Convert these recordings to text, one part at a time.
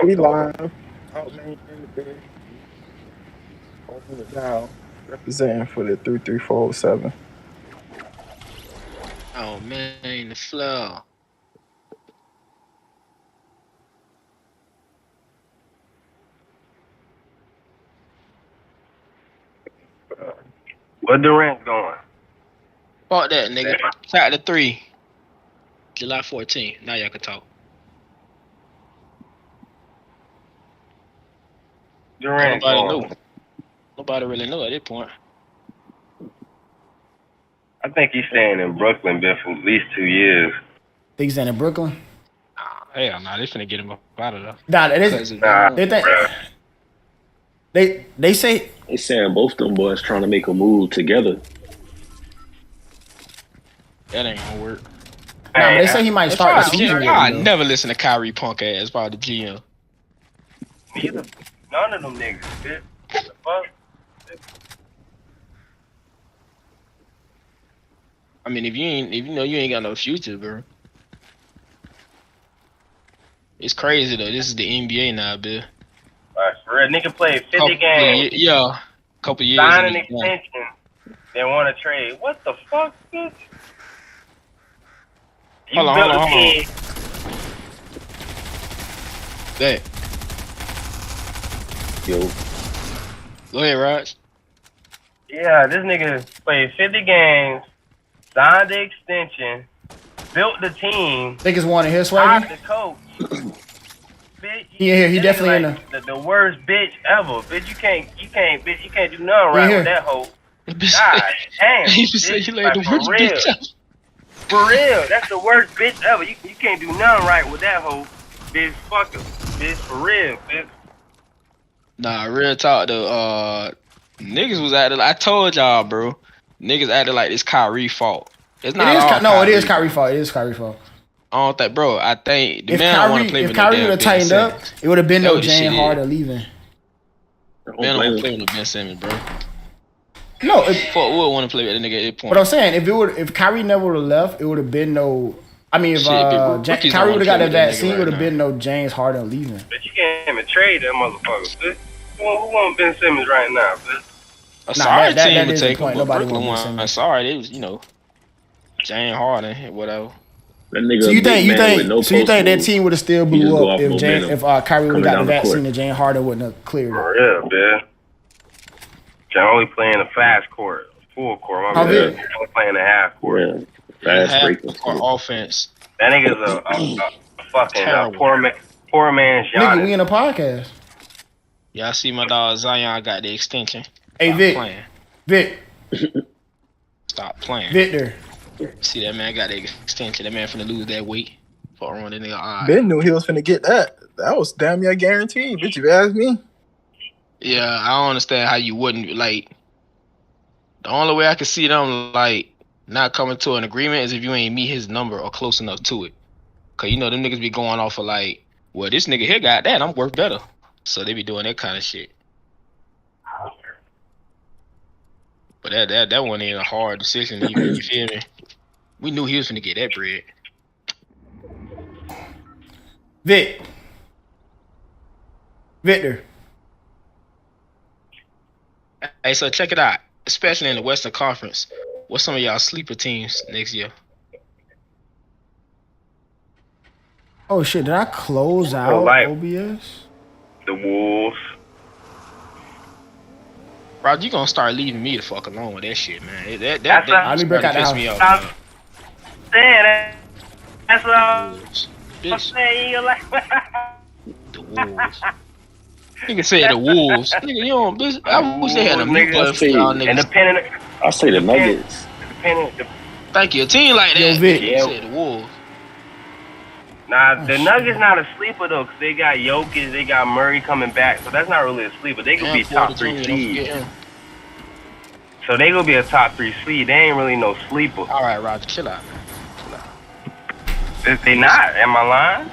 We live. Out man in the bed. Holding it down. Representing for the 33407. Oh man, the flow. Where Durant going? Fuck that, nigga. Chapter 3. July 14th. Now y'all can talk. Durant Nobody knew. Nobody really knew at this point. I think he's staying in Brooklyn, been for at least 2 years. Think he's staying in Brooklyn? Hell nah, they finna get him up out of there. Nah, they say They saying both them boys trying to make a move together. That ain't gonna work. Nah, but they say he might start the season. I never listen to Kyrie punk ass about the GM. Neither. None of them niggas, bitch. What the fuck? I mean, if you know you ain't got no future, bro. It's crazy though. This is the NBA now, bitch. For real, nigga played 50 games. Couple years. Signed an extension. They want to trade. What the fuck, bitch? You Hold built on. a team. That. Yo. Go ahead, Raj. Yeah, this nigga played 50 games, signed the extension, built the team. Think it's one of his hired swaggy? the coach. Bitch, Yeah, he definitely like in the worst bitch ever. Bitch, you can't do nothing right with that hoe. God damn. He just said you like the for worst real. bitch ever. For real, that's the worst bitch ever. You can't do nothing right with that hoe. Bitch, fuck her. Bitch, for real, bitch. Nah, real talk though. Niggas was acting. I told y'all, bro. Niggas acted like it's Kyrie's fault. It's not. It is Kyrie's fault. It is Kyrie's fault. I don't think, bro. I think the If man don't want to play with Kyrie would have Ben tightened up, Simmons. it would have been That no what the Jane shit Harder leaving. Man don't want to play with Ben Simmons, bro. No, Fuck would want to play with that nigga at this point. But I'm saying if Kyrie never would have left, it would have been no. I mean, if Rookies Kyrie don't would have got play that with that vaccine, nigga would have right been no James Harden leaving. But you can't even trade that motherfucker, bitch. Who want Ben Simmons right now, bitch? A sorry that team would is the take him, point. but Nobody Brooklyn wants Ben one. Simmons. Sorry, they was Jane Harden, whatever. That nigga So you think that team team would have still He just blew go up off if momentum Kyrie would have coming got down the the court. vaccine and Jane Harden wouldn't have cleared it? For real, bitch. Can only play in the fast court, full court. My bad. Only playing the half court. Yeah. Fast breaking. Or offense. That nigga's a fucking poor man's Giannis. Nigga, we in a podcast. Yeah, I see my dog Zion got the extension. Hey, Vic. Stop playing. Victor. See that man got the extension. That man finna lose that weight. For running nigga eye. Ben knew he was finna get that. That was damn near guaranteed, bitch. You ask me. Yeah, I don't understand how you wouldn't like. The only way I can see them like not coming to an agreement is if you ain't meet his number or close enough to it. Cause them niggas be going off of like, well, this nigga here got that, I'm worth better. So they be doing that kind of shit. But that wasn't even a hard decision. You feel me? We knew he was finna get that bread. Victor. Hey, so check it out. Especially in the Western Conference, what's some of y'all sleeper teams next year? Oh shit! Did I close out OBS? The Wolves. Rob, you gonna start leaving me the fuck alone with that shit, man. That let me break out the house. me off. Stop saying that. That's what I'm Bitch, saying. You like the Wolves. Nigga said the Wolves. Nigga, you don't. Bitch, I wish they had a mute button for y'all niggas. Independent. I say the Nuggets. Thank you. A team like that. Vic. You said the Wolves. Nah, the Nuggets not a sleeper though, cause they got Jokic, they got Murray coming back, so that's not really a sleeper. They could be top 3 seed. So they gonna be a top 3 seed. They ain't really no sleeper. All right, Roger, chill out, man. If they not, am I lying?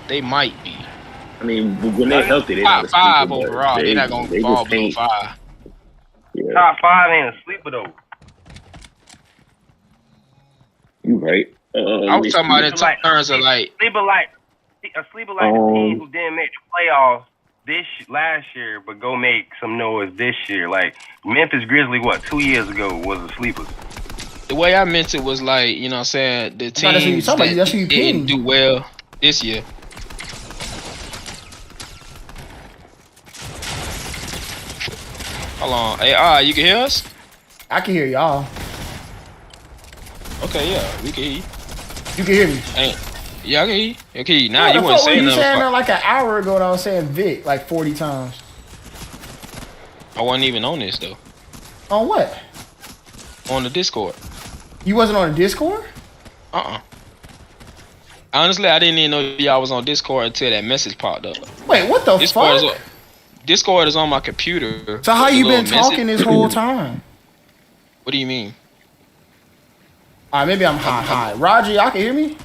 They might be. I mean, when they're healthy, they're Top not a sleeper, 5 but overall. They're not gonna fall below 5. Yeah. Top 5 ain't a sleeper though. You right. I was talking about in terms of like a sleeper like the team who didn't make the playoffs last year, but go make some noise this year. Like Memphis Grizzlies, 2 years ago was a sleeper. The way I meant it was like, you know what I'm saying, the teams that didn't do well this year. Hold on. Hey, you can hear us? I can hear y'all. Okay, yeah, we can hear you. You can hear me? Yeah, I can hear you. I can hear you. Nah, you weren't saying nothing. You saying that like an hour ago and I was saying Vic like 40 times. I wasn't even on this though. On what? On the Discord. You wasn't on the Discord? Honestly, I didn't even know y'all was on Discord until that message popped up. Wait, what the fuck? Discord is on my computer. So how you been talking this whole time? What do you mean? Alright, maybe I'm high. Roger, y'all can hear me?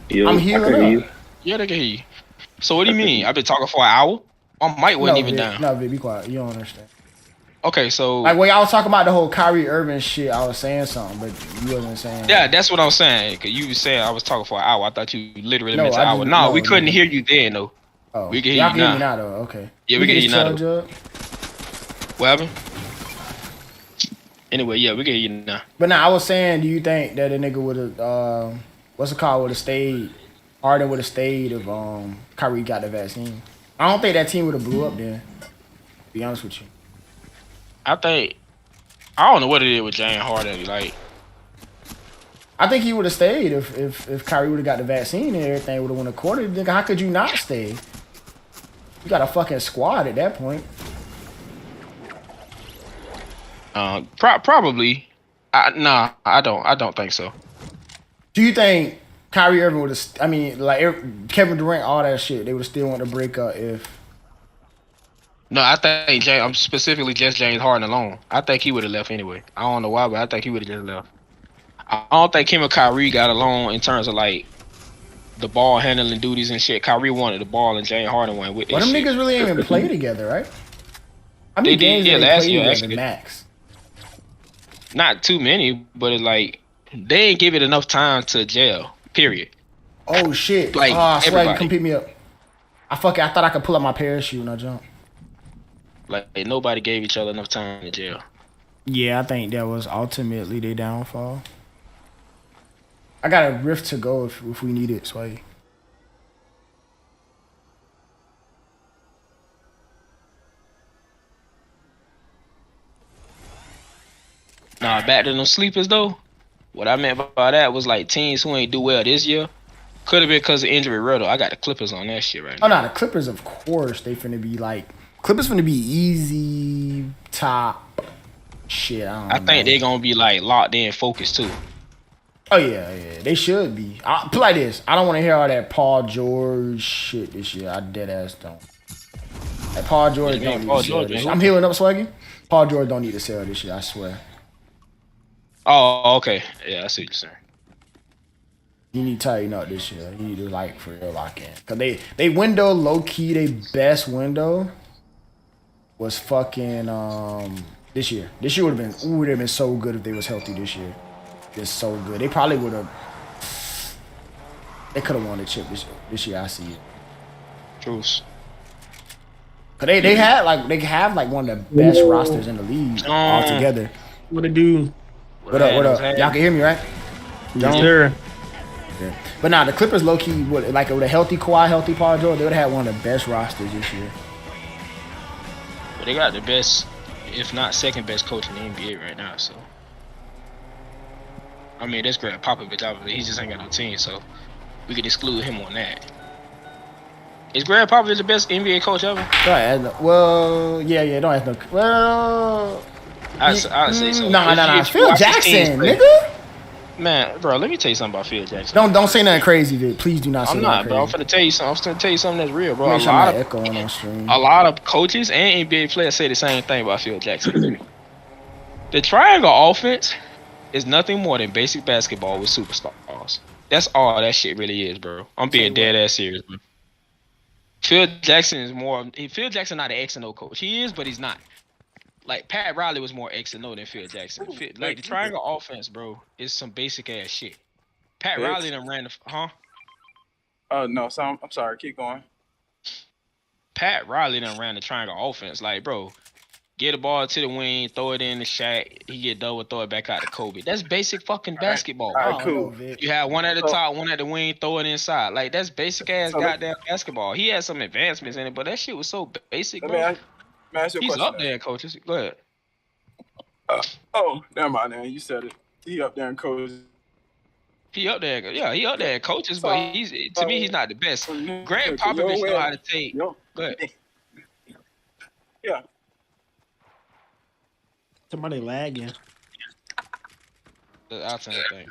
Yo, I'm hearing up. Yeah, they can hear you. So what do you mean? I've been talking for an hour? My mic wasn't even down. No, Vic, be quiet. You don't understand. Okay, so like when I was talking about the whole Kyrie Irving shit, I was saying something, but you wasn't saying. Yeah, that's what I was saying. Cause you was saying I was talking for an hour. I thought you literally meant an hour. No, we couldn't hear you then though. Oh, we can hear you now. Though. Okay. Yeah, we can hear you now. Though. What happened? Anyway, yeah, we can hear you now. But now I was saying, do you think that a nigga would have, what's it called, would have stayed? Harden would have stayed if Kyrie got the vaccine. I don't think that team would have blew up then. To be honest with you. I don't know what it is with James Harden. Like, I think he would have stayed if Kyrie would have got the vaccine and everything would have won a quarter. Nigga, how could you not stay? You got a fucking squad at that point. Probably. Nah, I don't think so. Do you think Kyrie Irving would have? I mean, like Kevin Durant, all that shit, they would have still want to break up if. No, I think I'm specifically just James Harden alone. I think he would have left anyway. I don't know why, but I think he would have just left. I don't think him and Kyrie got along in terms of like the ball handling duties and shit. Kyrie wanted the ball and James Harden went with it. Well, them niggas really ain't even play together, right? I they mean, did, yeah, last year actually. Max. Not too many, but it's like they ain't give it enough time to gel. Period. Oh shit! Like I swear you come pick me up. I thought I could pull up my parachute and I jump. Like nobody gave each other enough time to gel. Yeah, I think that was ultimately their downfall. I got a rift to go if we need it, Sway. Nah, back to them sleepers though. What I meant by that was like teams who ain't do well this year. Could have been because of injury riddle. I got the Clippers on that shit right now. Oh no, the Clippers, of course, they finna be like Clippers finna be easy top shit. I think they gonna be like locked in, focused too. Oh yeah, they should be. I'll put like this. I don't want to hear all that Paul George shit this year. I dead ass don't. Like Paul George don't need to sell this shit. I'm healing up, Swaggy. Paul George don't need to sell this shit. I swear. Oh, okay. Yeah, I see what you're saying. You need to tighten up this year. You need to like for real lock in. Cause they window low key. They best window was fucking this year. This year would have been so good if they was healthy this year. It's so good. They probably would have. They could have won the chip this year. I see it. Truce. Cause they have like one of the best rosters in the league altogether. What it do? What up? Y'all can hear me, right? Yes, sir. Yeah. But nah, the Clippers low key with a healthy Kawhi, healthy Paul George, they would have had one of the best rosters this year. But they got the best, if not second best coach in the NBA right now. So I mean, that's Greg Popovich. Obviously, he just ain't got no team, so we could exclude him on that. Is Greg Popovich the best NBA coach ever? Well, yeah. Don't ask no. Well, I'd say so. Nah. Phil Jackson, nigga. Man, bro, let me tell you something about Phil Jackson. Don't say nothing crazy, Vic. Please do not say nothing crazy. Bro. I'm finna tell you something. I'm finna tell you something that's real, bro. A lot of coaches and NBA players say the same thing about Phil Jackson. The triangle offense is nothing more than basic basketball with superstars. That's all that shit really is, bro. I'm being dead ass serious, bro. Phil Jackson not an X and O coach. He is, but he's not. like Pat Riley was more X and O than Phil Jackson. Like the triangle offense, bro, is some basic ass shit. Pat Riley done ran the No, so I'm sorry. Keep going. Pat Riley done ran the triangle offense. Like, bro, get a ball to the wing, throw it in the Shaq. He get double, throw it back out to Kobe. That's basic fucking basketball. All right, cool. You have one at the top, one at the wing, throw it inside. Like, that's basic ass goddamn basketball. He had some advancements in it, but that shit was so basic, bro. Let me ask you a He's question. up there, coaches. Go ahead. Never mind, man. You said it. He up there in coaches. He up there, yeah. He up there in coaches, but to me, he's not the best. Greg Popovich know how to take. Go ahead. Yeah. Somebody lagging. The outside thing.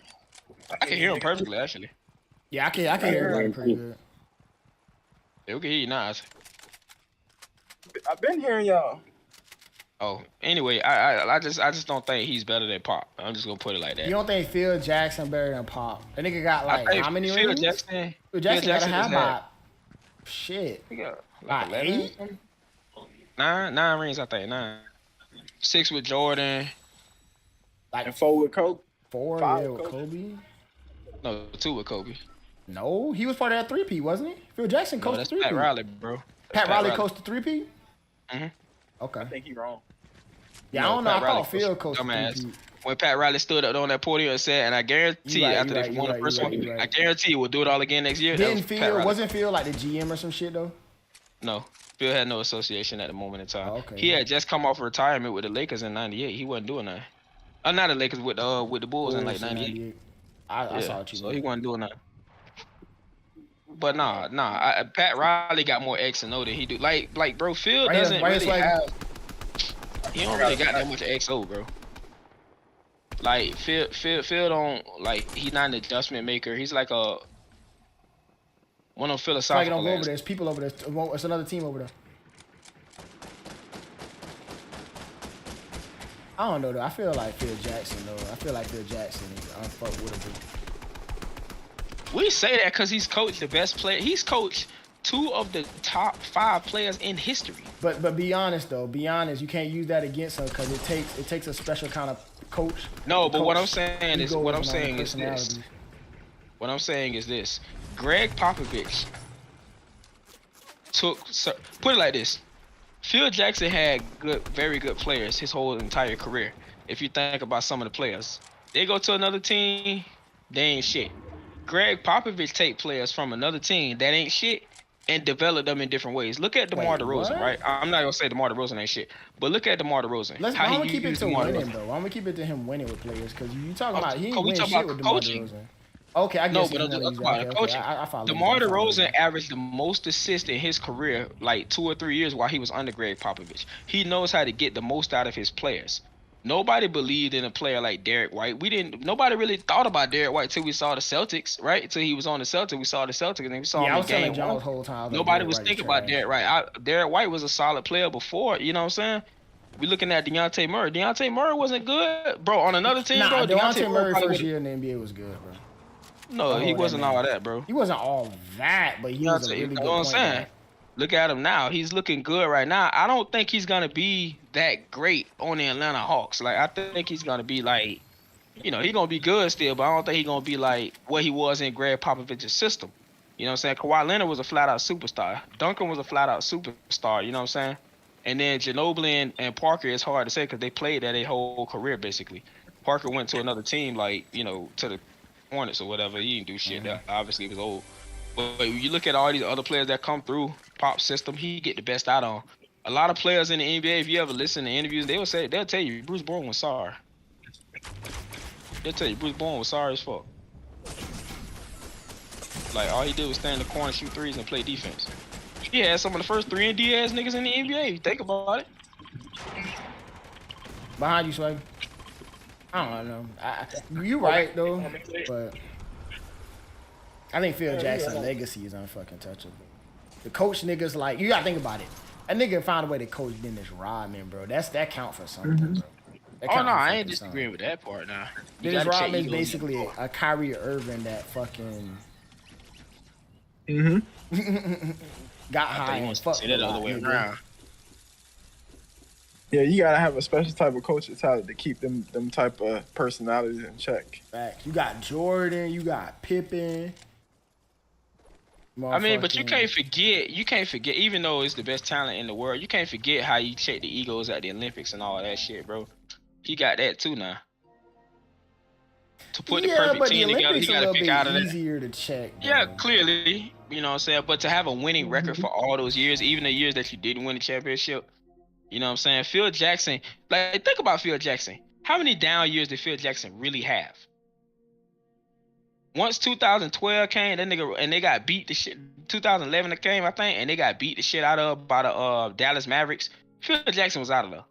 I can hear him perfectly, actually. Yeah, I can hear him pretty good. Yeah, we can hear you now. I've been hearing y'all. Oh, anyway, I just don't think he's better than Pop. I'm just gonna put it like that. You don't think Phil Jackson better than Pop? That nigga got like how many Phil rings? Jackson Gotta have about shit. He got Like 8? 9 rings, I think. 9. 6 with Jordan. Like and 4 with Kobe. 4 with Kobe. No, 2 with Kobe. No, he was part of that 3P, wasn't he? Phil Jackson coached the 3P. Pat Riley, bro. Pat Riley coached the 3P? Mm-hmm. Okay. I think he wrong. Yeah, I don't know. I thought Phil coached the 3P. When Pat Riley stood up on that podium and said, and I guarantee after they won the first one, I guarantee we'll do it all again next year. Wasn't Phil like the GM or some shit though? No. Phil had no association at the moment in time. Oh, okay. He had just come off retirement with the Lakers in '98. He wasn't doing that. Not the Lakers, with the Bulls in like '98. I saw what you so he wasn't doing that. But Pat Riley got more X and O than he do. Like bro, Phil doesn't really have. He don't really got that much XO, bro. Like Phil don't like. He's not an adjustment maker. He's like one of them philosophical. Like, over there. There's people over there. It's another team over there. I don't know though. I feel like Phil Jackson though. I feel like Phil Jackson is unfuckwittable. We say that because he's coached the best player. He's coached 2 of the top 5 players in history. But be honest though. Be honest. You can't use that against him because it takes a special kind of coach. No, but what I'm saying is this. Greg Popovich put it like this. Phil Jackson had very good players his whole entire career. If you think about some of the players, they go to another team, they ain't shit. Greg Popovich take players from another team that ain't shit and develop them in different ways. Look at DeMar DeRozan, right? I'm not gonna say DeMar DeRozan ain't shit, but look at DeMar DeRozan. I'm gonna keep it to winning though. I'm gonna keep it to him winning with players because you talking about he ain't winning shit with DeMar DeRozan. Okay, I guess. No, but I'm about coaching. I DeMar DeRozan averaged the most assists in his career, like 2 or 3 years while he was under Greg Popovich. He knows how to get the most out of his players. Nobody believed in a player like Derek White. Nobody really thought about Derek White till we saw the Celtics, right? Until he was on the Celtics, we saw the Celtics, and then we saw him in game 1. Whole time, nobody was thinking about Derek White. Derek White was a solid player before, you know what I'm saying? We looking at Dejounte Murray. Dejounte Murray wasn't good, bro. On another team, bro. Dejounte Murray first year in the NBA was good, bro. No, he wasn't all that, bro. He wasn't all that, but he was a really good point guard. Look at him now. He's looking good right now. I don't think he's gonna be that great on the Atlanta Hawks. Like, I think he's gonna be like, he's gonna be good still, but I don't think he's gonna be like what he was in Greg Popovich's system. You know what I'm saying? Kawhi Leonard was a flat out superstar. Duncan was a flat out superstar. You know what I'm saying? And then Ginobili and Parker, it's hard to say because they played that their whole career basically. Parker went to another team, like, to the Hornets or whatever. He didn't do shit. That obviously was old. But when you look at all these other players that come through Pop's system, he get the best out of them. A lot of players in the NBA, if you ever listen to interviews, they'll tell you Bruce Bowen was sorry. They'll tell you Bruce Bowen was sorry as fuck. Like, all he did was stand in the corner, shoot threes, and play defense. He had some of the first 3-and-D ass niggas in the NBA. You think about it. Behind you, Sway. I don't know. You right though, but I think Phil Jackson's legacy is unfucking touchable. The coach niggas, like, you gotta think about it. That nigga found a way to coach Dennis Rodman, bro. That count for something, bro. I ain't disagreeing with that part now. Dennis Rodman is basically a Kyrie Irving that fucking got high and fucked. Say that the other way around. Yeah, you gotta have a special type of coaching talent to keep them type of personalities in check. Fact. You got Jordan, you got Pippen. I mean, but you can't forget. Even though it's the best talent in the world, you can't forget how you check the egos at the Olympics and all that shit, bro. He got that too now. To put the perfect team together, he got to pick out of that. Easier to check. Bro. Yeah, clearly, you know what I'm saying. But to have a winning record for all those years, even the years that you didn't win the championship, you know what I'm saying. Phil Jackson, like think about Phil Jackson. How many down years did Phil Jackson really have? Once 2012 came, that nigga, and they got beat the shit. 2011 came, I think, and they got beat the shit out of by the Dallas Mavericks. Phil Jackson was out of there.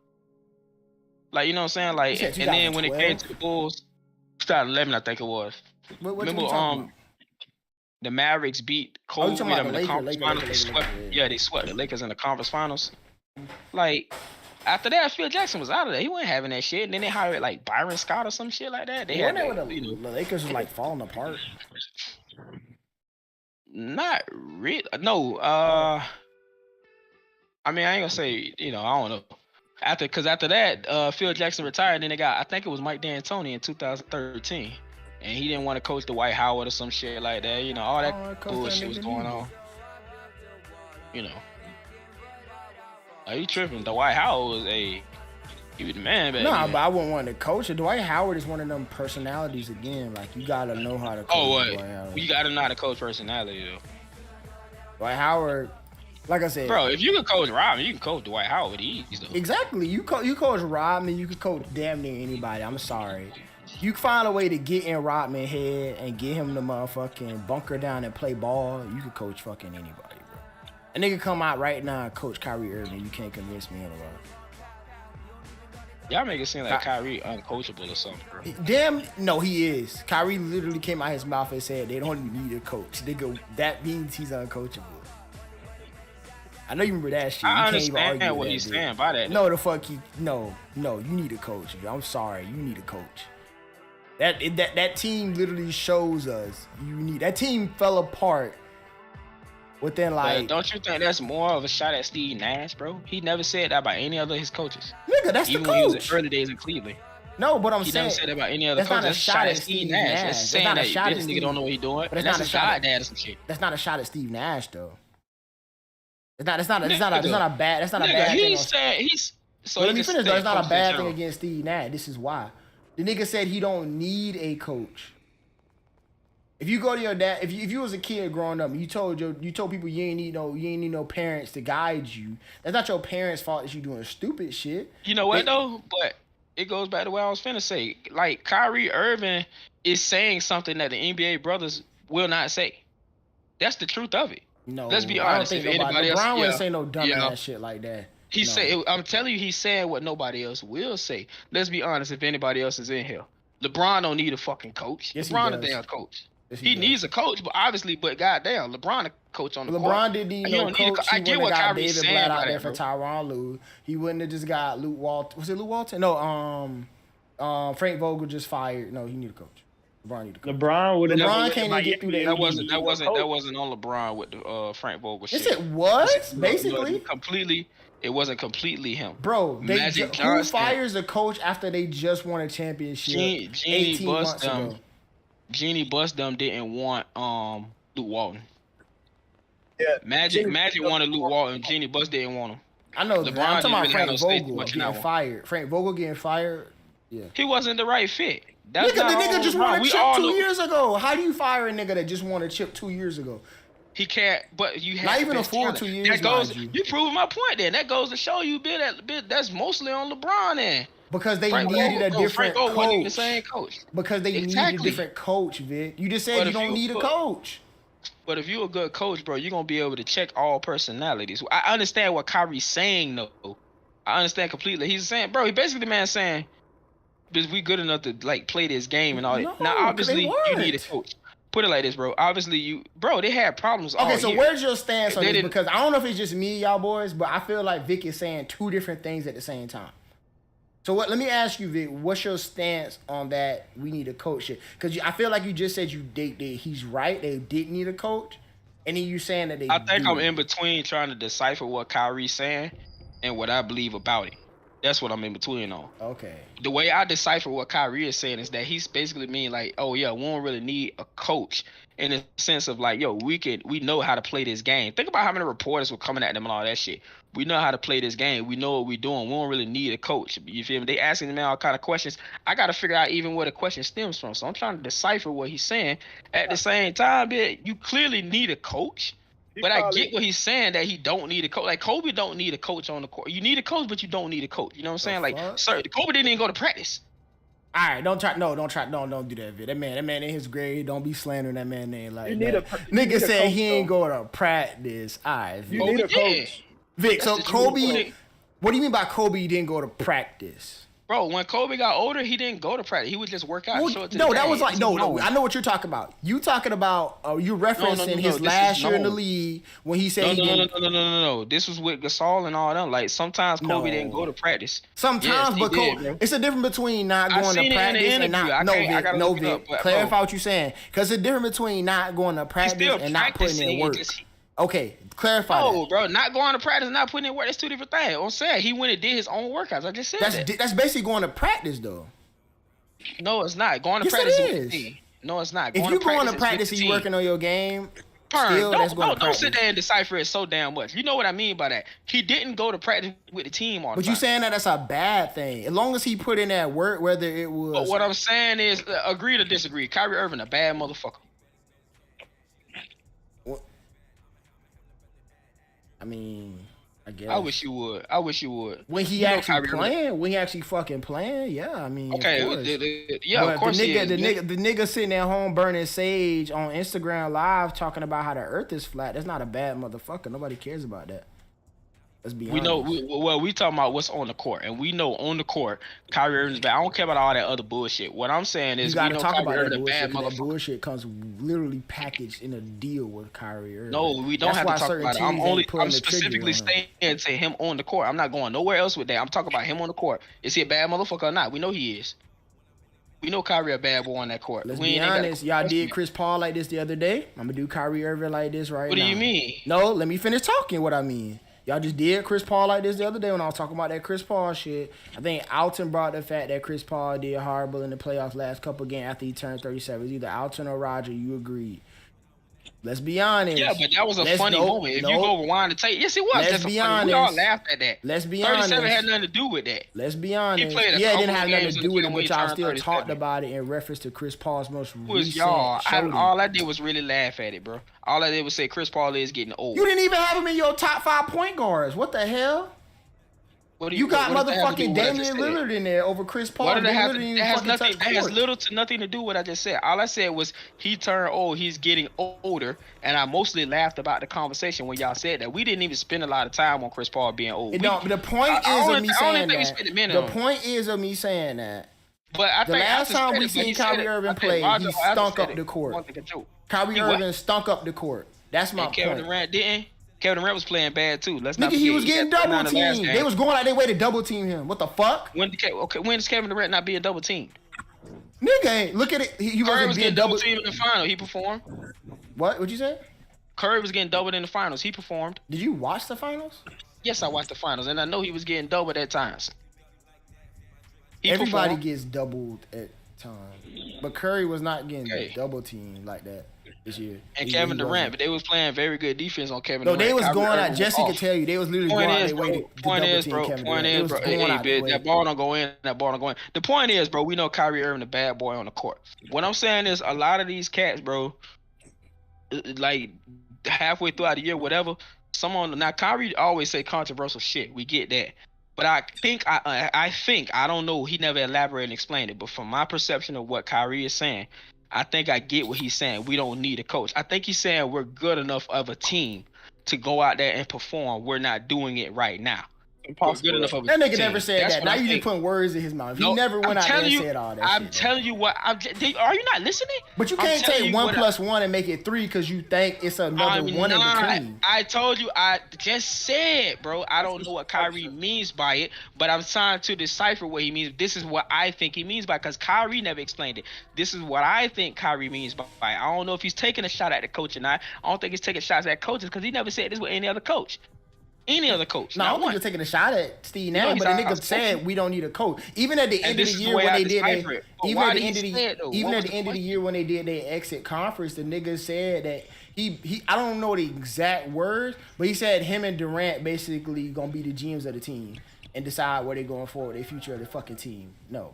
Like, you know what I'm saying? Like, and then when it came to the Bulls, 2011, I think it was. Remember, the Mavericks beat Kobe in the conference finals. They swept the Lakers in the conference finals. Like, after that, Phil Jackson was out of there. He wasn't having that shit. And then they hired like Byron Scott or some shit like that. They had that, the Lakers was like falling apart. Not really. No. I mean, I ain't gonna say. I don't know. After that, Phil Jackson retired. Then they got, I think it was Mike D'Antoni in 2013, and he didn't want to coach Dwight Howard or some shit like that. All that bullshit was going on. Are you tripping? Dwight Howard was he was the man back then. But I wouldn't want to coach it. Dwight Howard is one of them personalities again. Like, you gotta know how to coach Dwight Howard. You gotta know how to coach personality though. Dwight Howard, like I said, bro, if you can coach Rodman, you can coach Dwight Howard easy though. Exactly. You coach Rodman, you can coach damn near anybody. I'm sorry. You can find a way to get in Rodman's head and get him to motherfucking bunker down and play ball. You can coach fucking anybody, bro. A nigga come out right now and coach Kyrie Irving. You can't convince me otherwise. Y'all make it seem like Kyrie uncoachable or something, bro. Damn, no, he is. Kyrie literally came out his mouth and said they don't need a coach. That means he's uncoachable. I know you remember that shit. I understand what he's saying by that. No, the fuck no, you need a coach. I'm sorry, you need a coach. That team literally shows us that team fell apart within like. But don't you think that's more of a shot at Steve Nash, bro? He never said that about any other of his coaches. Nigga, that's even the coach. Even when he was in early days in Cleveland. No, but he never said that about any other coach. That's a shot at Steve Nash. That's saying that this nigga don't know what he's doing. But that's a shot at some shit. That's not a shot at Steve Nash though. It's not a bad thing. Let me finish though. It's not a bad thing against Steve Nash. This is why. The nigga said he don't need a coach. If you go to your dad, if you was a kid growing up, and you told people you ain't need no parents to guide you. That's not your parents' fault that you doing stupid shit. You know what though? But it goes back to what I was finna say. Like, Kyrie Irving is saying something that the NBA brothers will not say. That's the truth of it. No, let's be honest. I don't think LeBron wouldn't say no dumb ass shit like that. I'm telling you, he's saying what nobody else will say. Let's be honest. If anybody else is in here, LeBron don't need a fucking coach. Yes, LeBron a damn coach. Yes, he needs a coach, but obviously, goddamn, LeBron a coach on the court. LeBron didn't need no coach. I get what Kyrie's saying out there for Tyronn Lue. He wouldn't have just got Luke Walton. Was it Luke Walton? No, Frank Vogel just fired. No, he need a coach. LeBron need a coach. LeBron can't even get through that. That wasn't on LeBron with the Frank Vogel shit. Yes, it was basically It wasn't completely him, bro. Who fires a coach after they just won a championship? 18 months ago. Jeannie Busdum didn't want Luke Walton. Yeah, Magic wanted Luke Walton. Jeannie Bus didn't want him. I know. I'm talking about Frank Vogel getting fired. Frank Vogel getting fired. Yeah, he wasn't the right fit. The nigga just won a chip 2 years ago. How do you fire a nigga that just won a chip 2 years ago? He can't, but you have not even a full 2 years. That goes. You proving my point. Then that goes to show you, that's mostly on LeBron. Then because they needed a different coach. Wasn't the same coach. Because they needed a different coach, Vic. You just said you don't need a coach. But if you're a good coach, bro, you're gonna be able to check all personalities. I understand what Kyrie's saying, though. I understand completely. He's saying, bro, he basically the man saying, "Is we good enough to like play this game and all that?" Now, obviously, you need a coach. Put it like this, bro. Obviously, they had problems all year. So where's your stance on this? Because I don't know if it's just me, y'all boys, but I feel like Vic is saying two different things at the same time. So let me ask you, Vic, what's your stance on that? We need a coach shit, because I feel like you just said he's right. They didn't need a coach, and then you saying that they. I think I'm in between trying to decipher what Kyrie's saying and what I believe about it. That's what I'm in between on. Okay. The way I decipher what Kyrie is saying is that he's basically mean like, oh yeah, we don't really need a coach in the sense of like, yo, we know how to play this game. Think about how many reporters were coming at them and all that shit. We know how to play this game. We know what we're doing. We don't really need a coach. You feel me? They asking me all kind of questions. I got to figure out even where the question stems from. So I'm trying to decipher what he's saying. At the same time, you clearly need a coach. But I get what he's saying that he don't need a coach. Like Kobe don't need a coach on the court. You need a coach, but you don't need a coach. You know what I'm saying? Like, sir, Kobe didn't even go to practice. All right, don't do that, Vid. That man in his grade, don't be slandering that man name like that. Nigga said he ain't go to practice. All right, Vic. You need a coach. Vic, so Kobe, what do you mean by Kobe didn't go to practice? Bro, when Kobe got older, he didn't go to practice. He would just work out. Well, no, that was like no. I know what you're talking about. You talking about you referencing his last year in the league when he said no. This was with Gasol and all them. Like sometimes Kobe didn't go to practice. Sometimes, but Kobe, it's a difference between not going to practice and not. No, Vic. Clarify what you're saying, because it's a difference between not going to practice and not putting in work. Okay, clarify. Oh, bro, not going to practice, not putting in work. That's two different things. I'm saying he went and did his own workouts. I just said that's basically going to practice, though. No, it's not. Going to practice is. No, it's not. If you're going to practice and you're working on your game, don't sit there and decipher it so damn much. You know what I mean by that. He didn't go to practice with the team on. But you saying that's a bad thing? As long as he put in that work, whether it was. But what I'm saying is, agree to disagree. Kyrie Irving, a bad motherfucker. I mean, I guess. I wish you would. When he actually playing, when he actually fucking playing, yeah. I mean, okay, of course. Of course. The nigga sitting at home burning sage on Instagram Live talking about how the Earth is flat. That's not a bad motherfucker. Nobody cares about that. Let's be honest. We talking about what's on the court, and we know on the court, Kyrie Irving's bad. I don't care about all that other bullshit. What I'm saying is, you gotta talk about that bullshit. That bullshit comes literally packaged in a deal with Kyrie Irving. No, we don't have to talk about it. I'm specifically saying to him on the court. I'm not going nowhere else with that. I'm talking about him on the court. Is he a bad motherfucker or not? We know he is. We know Kyrie a bad boy on that court. Let's be honest. Y'all did Chris Paul like this the other day. I'm gonna do Kyrie Irving like this right now. What do you mean? No, let me finish talking. What I mean. Y'all just did Chris Paul like this the other day when I was talking about that Chris Paul shit. I think Alton brought the fact that Chris Paul did horrible in the playoffs last couple games after he turned 37. It was either Alton or Roger. You agreed. Let's be honest. Yeah, but that was a funny moment. If you go rewind the tape, yes, it was. Let's be honest. We all laughed at that. Let's be honest. 37 had nothing to do with that. Let's be honest. He played it didn't have nothing to do with it, but y'all still talked about it in reference to Chris Paul's most recent y'all. All I did was really laugh at it, bro. All I did was say Chris Paul is getting old. You didn't even have him in your top 5 point guards. What the hell? You got motherfucking Damian Lillard in there over Chris Paul. That has little to nothing to do with what I just said. All I said was he turned old, he's getting older, and I mostly laughed about the conversation when y'all said that. We didn't even spend a lot of time on Chris Paul being old. The point is of me saying that. But I think the last time we seen Kyrie Irving play, he stunk up the court. Kyrie Irving stunk up the court. That's my point. Kevin Durant didn't. Kevin Durant was playing bad too. Let's not forget. He was getting double teamed. They was going out their way to double team him. What the fuck? When is Kevin Durant not being double teamed? Nigga, look at it. He wasn't being double teamed in the final. He performed. What'd you say? Curry was getting doubled in the finals. He performed. Did you watch the finals? Yes, I watched the finals, and I know he was getting doubled at times. Everybody gets doubled at times, but Curry was not getting double teamed like that this year. And Kevin Durant, but they was playing very good defense on Kevin Durant. No, they was going out. Jesse could tell you they was literally going out their way to double team Kevin Durant. Point is, bro. Hey, that ball don't go in. That ball don't go in. The point is, bro, we know Kyrie Irving a bad boy on the court. What I'm saying is, a lot of these cats, bro, like halfway throughout the year, whatever. Now Kyrie always say controversial shit. We get that. But I think I don't know. He never elaborated and explained it. But from my perception of what Kyrie is saying, I think I get what he's saying. We don't need a coach. I think he's saying we're good enough of a team to go out there and perform. We're not doing it right now. Impossible. Good enough of a that nigga team. Never said that. Now you just putting words in his mouth. He never went out there and said all that. I'm telling you what. Are you not listening? But you can't take 1 + 1 and make it 3 because you think it's another one in between. I told you. I just said, bro. I don't know what Kyrie means by it, but I'm trying to decipher what he means. This is what I think he means by, because Kyrie never explained it. This is what I think Kyrie means by. I don't know if he's taking a shot at the coach or not. I don't think he's taking shots at coaches because he never said this with any other coach. Any other coach. No, I Not don't think one. you're taking a shot at Steve Nash, he's but the out- nigga outspoken. said we don't need a coach. Even at the end of the year when they did their exit conference, the nigga said that he I don't know the exact words, but he said him and Durant basically gonna be the GMs of the team and decide where they going forward, their future of the fucking team. No.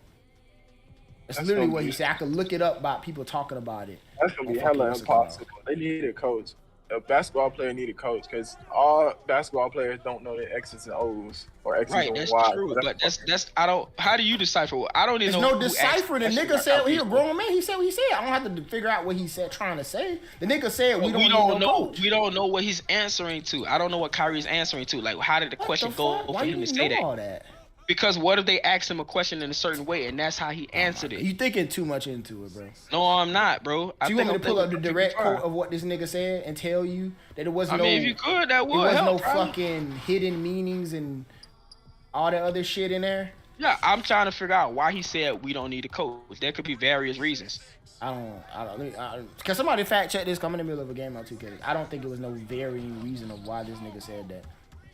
That's literally what he said. I could look it up about people talking about it. That's gonna be hella impossible. They need a coach. A basketball player need a coach because all basketball players don't know their X's and O's or X's and Y's. That's true. But that's I don't. How do you decipher? I don't even know. There's no decipher. The nigga said he a grown man. He said what he said. I don't have to figure out what he said trying to say. The nigga said we don't know. Coach. We don't know what he's answering to. I don't know what Kyrie's answering to. Like, how did the question go for him to say that? All that? Because what if they asked him a question in a certain way and that's how he answered it? You thinking too much into it, bro. No, I'm not, bro. You want me to pull up the direct quote of what this nigga said and tell you that it wasn't if you could, that would help. There was no fucking hidden meanings and all that other shit in there? Yeah, I'm trying to figure out why he said we don't need a coach. There could be various reasons. I don't. Can somebody fact check this? I'm in the middle of a game on 2K. I don't think it was no varying reason of why this nigga said that.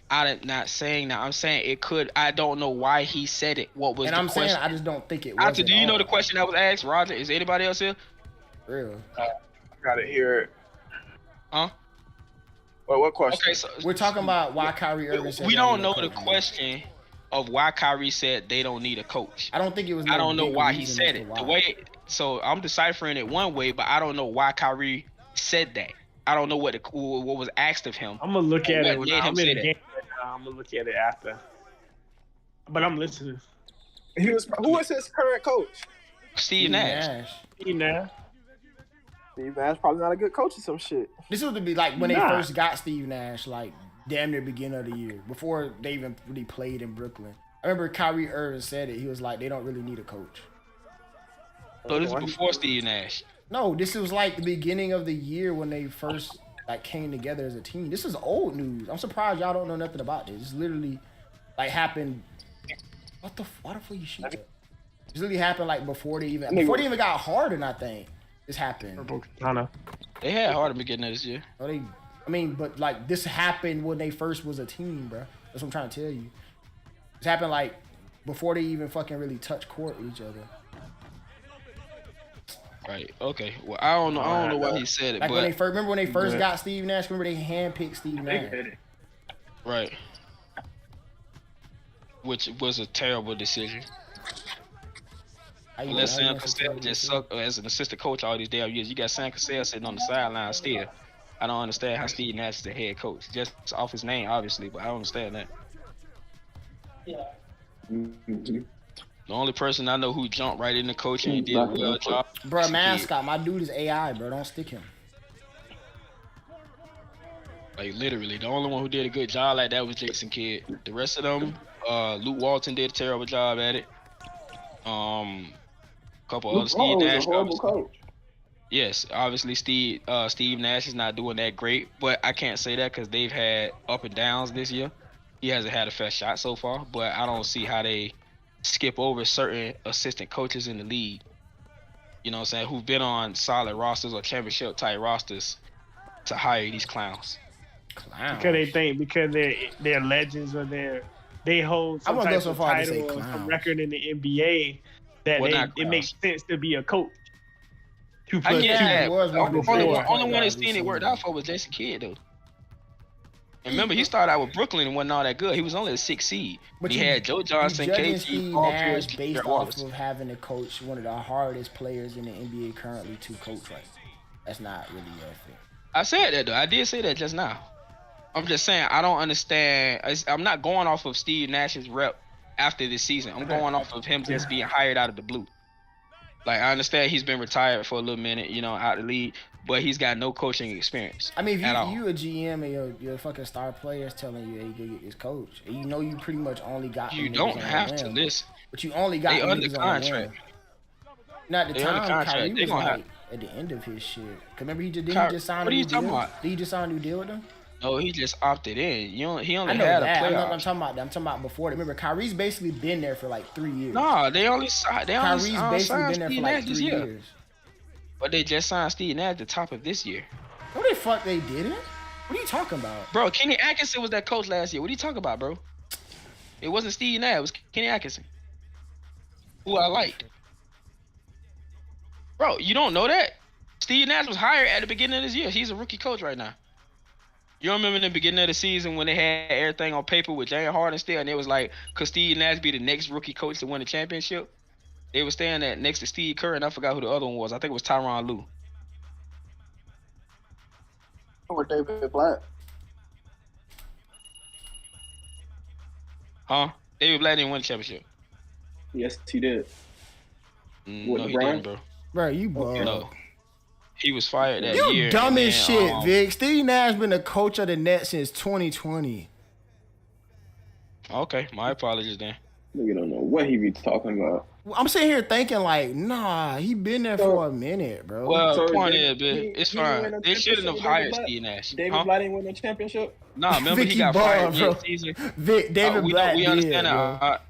I'm not saying that. I'm saying it could. I don't know why he said it. What was the question? And I'm saying I just don't think it was. Do you know the question that was asked, Roger? Is anybody else here? Real. I gotta hear it. Huh? Well, what question? Okay, so we're talking about why Kyrie Irving said we don't know the question of why Kyrie said they don't need a coach. I don't think it was. I don't know why he said it. The way. So I'm deciphering it one way, but I don't know why Kyrie said that. I don't know what was asked of him. I'm gonna look at it when I'm in the game. I'm gonna look at it after. But I'm listening. Who was his current coach? Steve Nash. Steve Nash probably not a good coach or some shit. This would be like when they first got Steve Nash, like damn near beginning of the year, before they even really played in Brooklyn. I remember Kyrie Irving said it. He was like, they don't really need a coach. So this is before Steve Nash. No, this was like the beginning of the year when they first like came together as a team. This is old news. I'm surprised y'all don't know nothing about this. It's literally like happened. Why the fuck you shoot that? It's literally happened like before they even got Harden. I think this happened. They had Harden beginning of this year. But like this happened when they first was a team, bro. That's what I'm trying to tell you. This happened like before they even fucking really touched court with each other. Right. Okay. Well, I don't know why he said it. Like but remember when they first got Steve Nash? Remember they handpicked Steve Nash. Right. Which was a terrible decision. Unless Sam Cassell just sucked as an assistant coach all these damn years. You got Sam Cassell sitting on the sideline still. I don't understand how Steve Nash is the head coach. Just off his name, obviously, but I don't understand that. Yeah. Mm-hmm. The only person I know who jumped right into coaching and did a well job. Bro, mascot, my dude is AI, bro. Don't stick him. Like literally, the only one who did a good job like that was Jason Kidd. The rest of them, Luke Walton did a terrible job at it. Couple other Steve Nash. Horrible coach. Yes, obviously Steve Nash is not doing that great, but I can't say that because they've had up and downs this year. He hasn't had a fair shot so far, but I don't see how they skip over certain assistant coaches in the league. You know what I'm saying? Who've been on solid rosters or championship type rosters to hire these clowns. Because they think they're legends or they hold some type of title or some record in the NBA that it makes sense to be a coach. I get that. Only one that's seen it worked out for was Jason Kidd though. And remember, he started out with Brooklyn and wasn't all that good. He was only a 6th seed. But he had Joe Johnson, KG, Paul Pierce, based off of having to coach one of the hardest players in the NBA currently to coach right now. That's not really fair. I said that though. I did say that just now. I'm just saying I don't understand. I'm not going off of Steve Nash's rep after this season. I'm going off of him just being hired out of the blue. Like I understand he's been retired for a little minute, out of the league, but he's got no coaching experience. I mean, if you a GM and your fucking star players telling you, hey, you can get this coach, and you pretty much only got. You don't have to listen. But you only got. They under contract. Not the time Kyrie was like at the end of his shit. Cause remember he just signed a new deal. Did he just sign a new deal with them? No, he just opted in. He only had a playoff. I'm talking about before. Remember, Kyrie's basically been there for like 3 years. No, Kyrie's basically been there for like 3 years. But they just signed Steve Nash at the top of this year. What the fuck they didn't? What are you talking about? Bro, Kenny Atkinson was that coach last year. What are you talking about, bro? It wasn't Steve Nash. It was Kenny Atkinson, who I liked. Bro, you don't know that? Steve Nash was hired at the beginning of this year. He's a rookie coach right now. You remember in the beginning of the season when they had everything on paper with James Harden still, and it was like, could Steve Nash be the next rookie coach to win the championship? They were staying at next to Steve Kerr, and I forgot who the other one was. I think it was Tyronn Lue. Or David Blatt. Huh? David Blatt didn't win the championship. Yes, he did. No, he didn't, bro. Bro, you bug. No. He was fired that you year. You dumb as shit, Vic. Steve Nash been the coach of the Nets since 2020. Okay, my apologies then. Nigga don't know what he be talking about. I'm sitting here thinking like, nah, he been there for a minute, bro. Well, So point is, it's fine. They shouldn't have hired Steve Nash. David Blatt didn't win a championship? Nah, remember Vicky he got Ball, fired bro. mid-season. Vic, David Blatt we did, understand bro. that.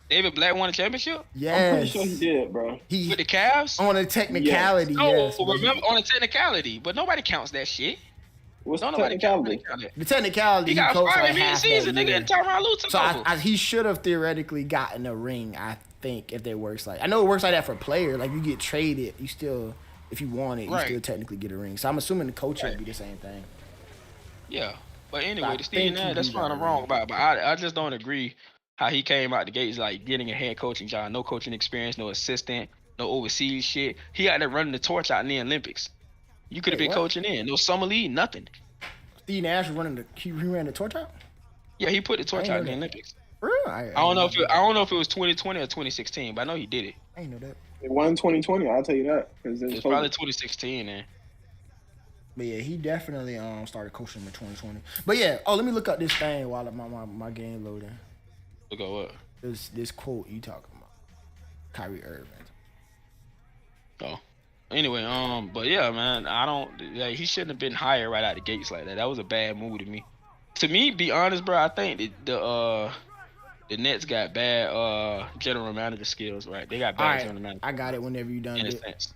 David Blatt won a championship? Yes. I'm pretty sure he did, bro. He With the Cavs? on a technicality, No, yes. remember on a technicality, but nobody counts that shit. What's Don't the nobody technicality? count it. The technicality, He got coached fired like half that mid-season, nigga, year. and Tyronn Lue took So over. he should have theoretically gotten a ring, I think, if it works like. I know it works like that for players. Like, you get traded, you still, if you want it, you still technically get a ring. So I'm assuming the coach would be the same thing. Yeah, but anyway, I the Steve Nash, that's fine. I'm wrong about it, but I just don't agree how he came out the gates like getting a head coaching job, no coaching experience, no assistant, no overseas shit. He had to run the torch out in the Olympics. You could have been coaching in, no summer league, nothing. Steve Nash was he ran the torch out? Yeah, he put the torch out in the Olympics. Really? I don't know if it was 2020 or 2016, but I know he did it. I didn't know that. It won 2020, I'll tell you that. It's probably 2016, man. But yeah, he definitely started coaching in 2020. But yeah, let me look up this thing while my game loading. Look at what? This quote you talking about. Kyrie Irving. Oh. Anyway, but yeah, man, he shouldn't have been hired right out the gates like that. That was a bad move to me. To me, be honest, bro, I think the Nets got bad general manager skills, right? They got bad general manager. I got it whenever you done in a it. sense.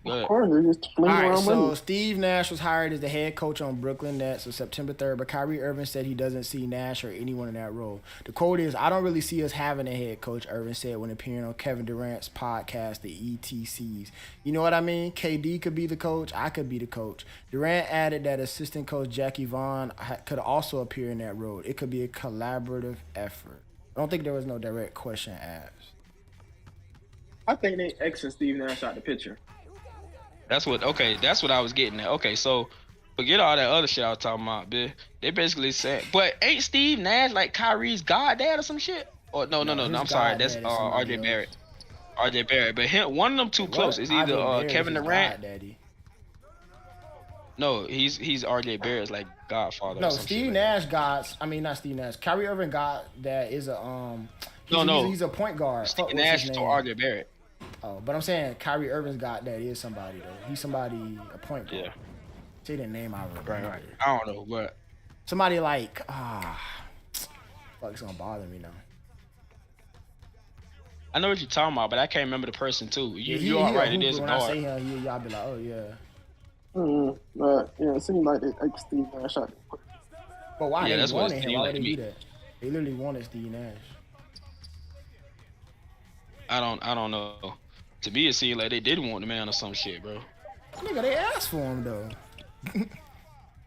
Of course, they're just All right, around so money. Steve Nash was hired as the head coach on Brooklyn Nets on September 3rd, but Kyrie Irving said he doesn't see Nash or anyone in that role. The quote is, "I don't really see us having a head coach," Irving said when appearing on Kevin Durant's podcast, The ETCs. You know what I mean? KD could be the coach. I could be the coach. Durant added that assistant coach Jackie Vaughn could also appear in that role. It could be a collaborative effort. I don't think there was no direct question asked. I think they X'ing Steve Nash out the picture. That's what I was getting at. Okay, so forget all that other shit I was talking about, bitch. They basically said, but ain't Steve Nash like Kyrie's goddad or some shit? Or no, I'm sorry, that's RJ Barrett. RJ Barrett, but one of them too close. It's either Kevin Durant. No, he's RJ Barrett's like godfather. No, Steve Nash not Steve Nash. Kyrie Irving that is a he's a point guard. Steve Nash to RJ Barrett. Oh, but I'm saying Kyrie Irving's got that is somebody though. He's somebody a point guard. Yeah. Say the name I remember. Right. I don't know, but somebody like fuck, it's gonna bother me now. I know what you're talking about, but I can't remember the person too. You are right. It is when hard. I say him, y'all be like, oh yeah. Yeah, it seems like they X Steve Nash out. But why? Yeah, they wanted him. Why would they do that? They literally wanted Steve Nash. I don't know. To me, it seemed like they did want the man or some shit, bro. Nigga, they asked for him though.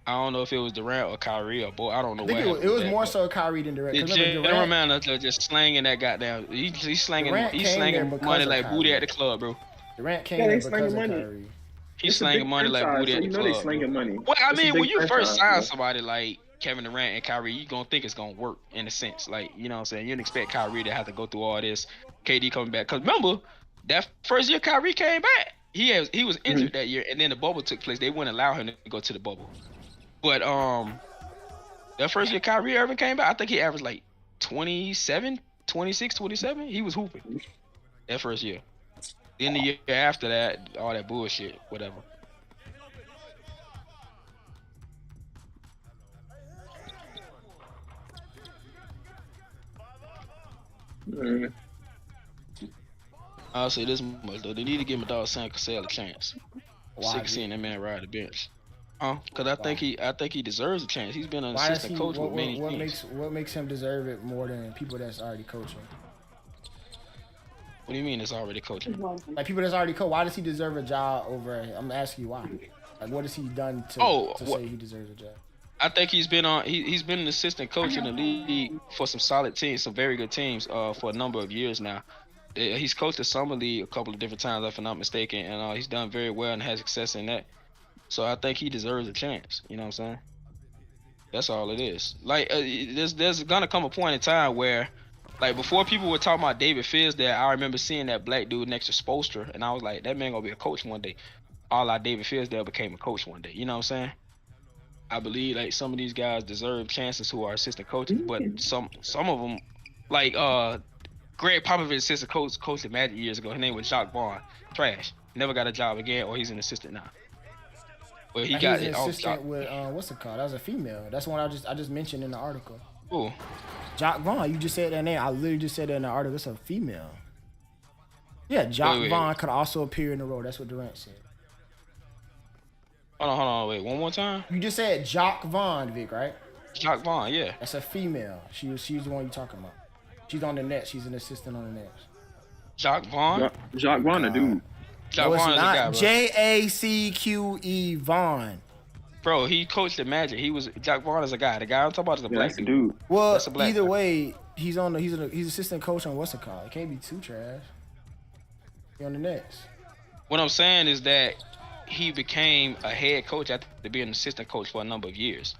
I don't know if it was Durant or Kyrie or boy. I don't know. It was more so Kyrie than Durant. General manager just slanging that goddamn. He's slanging money like booty at the club, bro. Durant came there because of money. Kyrie. He's slanging money like booty at the club. They slanging money. Well, I mean, when you first sign somebody like Kevin Durant and Kyrie, you gonna think it's gonna work in a sense. Like, you know what I'm saying? You didn't expect Kyrie to have to go through all this. KD coming back. Cause remember, that first year Kyrie came back, he was injured that year, and then the bubble took place. They wouldn't allow him to go to the bubble. But that first year Kyrie Irving came back, I think he averaged like 26, 27. He was hooping that first year. Then the year after that, all that bullshit, whatever. I'll say this much though: they need to give my dog Sam Cassell a chance. Sick of seeing that man ride the bench. Because I think he deserves a chance. He's been an assistant coach with many teams. What makes him deserve it more than people that's already coaching? What do you mean it's already coaching? Like people that's already coach. Why does he deserve a job over? I'm asking you why. Like what has he done to say he deserves a job? I think he's been an assistant coach in the league for some solid teams, some very good teams, for a number of years now. He's coached the summer league a couple of different times, if I'm not mistaken, and he's done very well and has success in that. So I think he deserves a chance. You know what I'm saying? That's all it is. Like there's gonna come a point in time where, like before people were talking about David Fizdale, I remember seeing that black dude next to Spoelstra, and I was like, that man gonna be a coach one day. All like David Fizdale became a coach one day. You know what I'm saying? I believe like some of these guys deserve chances who are assistant coaches, but some of them, like Greg Popovich, assistant coach at Magic years ago. His name was Jacques Vaughn. Trash. Never got a job again, or he's an assistant now. But he got an assistant with what's it called? That was a female. That's one I just mentioned in the article. Ooh. Jacques Vaughn. You just said that name. I literally just said that in the article. It's a female. Yeah, Jacques Vaughn could also appear in the role. That's what Durant said. Hold on, wait, one more time. You just said Jacques Vaughn, Vic, right? Jacques Vaughn, yeah. That's a female. She's the one you talking about. She's on the Nets. She's an assistant on the Nets. Jacques Vaughn? Jacques Vaughn, a dude. Jacques Vaughn is a guy, bro. Jacque Vaughn. Bro, he coached the Magic. Jacques Vaughn is a guy. The guy I'm talking about is a black dude. Well, either way, he's assistant coach on what's it called? It can't be too trash. He on the Nets. What I'm saying is that he became a head coach after being an assistant coach for a number of years.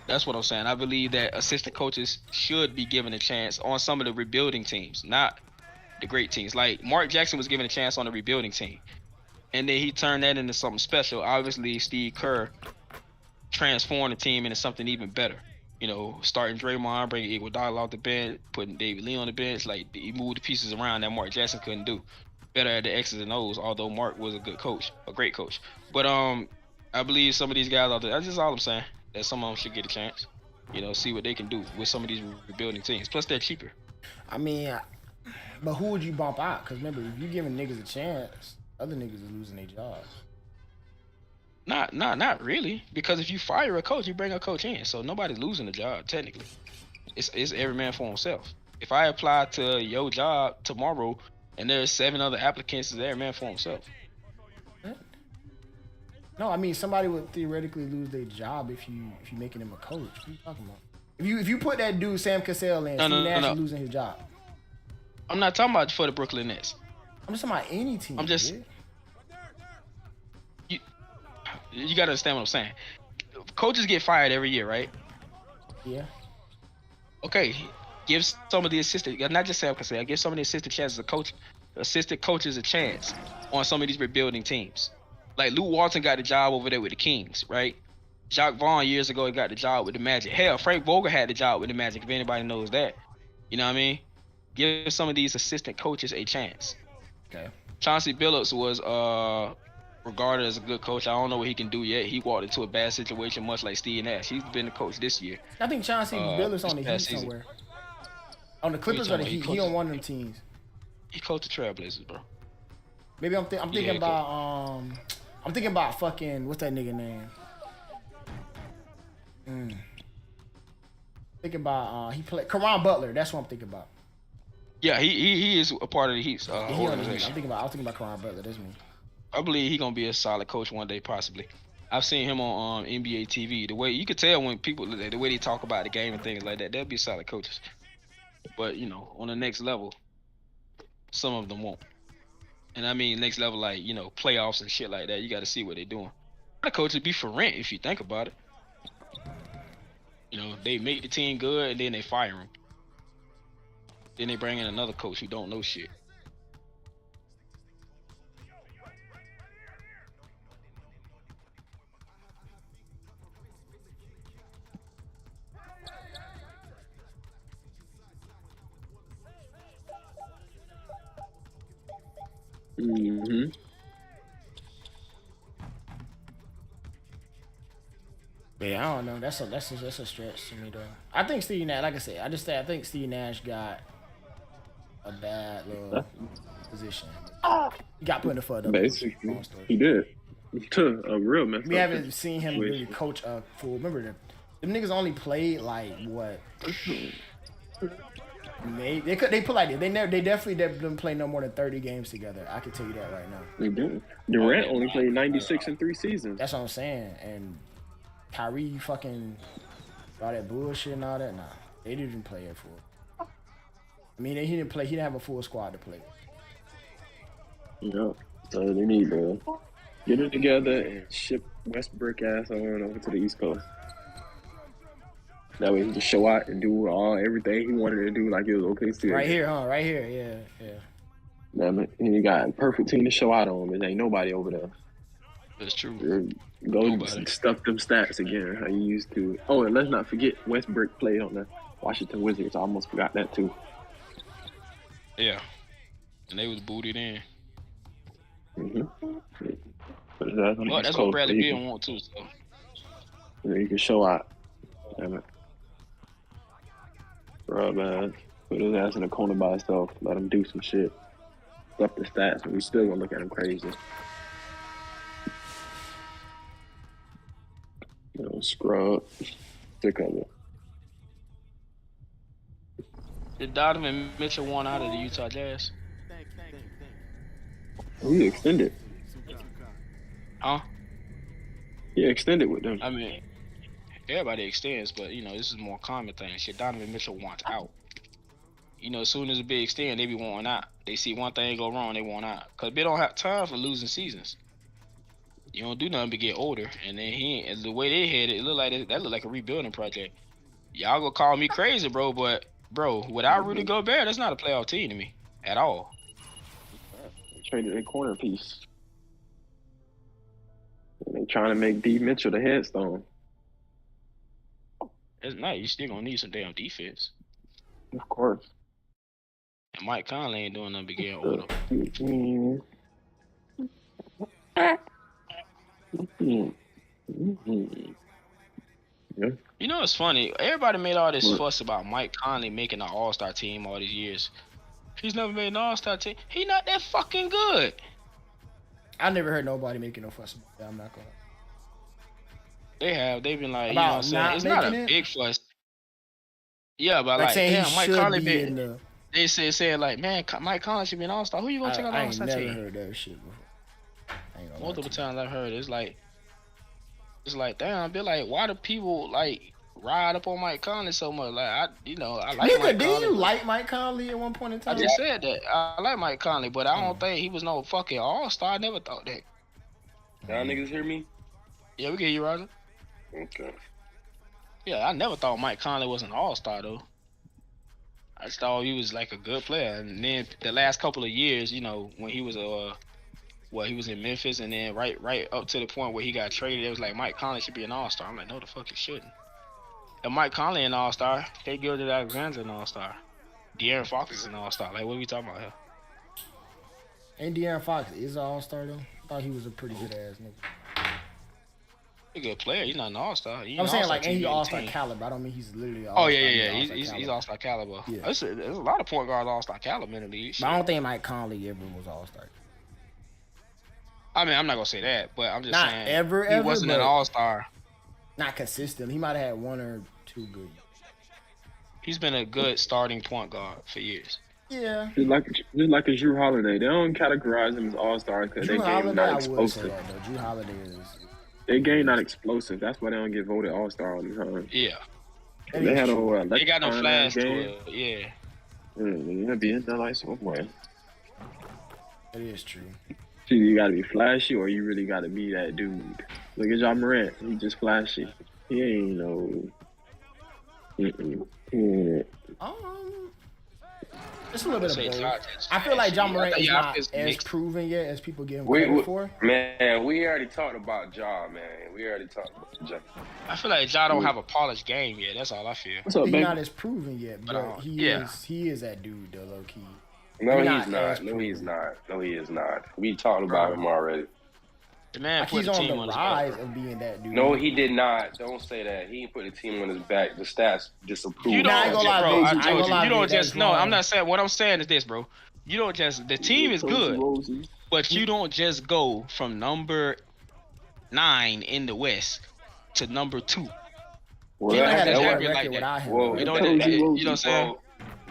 That's what I'm saying. I believe that assistant coaches should be given a chance on some of the rebuilding teams, not the great teams. Like Mark Jackson was given a chance on the rebuilding team, and then he turned that into something special. Obviously, Steve Kerr transformed the team into something even better. You know, starting Draymond, bringing Iguodala off the bench, putting David Lee on the bench. Like he moved the pieces around that Mark Jackson couldn't do. Better at the X's and O's, although Mark was a good coach, a great coach. But I believe some of these guys out there, that's just all I'm saying, that some of them should get a chance. You know, see what they can do with some of these rebuilding teams. Plus, they're cheaper. I mean, but who would you bump out? Because remember, if you giving niggas a chance, other niggas are losing their jobs. Not really. Because if you fire a coach, you bring a coach in, so nobody's losing a job technically. It's every man for himself. If I apply to your job tomorrow, and there's 7 other applicants, is every man for himself. No, I mean somebody would theoretically lose their job if you making him a coach. What are you talking about? If you put that dude Sam Cassell in, Steve Nash is losing his job. I'm not talking about for the Brooklyn Nets. I'm just talking about any team. I'm just you gotta understand what I'm saying. Coaches get fired every year, right? Yeah. Okay. Give some of the assistant, not just Sam Cassell, give some of the assistant assistant coaches a chance on some of these rebuilding teams. Like Luke Walton got the job over there with the Kings, right? Jacques Vaughn years ago got the job with the Magic. Hell, Frank Vogel had the job with the Magic, if anybody knows that. You know what I mean? Give some of these assistant coaches a chance. Okay. Chauncey Billups was regarded as a good coach. I don't know what he can do yet. He walked into a bad situation much like Steve Nash. He's been the coach this year. I think Chauncey Billups on the Heat somewhere. On the Clippers or the Heat? He on one of them teams. He coached the Trailblazers, bro. Maybe I'm thinking about fucking what's that nigga name? Thinking about he played Caron Butler. That's what I'm thinking about. Yeah, he is a part of the Heat's organization. I was thinking about Caron Butler. That's me. I believe he's gonna be a solid coach one day, possibly. I've seen him on NBA TV. The way you could tell when people, the way they talk about the game and things like that, they'll be solid coaches. But you know, on the next level, some of them won't. And I mean next level, like, you know, playoffs and shit like that. You got to see what they're doing. The coach would be for rent if you think about it. You know, they make the team good and then they fire him. Then they bring in another coach who don't know shit. Mm-hmm. Yeah, I don't know. That's a stretch to me though. I think Steve Nash, like I said, I think Steve Nash got a bad little position. He got put in the foot. Basically, he did. A real mess. We haven't seen him really coach a full. Remember them niggas only played like what? They put like they definitely didn't play no more than 30 games together. I can tell you that right now. They did. Durant only played 96 in 3 seasons. That's what I'm saying. And Kyrie fucking all that bullshit and all that. Nah, they didn't play it full. I mean, he didn't play. He didn't have a full squad to play. Yeah, so they need to get it together and ship Westbrook ass on over to the East Coast. That way he can show out and do everything he wanted to do like it was OKC. Right here, huh? Right here, yeah. Damn it. And you got a perfect team to show out on. There ain't nobody over there. That's true. Go stuff them stats again how you used to. Oh, and let's not forget Westbrook played on the Washington Wizards. I almost forgot that too. Yeah. And they was booted in. But that's what Bradley Beal want too, so. You can show out. Damn it. Bro, man. Put his ass in the corner by himself. Let him do some shit. Up the stats, and we still gonna look at him crazy. Scrub. Sick of it. Did Donovan Mitchell want out of the Utah Jazz? He extended. Huh? He extended with them. I mean, everybody extends, but this is a more common thing. Shit, Donovan Mitchell wants out. As soon as a big extend, they be wanting out. They see one thing go wrong, they want out. Cause they don't have time for losing seasons. You don't do nothing but get older, and then the way they had it look like that look like a rebuilding project. Y'all gonna call me crazy, bro, but bro, without Rudy Gobert, that's not a playoff team to me at all. Traded a corner piece. And they trying to make D Mitchell the headstone. It's not. You still gonna need some damn defense. Of course. And Mike Conley ain't doing nothing but getting older. Yeah. It's funny. Everybody made all this fuss about Mike Conley making an All-Star team all these years. He's never made an All-Star team. He not that fucking good. I never heard nobody making no fuss about that. I'm not gonna. They have. They've been like, you know what I'm saying? It's not a big fuss. Yeah, but like damn, Mike Conley been. They saying like, man, Mike Conley should be an All-Star. Who you gonna check out the All-Star team? I ain't never heard that shit before. Multiple times I've heard it. It's like damn, be like, why do people like ride up on Mike Conley so much? Like I like Mike Conley. Did you like Mike Conley at one point in time? I just said that. I like Mike Conley, but I don't think he was no fucking All-Star. I never thought that. Y'all niggas hear me? Yeah, we can hear you, Roger. Okay. Yeah, I never thought Mike Conley was an All-Star though. I just thought he was like a good player, and then the last couple of years, when he was he was in Memphis, and then right up to the point where he got traded, it was like Mike Conley should be an All-Star. I'm like, no, the fuck he shouldn't. And Mike Conley an All-Star, Shai Gilgeous-Alexander an All-Star, De'Aaron Fox is an All-Star. Like, what are we talking about here? Ain't De'Aaron Fox is an All-Star though? I thought he was a pretty good ass nigga. He's a good player. He's not an All-Star. I'm saying like, ain't he All-Star caliber? I don't mean he's literally All-Star. Oh yeah. He's All-Star caliber. Yeah. There's a lot of point guards All-Star caliber in the league. But I don't think Mike Conley ever was All-Star. I mean, I'm not gonna say that, but I'm just saying he wasn't an All-Star. Not consistent. He might have had one or two good. He's been a good starting point guard for years. Yeah. Just like a Drew Holiday. They don't categorize him as All-Star because their game not explosive. Drew Holiday is. Their game not explosive. That's why they don't get voted All-Star all the time. Yeah. They had a whole they got no flash game. To it. Yeah. Yeah, be in there like somewhere. It is true. You gotta be flashy, or you really gotta be that dude. Look at Ja Morant. He just flashy. He ain't no. It's a little bit of both. I feel like Ja Morant is not as proven yet as people give him credit for. Man, we already talked about Ja, man. We already talked about Ja. I feel like Ja don't have a polished game yet. That's all I feel. He's not as proven yet, but he is that dude, though, low key. No, he's not. No, he is not. We talked about him already. The man put he's the team on the rise of being that dude. No, he did not. Don't say that. He put the team on his back. The stats disapprove. You don't, bro. I told you. You don't just. No, I'm not saying. What I'm saying is this, bro. You don't just. The team is good, but you don't just go from number 9 in the West to number 2. Well, he had a better record without him. Well, you know what I'm saying?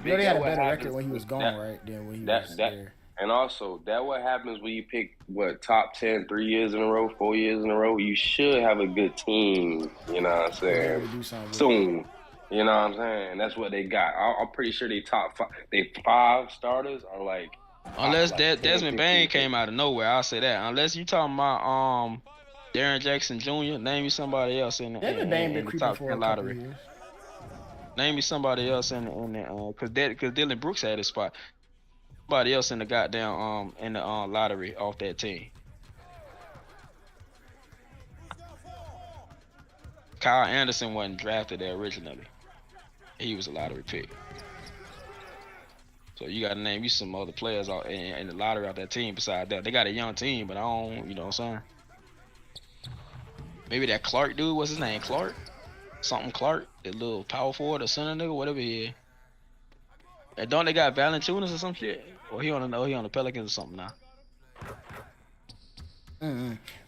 You know they had a better record when he was gone, right? Than when he was there. And also, that what happens when you pick top 10 3 years in a row, 4 years in a row. You should have a good team. You know what I'm saying? Soon. You know what I'm saying? That's what they got. I'm pretty sure they top 5. They 5 starters are like. Unless Desmond Bain came out of nowhere, I'll say that. Unless you talking about Darren Jackson Jr., name me somebody else in the top 10 lottery. Name me somebody else in the because Dylan Brooks had his spot. Somebody else in the goddamn in the lottery off that team. Kyle Anderson wasn't drafted there originally. He was a lottery pick. So you gotta name you some other players out in the lottery off that team besides that. They got a young team, but I don't, you know what I'm saying? Maybe that Clark dude, what's his name? Clark? Something Clark, that little power forward or center nigga, whatever he is. And don't they got Valanciunas or some shit? Or he on the Pelicans or something now.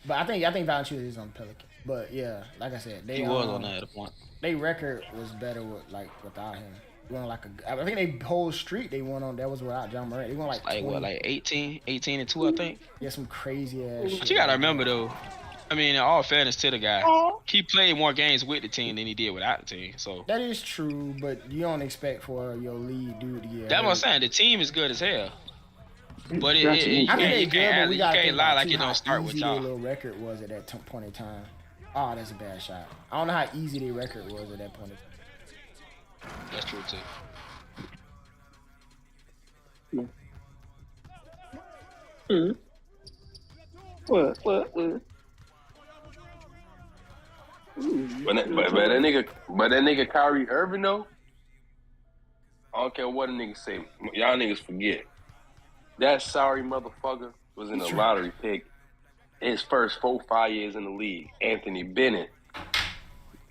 But I think Valanciunas is on the Pelicans. But yeah, like I said, he was on that at a point. Their record was better without him. They won I think they whole streak they won on that was without John Morant. They won like 18 and 2, I think. Yeah, some crazy ass shit. But you gotta remember though, I mean, in all fairness to the guy, he played more games with the team than he did without the team. So that is true, but you don't expect for your lead dude to get. That's what I'm saying. The team is good as hell, but you can't lie like it don't start with y'all. Their little record was at that point in time. Oh, that's a bad shot. I don't know how easy their record was at that point in time. That's true too. What? But that nigga Kyrie Irving though, I don't care what a nigga say. Y'all niggas forget. That sorry motherfucker was in the lottery pick. His first 4-5 years in the league. Anthony Bennett.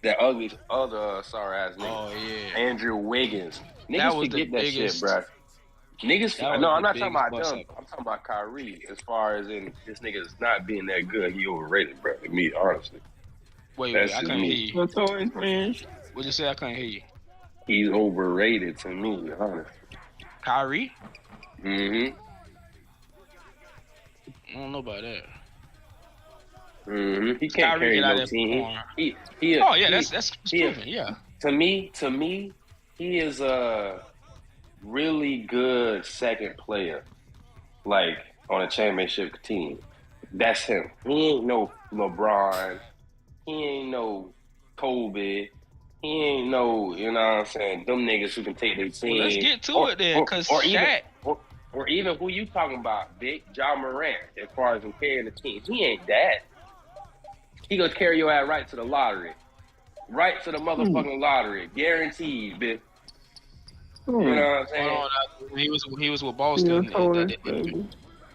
That other sorry ass nigga. Oh yeah. Andrew Wiggins. Niggas forget that shit, bro. Niggas. No, I'm not talking about them. I'm talking about Kyrie. As far as in this nigga's not being that good, he overrated, bro. To me, honestly. Wait, I couldn't hear you. What'd you say? I couldn't hear you. He's overrated to me, honestly. Kyrie? Mm-hmm. I don't know about that. Mm-hmm. He can't carry no team. That's proven. Yeah. To me, he is a really good second player, like on a championship team. That's him. He ain't no LeBron. He ain't no Kobe. He ain't no, you know what I'm saying, them niggas who can take their team. Well, let's get to it then, because Shaq. Or even who you talking about, Big John Morant, as far as him carrying the team. He ain't that. He gonna carry your ass right to the lottery. Right to the motherfucking lottery. Guaranteed, bitch. You know what I'm saying? He was with Boston.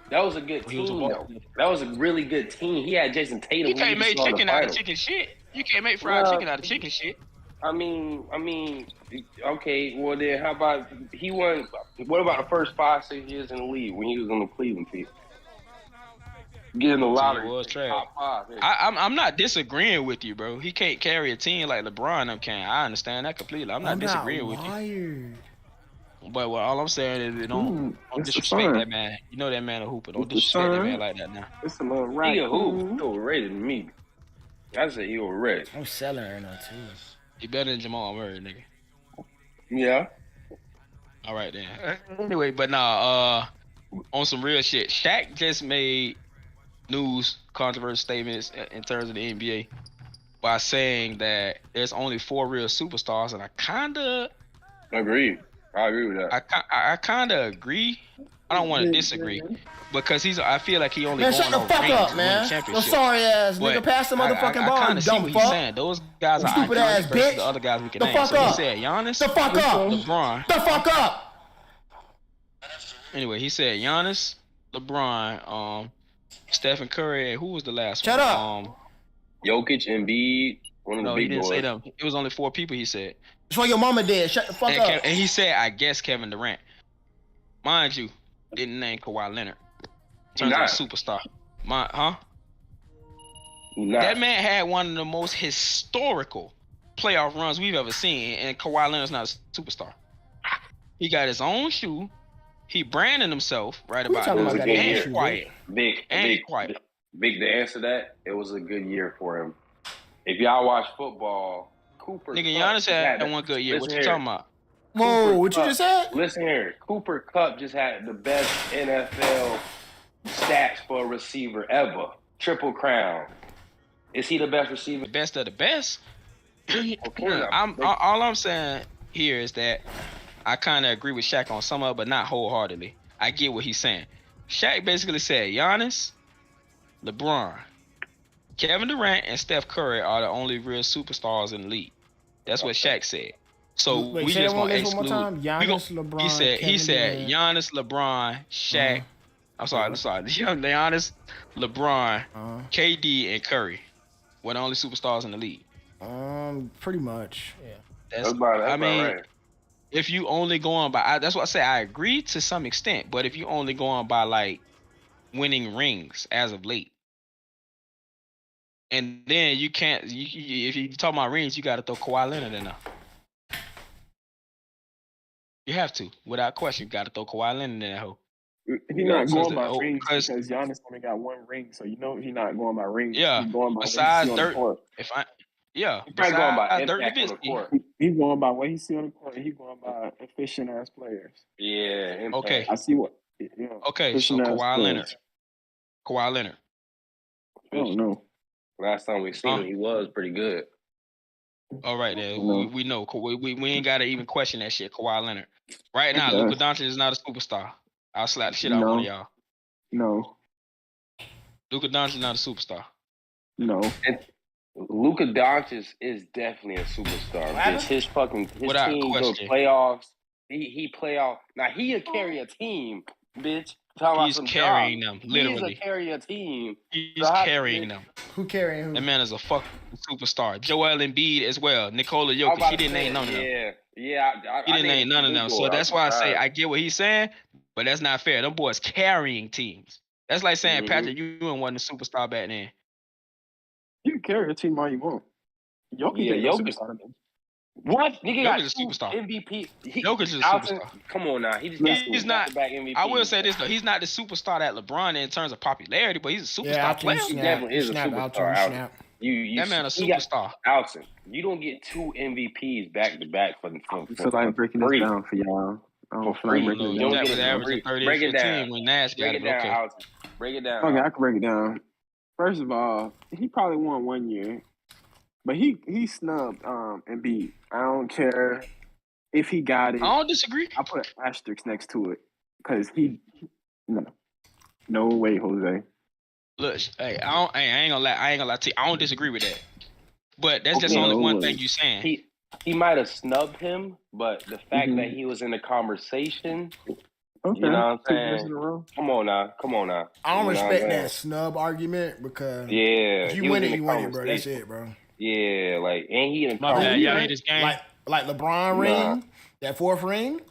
That was a good team, though. That was a really good team. He had Jason Tatum. You can't make chicken out of chicken shit. You can't make fried chicken out of chicken shit. I mean, okay. Well, then how about he won? What about the first 5-6 years in the league when he was on the Cleveland team? Getting the lottery. Top 5. Yeah. I'm not disagreeing with you, bro. He can't carry a team like LeBron can. I understand that completely. I'm not disagreeing with you. But all I'm saying is, don't disrespect that man. You know that man a hooper. Don't disrespect that man like that now. It's a little right. He a hoop. He overrated than me. I said he overrated. I'm selling her now too. He better than Jamal Murray, nigga. Yeah. All right then. Anyway, but on some real shit, Shaq just made news controversial statements in terms of the NBA by saying that there's only 4 real superstars, and I kinda agree. I agree with that. I kind of agree. I don't want to disagree because I feel like he only. Man, shut the fuck up, man. No sorry ass nigga, pass the motherfucking ball. I kind of see what he's saying. Those guys are stupid ass bitch. The other guys we can name. So he said Giannis. The fuck up. LeBron. The fuck up. Anyway, he said Giannis, LeBron, Stephen Curry, and who was the last one? Shut up. Jokic, Embiid. One of the big he didn't boys. say them. It was only 4 people. He said. That's why your mama did. Shut the fuck up. And he said, I guess Kevin Durant. Mind you, didn't name Kawhi Leonard. In terms of a superstar. That man had one of the most historical playoff runs we've ever seen, and Kawhi Leonard's not a superstar. He got his own shoe. He branded himself right about it. Was a good year. Quiet. Big. To answer that, it was a good year for him. If y'all watch football, Cooper. Nigga, Giannis had one good year. What you talking about? Whoa, what you just said? Listen here, Cooper Kupp just had the best NFL stats for a receiver ever. Triple crown. Is he the best receiver? The best of the best. Okay, all I'm saying here is that I kind of agree with Shaq on some of it, but not wholeheartedly. I get what he's saying. Shaq basically said Giannis, LeBron, Kevin Durant, and Steph Curry are the only real superstars in the league. That's what Shaq said. So we just gonna exclude. Giannis, LeBron. He said Giannis, LeBron, Shaq. I'm sorry. Giannis, LeBron, KD, and Curry were the only superstars in the league. Pretty much. Yeah. That's right. If you only going by, that's what I say. I agree to some extent, but if you only going by like winning rings as of late, and then you can't. If you talk about rings, you got to throw Kawhi Leonard in there. You have to, without question. You got to throw Kawhi Leonard in that hole. He's not going by rings because Giannis only got one ring, so he's not going by rings. Yeah. He's going by besides Dirk, he's probably going by impact on the court. He's going by what he see on the court. He's going by efficient ass players. Yeah. Impact. Okay. I see what. Okay, so Kawhi Leonard. I don't know. Last time we seen him, he was pretty good. All right, then we know. We ain't gotta even question that shit. Kawhi Leonard. Right now, Luka Doncic is not a superstar. I'll slap the shit out of one of y'all. No. Luka Doncic is not a superstar. No. And Luka Doncic is definitely a superstar. His team go playoffs. He playoff. Now he'll carry a team, bitch. He's carrying them, literally. He's carry a team. He's carrying them. Who carrying who? That man is a fucking superstar. Joel Embiid as well. Nikola Jokic. He didn't name none of them. Yeah. He didn't name none of them. So that's why I say I get what he's saying, but that's not fair. Them boys carrying teams. That's like saying Patrick Ewing wasn't a superstar back then. You can carry a team all you want. Jokic. What? Nigga got a superstar. MVP. Jokic is a superstar. Come on now. He's not back MVP. I will say this though. He's not the superstar that LeBron in terms of popularity, but he's a superstar player. He definitely is a superstar. That man a superstar. Alton, you don't get 2 MVPs back to back for feel like breaking this down for y'all. For free. You don't get an average of 30 break it down. When Nash got it. Okay. Alton. Break it down. Okay, I can break it down. First of all, he probably won 1 year. But he snubbed Embiid. I don't care if he got it. I don't disagree. I put an asterisk next to it because no way, Jose. Look, hey, I ain't gonna lie to you. I don't disagree with that. But that's just only one thing you saying. He might have snubbed him, but the fact that he was in the conversation. Okay. You know what I'm saying? Come on now. I don't respect that snub argument because if you win it, bro. That's it, bro. Yeah, and he in this game. Like LeBron ring, that 4th ring,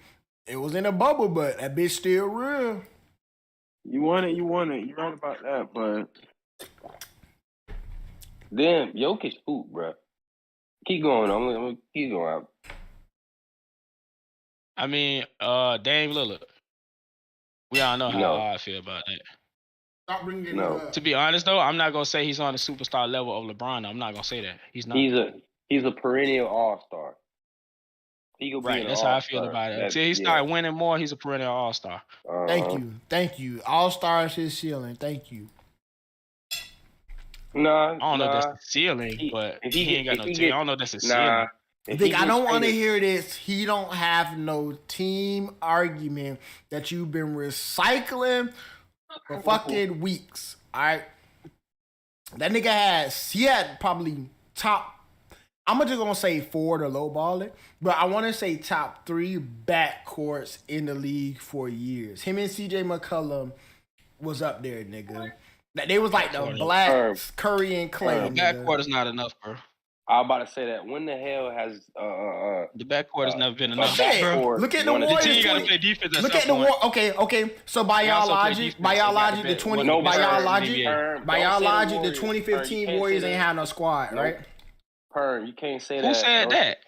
it was in a bubble, but that bitch still real. You won it. You're right about that, but damn, Jokic hoop, bro. Keep going. I'm gonna keep going. I mean, Dame Lillard. We all know how I feel about that. Stop bringing it up. To be honest, though, I'm not gonna say he's on the superstar level of LeBron. I'm not gonna say that. He's not. He's a perennial all-star. He could be right. That's how I feel about it. Until he started winning more, he's a perennial all-star. Thank you. All-star is his ceiling. Thank you. I don't know if that's the ceiling, but he ain't got no team. I don't know if that's the ceiling. I don't want to hear this. He don't have no team argument that you've been recycling for fucking weeks. All right, that nigga had probably top. I'm just gonna say 4 to lowball it, but I want to say top 3 backcourts in the league for years. Him and CJ McCollum was up there, nigga. They was like the Blacks, Curry and Clay. Backcourt is not enough, bro. I was about to say that. When the hell has the backcourt has never been enough? Look at the Warriors. The team got to play defense. Look at the war. Okay. So by y'all logic, the 2015 Warriors ain't have no squad, right? Perm, you can't say that. Who said that?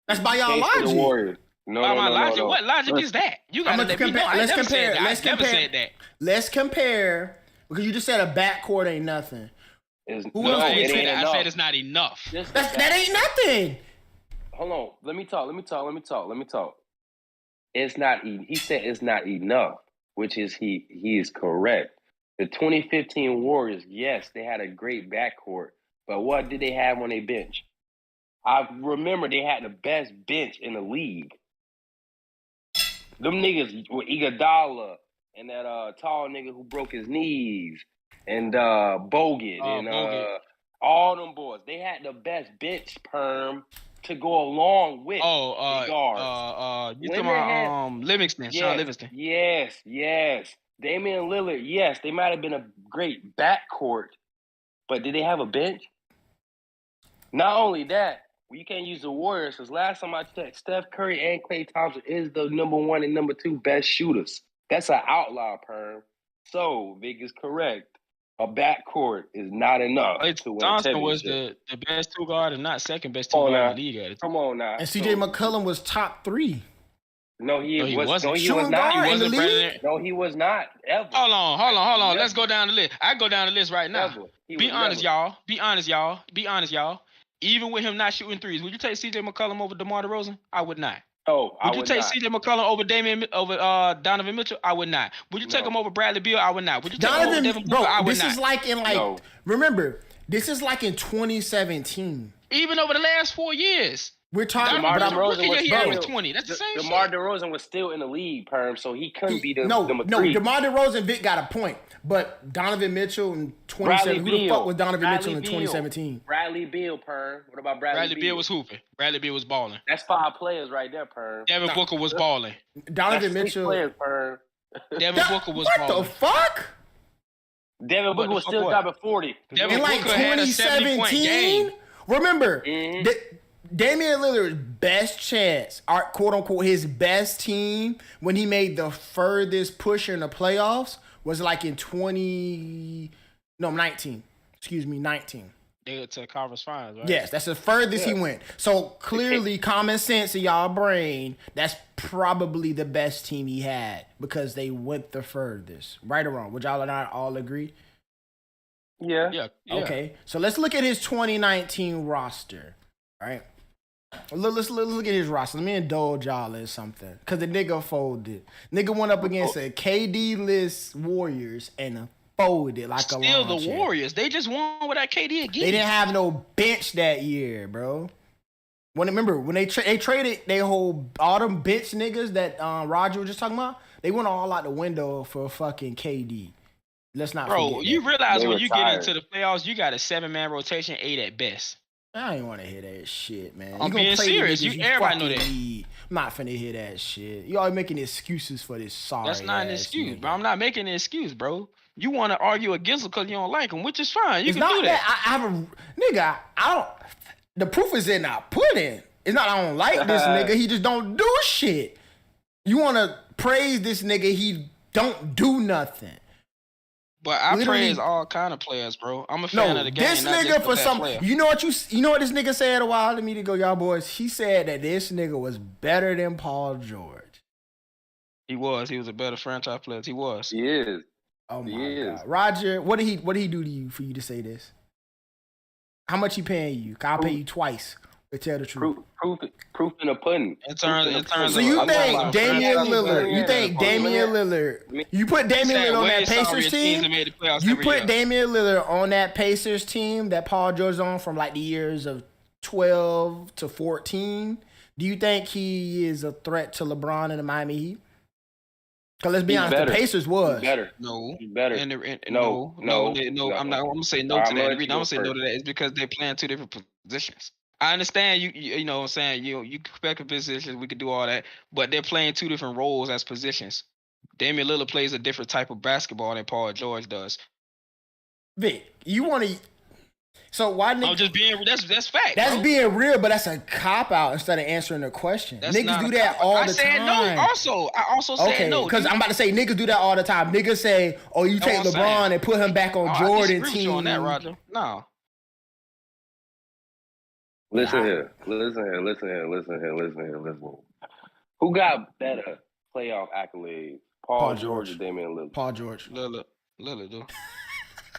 That's by y'all logic. No, logic. What logic is that? You got to compare. Let's compare. Let's compare because you just said a backcourt ain't nothing. Who else did you say that? I said it's not enough. That ain't nothing. Hold on. Let me talk. It's not. He said it's not enough, which is he is correct. The 2015 Warriors, yes, they had a great backcourt, but what did they have on their bench? I remember they had the best bench in the league. Them niggas with Iguodala and that tall nigga who broke his knees. And Bogut and all them boys. They had the best bench perm to go along with the guards. You talking about Livingston, Sean Livingston. Yes. Damian Lillard, yes, they might have been a great backcourt, but did they have a bench? Not only that, you can't use the Warriors, because last time I checked, Steph Curry and Klay Thompson is the number 1 and number 2 best shooters. That's an outlier, perm. So, Vic is correct. A backcourt is not enough to win Thompson was the best 2 guard and not second best 2 guard in the league at it. Come on now. And CJ McCollum was top 3. No, he wasn't. No, he was not. No, he was not. Ever. Hold on. Let's go down the list. I go down the list right now. Be honest, y'all. Even with him not shooting threes, would you take CJ McCollum over DeMar DeRozan? I would not. Oh, would you take CJ McCollum over Donovan Mitchell? I would not. Would you take him over Bradley Beal? I would not. Would you take him over Devin Booker? I would not. This is like in remember, this is like in 2017. Even over the last 4 years. We're talking DeMar DeRozan was still 20. That's the same DeMar shit. DeRozan was still in the league, perm, so he couldn't be the number 3. DeMar DeRozan, Vic got a point, but Donovan Mitchell in 2017. Who the fuck was Donovan Mitchell in 2017? Bradley Beal, perm. What about Bradley Beal? Beal was hooping. Bradley Beal was balling. That's 5 players right there, perm. Devin Booker was balling. Donovan Mitchell. Players, perm. Devin Booker was balling. What the fuck? Devin Booker was still dropping 40. Devin in like Booker had a 70-point game. Remember, Damian Lillard's best chance, quote unquote, his best team when he made the furthest push in the playoffs was like in 19. They went to the conference finals, right? Yes, that's the furthest he went. So clearly, common sense in y'all brain, that's probably the best team he had because they went the furthest. Right or wrong? Would y'all not all agree? Yeah. Okay, so let's look at his 2019 roster. All right. Let's look at his roster. Let me indulge y'all in something. Because the nigga folded. Nigga went up against a KD-less Warriors and folded like a Still the Warriors. They just won without KD again. They didn't have no bench that year, bro. When they traded they all them bench niggas that Roger was just talking about, they went all out the window for fucking KD. Let's not forget you that. realize when you get into the playoffs, you got a 7-man rotation, 8 at best. I ain't want to hear that shit, man. I'm being serious. Everybody know that. I'm not finna hear that shit. You all making excuses for this sorry. That's not an excuse, bro. I'm not making an excuse, bro. You want to argue against him because you don't like him, which is fine. You can do that. I don't. The proof is in our pudding. It's not I don't like this nigga. He just don't do shit. You want to praise this nigga. He don't do nothing. But I praise all kind of players, bro. I'm a fan of the game. This nigga for some, you know what this nigga said a while. Let me to go, y'all boys. He said that this nigga was better than Paul George. He was a better franchise player. He was. He is. Oh my God, Roger, what did he do to you for you to say this? How much he paying you? I'll pay you twice. To tell the truth. Proof in the pudding. So you think Damian Lillard? You put Damian Lillard on that Pacers team? You put Damian Lillard on that Pacers team that Paul George is on from like the years of 12 to 14? Do you think he is a threat to LeBron and the Miami Heat? Because let's be honest, the Pacers was better. No, better. No. I'm gonna say no to that. The reason I'm gonna say no to that is because they're playing 2 different positions. I understand you know what I'm saying, you pick a position, we could do all that, but they're playing 2 different roles as positions. Damian Lillard plays a different type of basketball than Paul George does. Vic, you want to So why niggas? I'm just being. That's fact. That's bro. being real, but that's a cop out instead of answering the question. That's niggas do that all the time. I also said no. Because I'm about to say niggas do that all the time. Niggas say, "Oh, you take LeBron and put him back on Jordan team." You on that, Roger? No. Listen here. Who got better playoff accolades? Paul George or Damian Lillard? Paul George. Lillard, dude.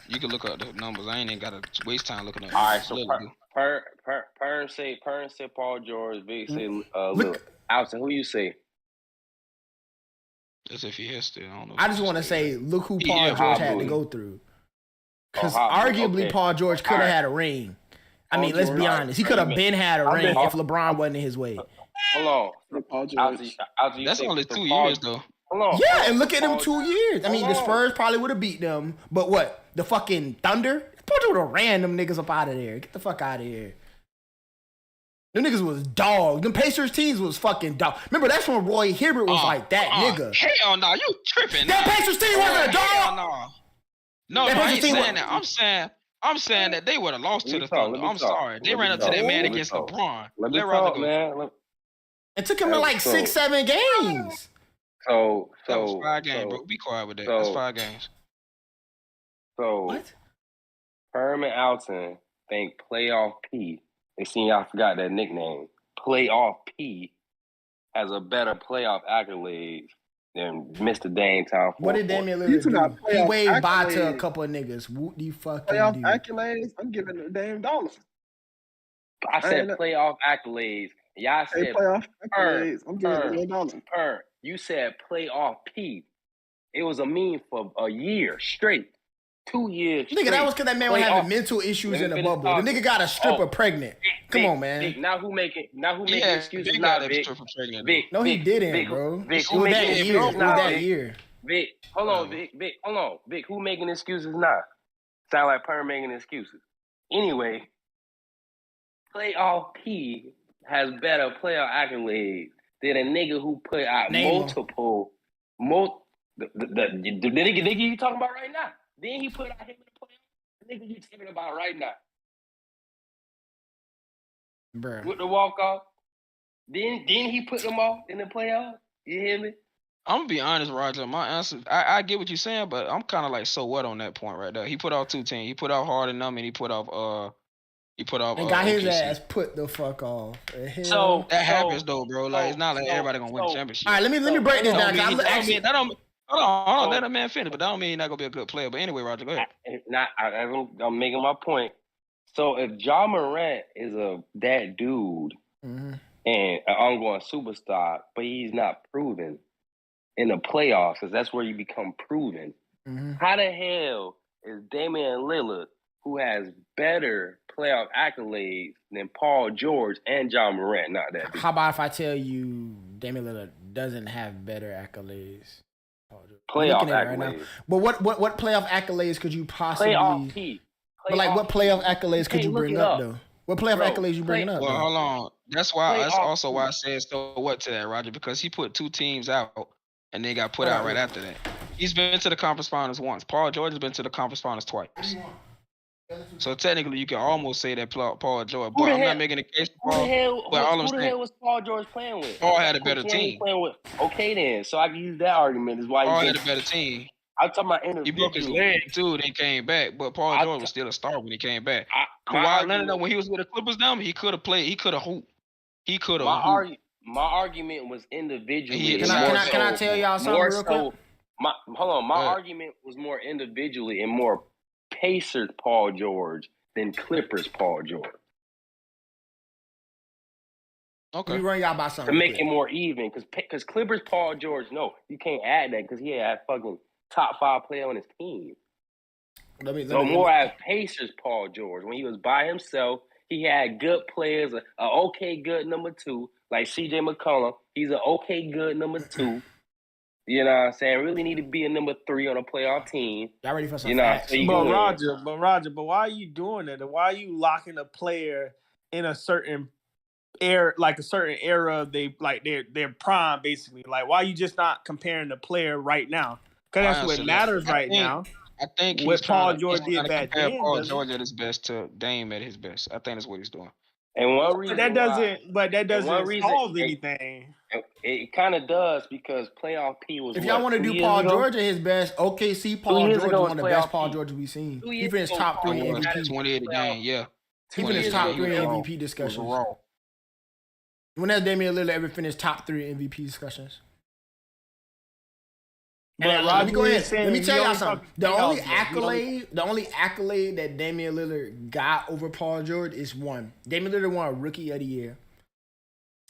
You can look up the numbers. I ain't even got to waste time looking up. All right, so Pern say Paul George. Vic say Lillard. Alton, who you say? That's if he has still. I don't know. I just want to say, look who Paul George had to go through. Because arguably Paul George could have had a ring. I mean, let's be honest. He could have had a ring if LeBron wasn't in his way. Hold on. Paul George. That's only 2 years, though. Hold on. Yeah, and look at them 2 years. I mean, the Spurs probably would have beat them. But what? The fucking Thunder? Paul George would have ran them niggas up out of there. Get the fuck out of here. Them niggas was dogs. Them Pacers teams was fucking dog. Remember, that's when Roy Hibbert was like that nigga. Hell no, you tripping. That Pacers team wasn't a dog. No, I ain't saying that. I'm saying that they would have lost to the Thunder. I'm sorry. They ran up to that man against LeBron. Let me talk, man. It took him like 6-7 games. So that was 5 games, bro. Be quiet with that. That's 5 games. So what? Herm and Alton think Playoff P. They seen y'all forgot that nickname. Playoff P has a better playoff accolades than Mr. Dame Town. What did Damian Lillard do? He waved bye to a couple of niggas. What do you fucking playoff do? accolades? I'm giving the damn dollar. I said playoff accolades. Y'all said playoff accolades. I'm giving the dollar. You said playoff P. It was a meme for a year straight. 2 years straight. Nigga, that was because that man was having mental issues in the bubble. The nigga got a stripper pregnant. Come on, man. Vic, now who making excuses? Not Vic. Vic. No, he didn't, bro. Vic, who making excuses now? That year. Vic, hold on, Vic, who making excuses now? Sound like Perm making excuses. Anyway, playoff P has better playoff accolades than a nigga who put out multiple. The nigga you talking about right now. Then he put out him in the playoffs. The nigga you talking about right now. Bruh. With the walk-off. Then he put them off in the playoffs. You hear me? I'm gonna be honest, Roger. My answer, I get what you're saying, but I'm kind of like, so what on that point right there? He put off 2 teams. He put off Harden and he put off and got his ass put the fuck off. So that happens though, bro. Like it's not like everybody gonna win the championship. All right, let me break this down. Hold on, let a man finish, but that don't mean he's not gonna be a good player. But anyway, Roger, go ahead. I'm making my point. So if Ja Morant is that dude and an ongoing superstar, but he's not proven in the playoffs, because that's where you become proven. How the hell is Damian Lillard, who has better playoff accolades than Paul George and Ja Morant, not that dude? How about if I tell you Damian Lillard doesn't have better accolades? Playoff accolades. Right now. But what playoff accolades could you possibly? Playoff P. But like, what playoff accolades could you bring up though? What playoff accolades you bringing up? Well, hold on. That's also why I said so what to that, Roger, because he put 2 teams out and they got put out right after that. He's been to the conference finals once. Paul George has been to the conference finals twice. So technically, you can almost say that Paul George. But I'm not making a case for Paul. Who the hell was Paul George playing with? Paul had a better team. Okay, then. So I can use that argument. Is why Paul had a better team. I'm talking about individual. He broke his leg too, then came back. But Paul George was still a star when he came back. Kawhi Leonard, when he was with the Clippers, he could have played. He could have hooped. He could have. My argument was individually. Can I tell y'all something real quick? My argument was more individually and more Pacers Paul George than Clippers Paul George. Okay. We run y'all by something to make it more even, because Clippers Paul George, no, you can't add that because he had fucking top 5 player on his team. More as Pacers Paul George, when he was by himself, he had good players, a okay good number 2, like CJ McCollum. He's an okay good number 2. You know what I'm saying? Really need to be a number 3 on a playoff team. Y'all ready for some facts? But Roger, why are you doing that? Why are you locking a player in a certain era, like a certain era of their prime, basically? Like, why are you just not comparing the player right now? Because that's what matters right now. I think what he's Paul trying George to did back compare then. Paul George at his best to Dame at his best. I think that's what he's doing. And one reason that doesn't solve anything. It kind of does because playoff P was if y'all want to do Paul George at his best, OKC Paul George is one of the best Paul George we've seen. He finished top 3 MVP. 28 a game, yeah. He finished top 3 MVP discussions. When has Damian Lillard ever finished top 3 MVP discussions? But let me tell y'all something. The only accolade that Damian Lillard got over Paul George is one. Damian Lillard won Rookie of the Year.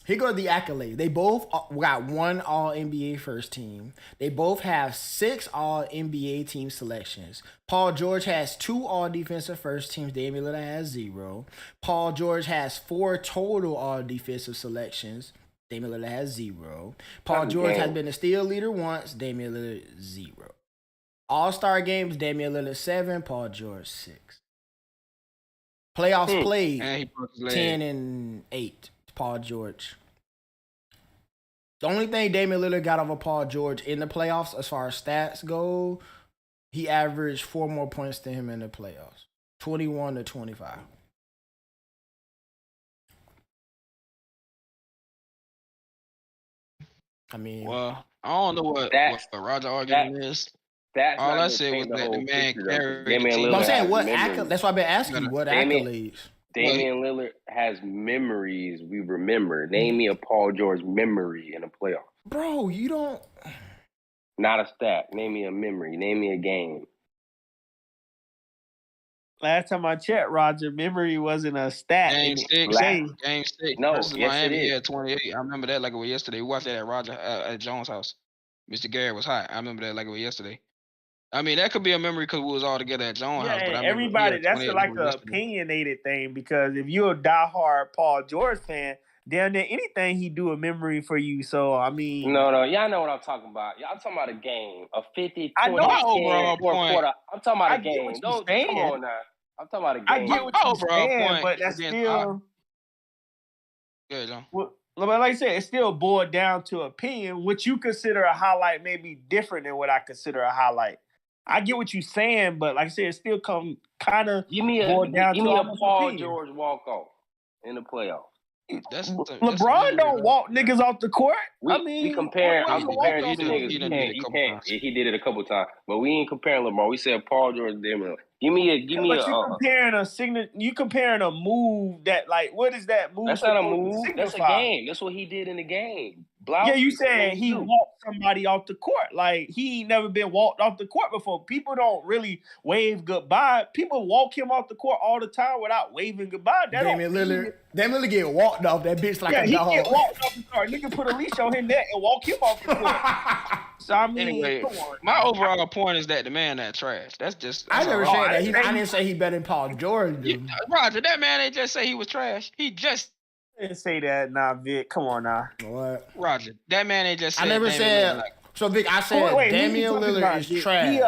Here goes the accolade. They both got 1 All-NBA first team. They both have 6 All-NBA team selections. Paul George has 2 All-Defensive first teams. Damian Lillard has 0. Paul George has 4 total All-Defensive selections. Damian Lillard has 0. Paul George has been a steal leader once. Damian Lillard 0. All-Star games, Damian Lillard 7. Paul George 6. Playoffs played 10 and 8. Paul George. The only thing Damian Lillard got over Paul George in the playoffs, as far as stats go, he averaged 4 more points than him in the playoffs, 21 to 25. I mean, well, I don't know what Roger argument is. All I said was that the man carried the team. I'm saying that's why I've been asking you what accolades. Damian Lillard has memories we remember. Name me a Paul George memory in a playoff. Bro, you don't. Not a stat. Name me a memory. Name me a game. Last time I checked, Roger, memory wasn't a stat. Game 6. No, versus yes, Miami at 28. I remember that like it was yesterday. We watched that at Roger at Jones' house. Mr. Garrett was hot. I remember that like it was yesterday. I mean, that could be a memory because we was all together at Jones' house. But everybody, that's like an opinionated thing because if you're a diehard Paul George fan, damn near anything he do a memory for you. So, I mean. No, y'all know what I'm talking about. Y'all talking about a game. A 50, 20, I know 10, quarter. I'm talking about a game. Come on now. I'm talking about a game. I get what you're saying, but that's still. Good, John. Well, like I said, it still boiled down to opinion. What you consider a highlight may be different than what I consider a highlight. I get what you're saying, but like I said, it still come kind of give me a Paul George walk off in the playoffs. LeBron don't walk niggas off the court. We comparing these niggas. He did it a couple times, but we ain't comparing LeBron. We said Paul George. Give me a. You comparing a move that what is that move? That's not a move. That's a game. That's what he did in the game. Yeah, you said he walked somebody off the court. Like he ain't never been walked off the court before. People don't really wave goodbye. People walk him off the court all the time without waving goodbye. Damian Lillard get walked off that bitch like a dog. He get walked off the court. Nigga put a leash on his neck and walk him off the court. So I mean, anyway, come on. My overall point is that the man that trash. That's just. I never said that. I didn't say he better than Paul George. Dude. Roger, that man ain't just say he was trash. He just. I didn't say that, Vic. Come on now. What? Roger, that man ain't just. I never said. So Vic, I said Damian Lillard is trash.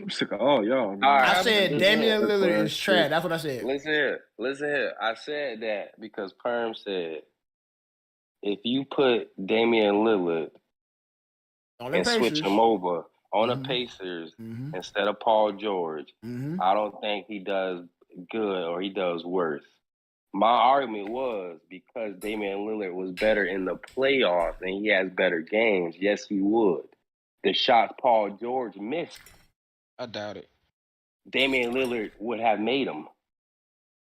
I'm sick of all y'all. I said Damian Lillard is trash. That's what I said. Listen here. I said that because Perm said if you put Damian Lillard and switch him over on the Pacers instead of Paul George, I don't think he does good or he does worse. My argument was because Damian Lillard was better in the playoffs and he has better games, yes, he would. The shots Paul George missed, I doubt it. Damian Lillard would have made them.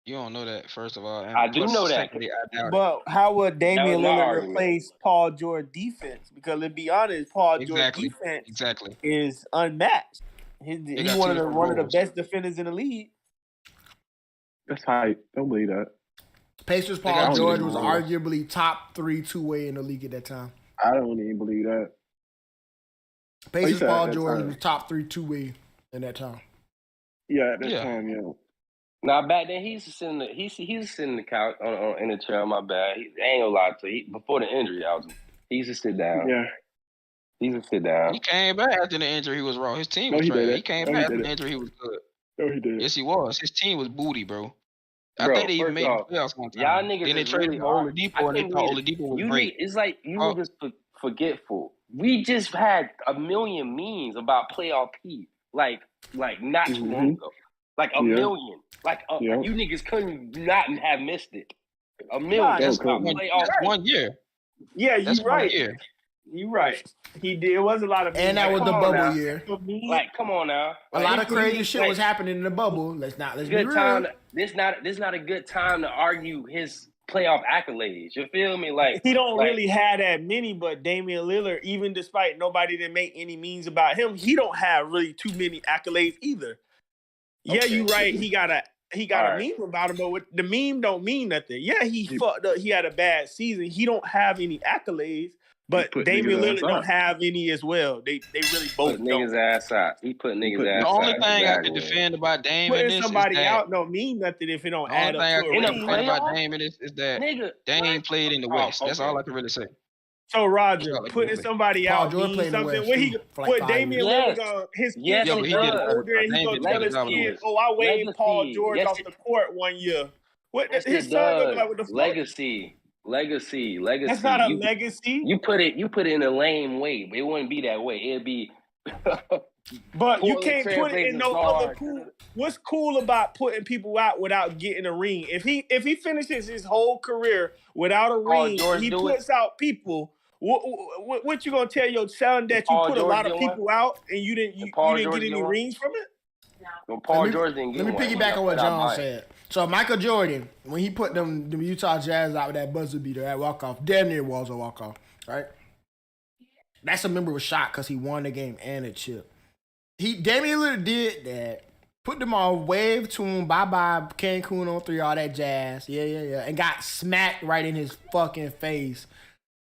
You don't know that, first of all. And I do know that. But how would Damian Lillard replace Paul George defense? Because let's be honest, Paul George defense is unmatched. He's one of the best defenders in the league. That's hype. Don't believe that. Pacers Paul George was arguably top 3 two-way in the league at that time. I don't even believe that. Pacers Paul George was top 3 two-way in that time. Yeah, at that time, yeah. Now back then he used to sit in the couch in the chair. My bad. I ain't gonna lie to you. Before the injury, he used to sit down. Yeah. He used to sit down. He came back after the injury. He was raw. His team was trash. He came back after the injury. He was good. No, he did. Yes, he was. His team was booty, bro. I think they even made the playoffs one time. Y'all niggas then they traded Oladipo, and they thought Oladipo was great. It's like you were just forgetful. We just had a million memes about playoff P. like not too long ago. Like a million. Like you niggas couldn't not have missed it. A million. That's 1 year. Yeah, that's you right. 1 year. You right. He did. It was a lot of. And that was the bubble year. Like, come on now. A lot of crazy shit was happening in the bubble. Let's be real. This not a good time to argue his playoff accolades. You feel me? Like he don't really have that many, but Damian Lillard, even despite nobody didn't make any memes about him, he don't have really too many accolades either. Yeah, you right. He got a meme about him, but the meme don't mean nothing. Yeah, he fucked up. He had a bad season. He don't have any accolades. But Damian Lillard don't have any as well. They really both niggas ass out. He put niggas ass out. The only thing I can defend about Dame in this somebody is that out don't mean nothing if it don't add up to a ring. The only thing I can defend about Dame in this is that Dame played in the West. That's all I can really say. So Roger, putting somebody out means something. What Damian Lillard his kids are older and he's gonna tell his kids, "Oh, I waved Paul George off the court 1 year." What his son look like with the Legacy. That's not a legacy. You put it in a lame way, but it wouldn't be that way. It'd be. But you can't put it in no other cool. What's cool about putting people out without getting a ring? If he finishes his whole career without a ring, he puts out people. What you gonna tell your son that you put a lot of people out and you didn't get any rings from it? No, Paul George didn't get one. Let me piggyback on what John said. So Michael Jordan, when he put them Utah Jazz out with that buzzer beater, that walk-off, damn near was a walk-off, right? That's a memorable shot because he won the game and a chip. Damian Lillard did that, put them all, waved to him, bye-bye, Cancun on 3, all that jazz, yeah, and got smacked right in his fucking face.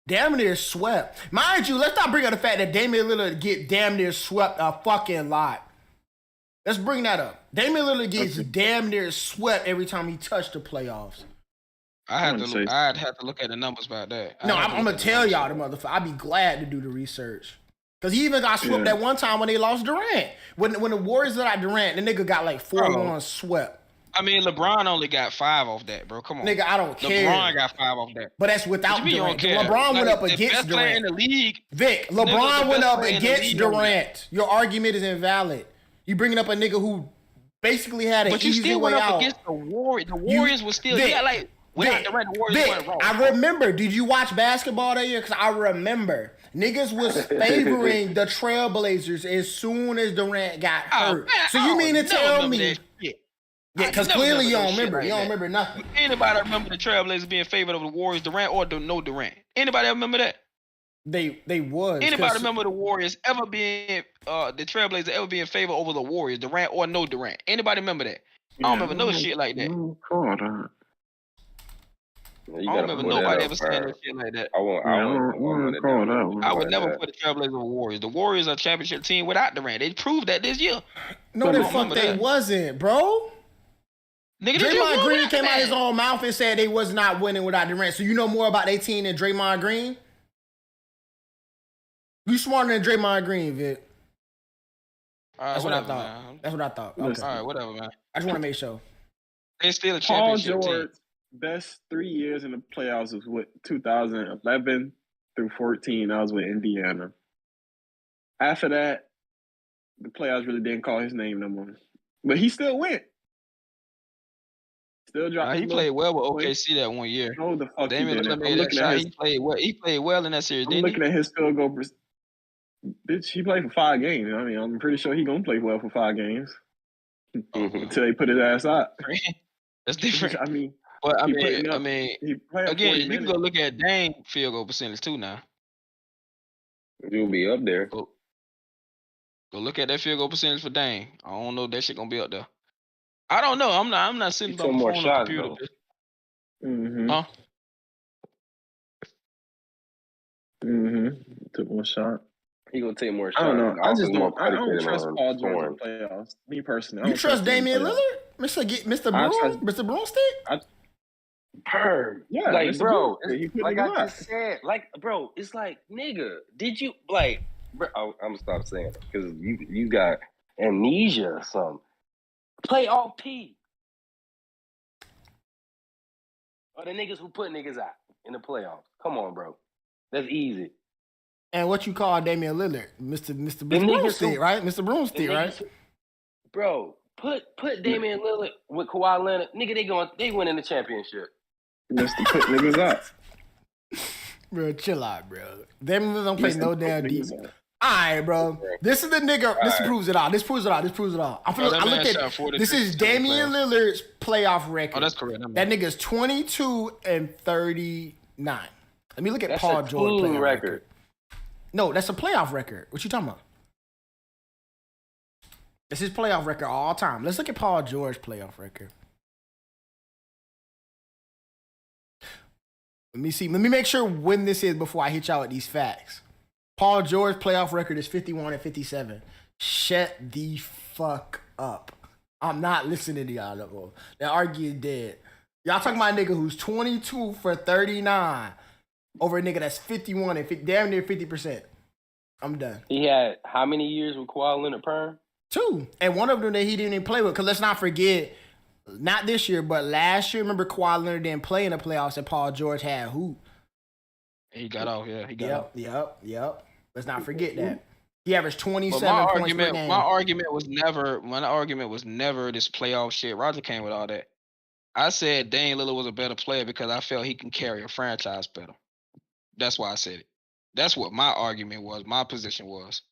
Damn near swept. Mind you, let's not bring up the fact that Damian Lillard get damn near swept a fucking lot. Let's bring that up. Damian Lillard gets damn near swept every time he touched the playoffs. I'd have to look at the numbers about that. I'm going to tell y'all the motherfucker. I'd be glad to do the research. Because he even got swept that one time when they lost Durant. When the Warriors let Durant, the nigga got like 4-1 swept. I mean, LeBron only got 5 off that, bro. Come on. Nigga, I don't care. LeBron got 5 off that. But that's without Durant. LeBron went up against Durant. Player in the league. Vic, LeBron went up against Durant. Your argument is invalid. You bringing up a nigga who basically had an easy way out. But you still went up against the Warriors. The Warriors was still, without Durant, the Warriors went wrong. I remember. Did you watch basketball that year? Because I remember. Niggas was favoring the Trailblazers as soon as Durant got hurt. Man, so you mean to tell me... Yeah, because clearly you don't remember. You don't remember nothing. Anybody remember the Trailblazers being favored over the Warriors, Durant, or no Durant? Anybody remember that? They was. Anybody remember the Warriors ever being the Trailblazers ever being favored over the Warriors, Durant or no Durant? Anybody remember that? I don't remember no shit like that. I don't remember nobody ever saying no shit like that. I would never put the Trailblazers over Warriors. The Warriors are a championship team without Durant. They proved that this year. No, the fuck they wasn't, bro. Nigga, Draymond Green came out his own mouth and said they was not winning without Durant. So you know more about their team than Draymond Green? You smarter than Draymond Green, Vic. That's what I thought. Man. That's what I thought. Okay. All right, whatever, man. I just want to make sure. They still a championship Paul George, team. Best 3 years in the playoffs was what 2011 through 14. I was with Indiana. After that, the playoffs really didn't call his name no more. But he still went. Still dropped. He played well with OKC that 1 year. No, the fuck Damian Lillard made that shot. He played well. He played well in that series. I'm looking at his field goal. Bitch, he played for 5 games. I mean, I'm pretty sure he gonna play well for 5 games until they put his ass out. That's different. I mean, but I mean, again, you can go look at Dame field goal percentage too now. You'll be up there. Go look at that field goal percentage for Dame. I don't know if that shit gonna be up there. I don't know. I'm not sitting on the phone on the computer. Huh? Took one shot. He gonna take more shots. I don't know. I don't trust Paul George in playoffs. Me personally. You trust Damian Lillard? Mr. Broomstick? Yeah, like, bro, like I just said, like, bro, it's like, nigga, did you, like, bro, I'm gonna stop saying it, because you got amnesia or something. Playoff P. Or the niggas who put niggas out in the playoffs. Come on, bro. That's easy. And what you call Damian Lillard? Mr. Broomstick, right? Mr. Broomstick, right? Bro, put Damian Lillard with Kawhi Leonard. Nigga, they winning the championship. Just to put niggas up. Bro, chill out, bro. Damian Lillard don't play no damn deep. Up. All right, bro. This is the nigga. This proves it all. This proves it all. I looked at this is Damian Lillard's playoff record. Oh, that's correct. That nigga's 22-39. Let me look at Paul George playoff record. No, that's a playoff record. What you talking about? That's his playoff record all time. Let's look at Paul George playoff record. Let me see. Let me make sure when this is before I hit y'all with these facts. Paul George playoff record is 51-57. Shut the fuck up. I'm not listening to y'all no more. That argument dead. Y'all talking about a nigga who's 22 for 39 over a nigga that's 51 and damn near 50%. I'm done. He had how many years with Kawhi Leonard perm? 2. And one of them that he didn't even play with. Because let's not forget, not this year, but last year, remember Kawhi Leonard didn't play in the playoffs and Paul George had who? He got off, yeah. He got off. Yep. Let's not forget that. He averaged 27 points per game. My argument was never this playoff shit. Roger came with all that. I said Damian Lillard was a better player because I felt he can carry a franchise better. That's why I said it. That's what my argument was. My position was.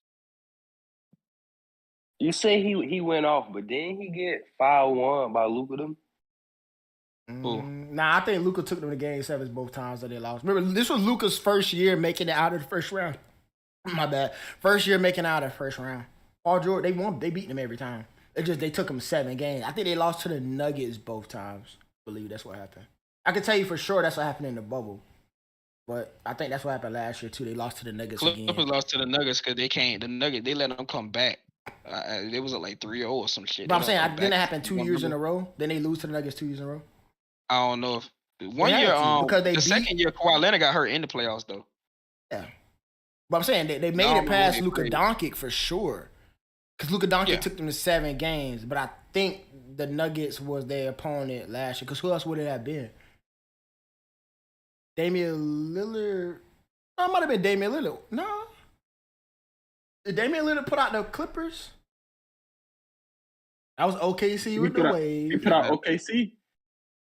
You say he went off, but didn't he get 5-1 by Luka them? Nah, I think Luka took them to game 7 both times that they lost. Remember, this was Luka's first year making it out of the first round. My bad. First year making it out of the first round. Paul George, they beat them every time. They took them 7 games. I think they lost to the Nuggets both times. I believe that's what happened. I can tell you for sure that's what happened in the bubble. But I think that's what happened last year too. They lost to the Nuggets again. Clippers lost to the Nuggets because they can't. The Nuggets, they let them come back. It was like 3-0 or some shit. But I'm saying, didn't it happen 2 years in a row? Then they lose to the Nuggets 2 years in a row? I don't know if one year. Because the second year, Kawhi Leonard got hurt in the playoffs though. Yeah, but I'm saying they made it past Luka Doncic for sure. Because Luka Doncic took them to 7 games, but I think the Nuggets was their opponent last year. Because who else would it have been? Damian Lillard. No, it might have been Damian Lillard. No. Did Damian Lillard put out the Clippers? That was OKC with the Wave. He put out OKC.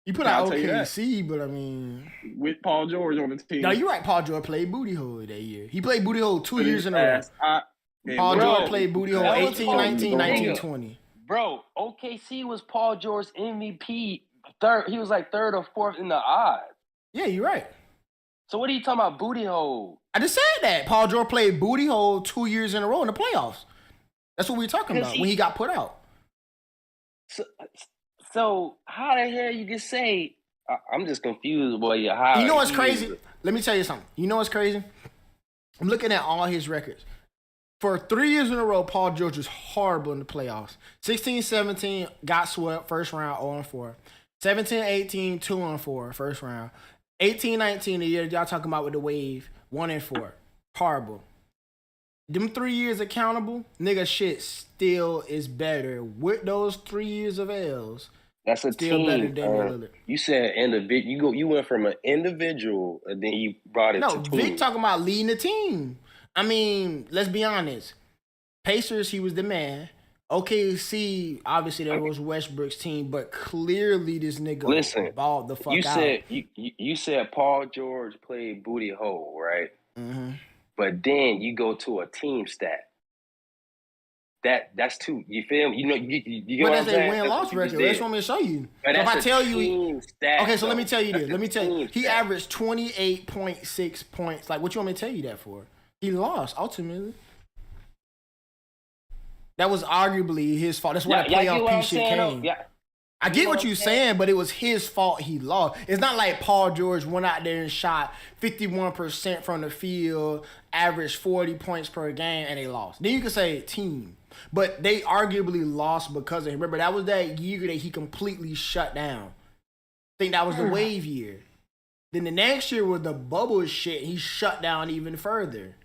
He put out OKC, but I mean... With Paul George on the team. No, you're right. Paul George played booty hole that year. He played booty hole 2 years in a row. Paul George played booty hole 18, 19, 19, 20. Bro, OKC was Paul George's MVP. Third, he was like 3rd or 4th in the odds. Yeah, you're right. So what are you talking about, booty hole? I just said that. Paul George played booty hole 2 years in a row in the playoffs. That's what we're talking about when he got put out. So how the hell you can say? I'm just confused, boy. You know what's crazy? Let me tell you something. You know what's crazy? I'm looking at all his records. For 3 years in a row, Paul George was horrible in the playoffs. 16-17 got swept first round 0-4. 17-18 2-4 first round. 18-19 the year y'all talking about with the Wave 1-4. Horrible. Them 3 years accountable, nigga, shit still is better with those 3 years of L's. That's a still team. Better than Lillard. You said individual. You went from an individual, and then you brought it to team. No, Vic talking about leading the team. I mean, let's be honest. Pacers, he was the man. OKC, obviously that was Westbrook's team, but clearly this nigga balled the fuck out. You said Paul George played booty hole, right? Mm-hmm. But then you go to a team stat. That's 2. You feel me? You know, you get what I'm saying? But that's a win-loss record. That's what I'm going to show you. So if I tell you... Okay, so let me tell you this. Let me tell you. He averaged 28.6 points. Like, what you want me to tell you that for? He lost, ultimately. That was arguably his fault. That's why the playoff piece shit came. Yeah. I get what you're saying, but it was his fault he lost. It's not like Paul George went out there and shot 51% from the field, averaged 40 points per game, and they lost. Then you can say team. But they arguably lost because of him. Remember, that was that year that he completely shut down. I think that was the Wave year. Then the next year was the bubble shit. He shut down even further.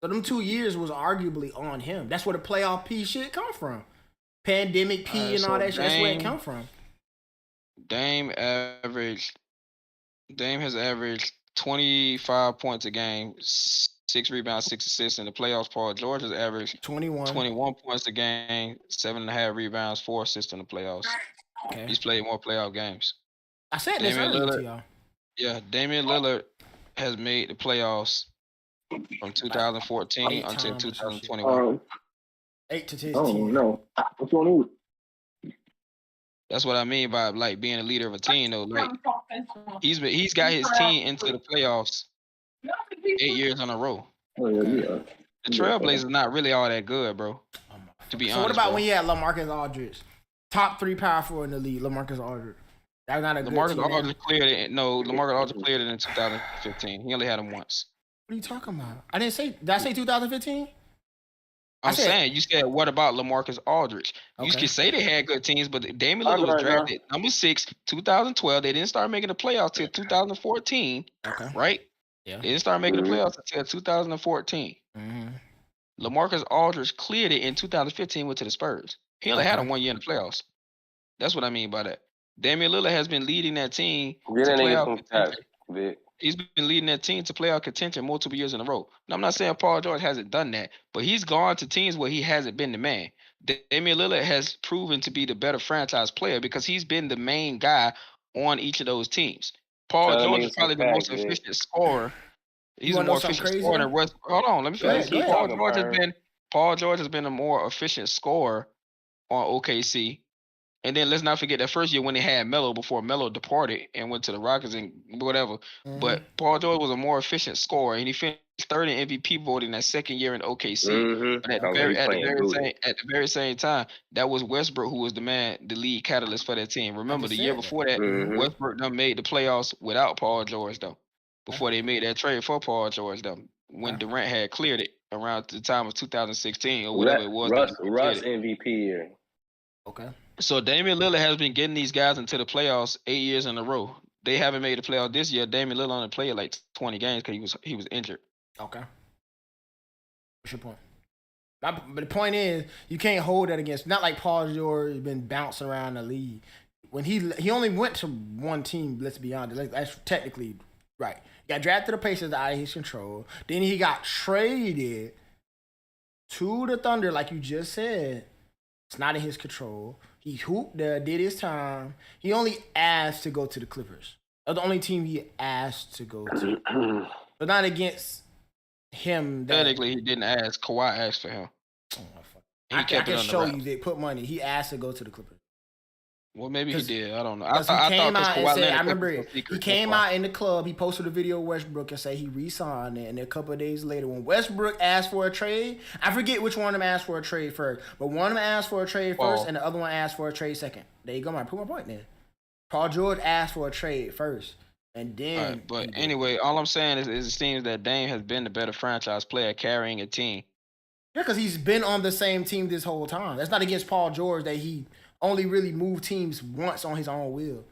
So them 2 years was arguably on him. That's where the playoff P shit come from. Pandemic P and all that shit. That's where it come from. Dame has averaged 25 points a game 6 rebounds, 6 assists in the playoffs. Paul George has averaged 21 points a game, 7.5 rebounds, 4 assists in the playoffs. Okay. He's played more playoff games. I said this earlier to y'all. Yeah, Damian Lillard has made the playoffs from 2014 until 2021. 8 to 10. Oh no, what's going on? That's what I mean by like being a leader of a team, though. Like he's got his team into the playoffs 8 years in a row. Oh yeah. The Trailblazers not really all that good, bro. To be honest. So what about when you had LaMarcus Aldridge, top 3 power forward in the league? LaMarcus Aldridge. That's not a good LaMarcus team. Aldridge cleared it. No, LaMarcus Aldridge cleared it in 2015. He only had him once. What are you talking about? I didn't say. Did I say 2015? I'm saying, you said, what about LaMarcus Aldridge? You can say they had good teams, but Damian Lillard was drafted number 6, 2012. They didn't start making the playoffs till 2014. Okay. Right? Yeah. They didn't start making the playoffs until 2014. Mm-hmm. LaMarcus Aldridge cleared it in 2015, went to the Spurs. He only had him 1 year in the playoffs. That's what I mean by that. Damian Lillard has been leading that team to playoff contention. He's been leading that team to playoff contention multiple years in a row. Now, I'm not saying Paul George hasn't done that, but he's gone to teams where he hasn't been the man. Damian Lillard has proven to be the better franchise player because he's been the main guy on each of those teams. Paul George is probably the most efficient scorer. He's a more efficient scorer than West. Hold on, let me finish. Paul George has been a more efficient scorer on OKC. And then let's not forget that first year when they had Melo before Melo departed and went to the Rockets and whatever. Mm-hmm. But Paul George was a more efficient scorer, and he finished third in MVP voting that second year in OKC. Mm-hmm. But at the very same time, that was Westbrook who was the lead catalyst for that team. Remember, the year before that, Westbrook done made the playoffs without Paul George, though. Before they made that trade for Paul George, though, when Durant had cleared it around the time of 2016 or whatever it was. Russ MVP year. Okay. So Damian Lillard has been getting these guys into the playoffs 8 years in a row. They haven't made the playoffs this year. Damian Lillard only played like 20 games because he was injured. Okay. What's your point? But the point is, you can't hold that against. Not like Paul George has been bouncing around the league. When he only went to one team. Let's be honest. That's technically right. He got drafted to the Pacers out of his control. Then he got traded to the Thunder, like you just said. It's not in his control. He hooped there, did his time. He only asked to go to the Clippers. That's the only team he asked to go to. But not against him. Technically, he didn't ask. Kawhi asked for him. Oh, I can show you they put money. He asked to go to the Clippers. Well, maybe he did. I don't know. I remember he came out in the club. He posted a video of Westbrook and said he re-signed it. And then a couple of days later, when Westbrook asked for a trade, I forget which one of them asked for a trade first, but one of them asked for a trade first, and the other one asked for a trade second. There you go. I put my point there. Paul George asked for a trade first, and then. Right, but anyway, all I'm saying is it seems that Dame has been the better franchise player carrying a team. Yeah, because he's been on the same team this whole time. That's not against Paul George that he only really moved teams once on his own will.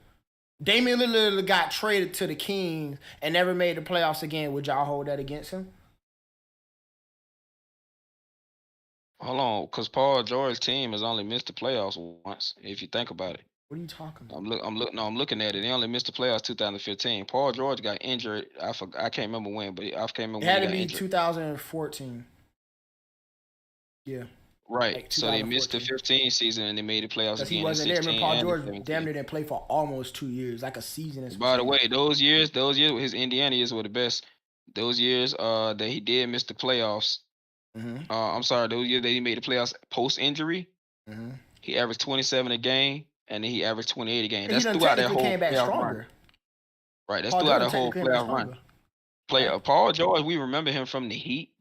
Damian Lillard got traded to the Kings and never made the playoffs again. Would y'all hold that against him? Hold on, because Paul George's team has only missed the playoffs once, if you think about it. What are you talking about? I'm looking at it. They only missed the playoffs 2015. Paul George got injured. I can't remember when, but I can't remember when he got injured. It had to be 2014. Yeah. Right. Like so they missed the 15 season and they made the playoffs again. He wasn't there. Remember, Paul George damn near didn't play for almost 2 years, like a season. By the way, those years, his Indiana years were the best. Those years that he did miss the playoffs. Mm-hmm. I'm sorry, those years that he made the playoffs post injury. Mm-hmm. He averaged 27 a game, and then he averaged 28 a game. That's throughout that whole playoff run. Right. That's throughout that whole playoff run. Paul George, we remember him from the Heat.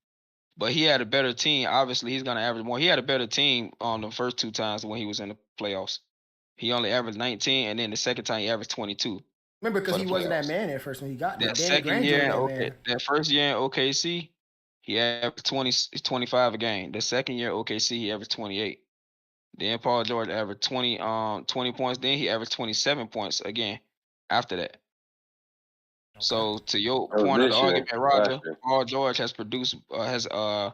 But he had a better team. Obviously, he's going to average more. He had a better team on the first 2 times when he was in the playoffs. He only averaged 19, and then the second time he averaged 22. Remember, because he wasn't that man at first when he got there. That first year in OKC, he averaged 25 a game. The second year OKC, he averaged 28. Then Paul George averaged 20 points. Then he averaged 27 points again after that. Okay. So to your point of the argument, Roger, Paul George has produced more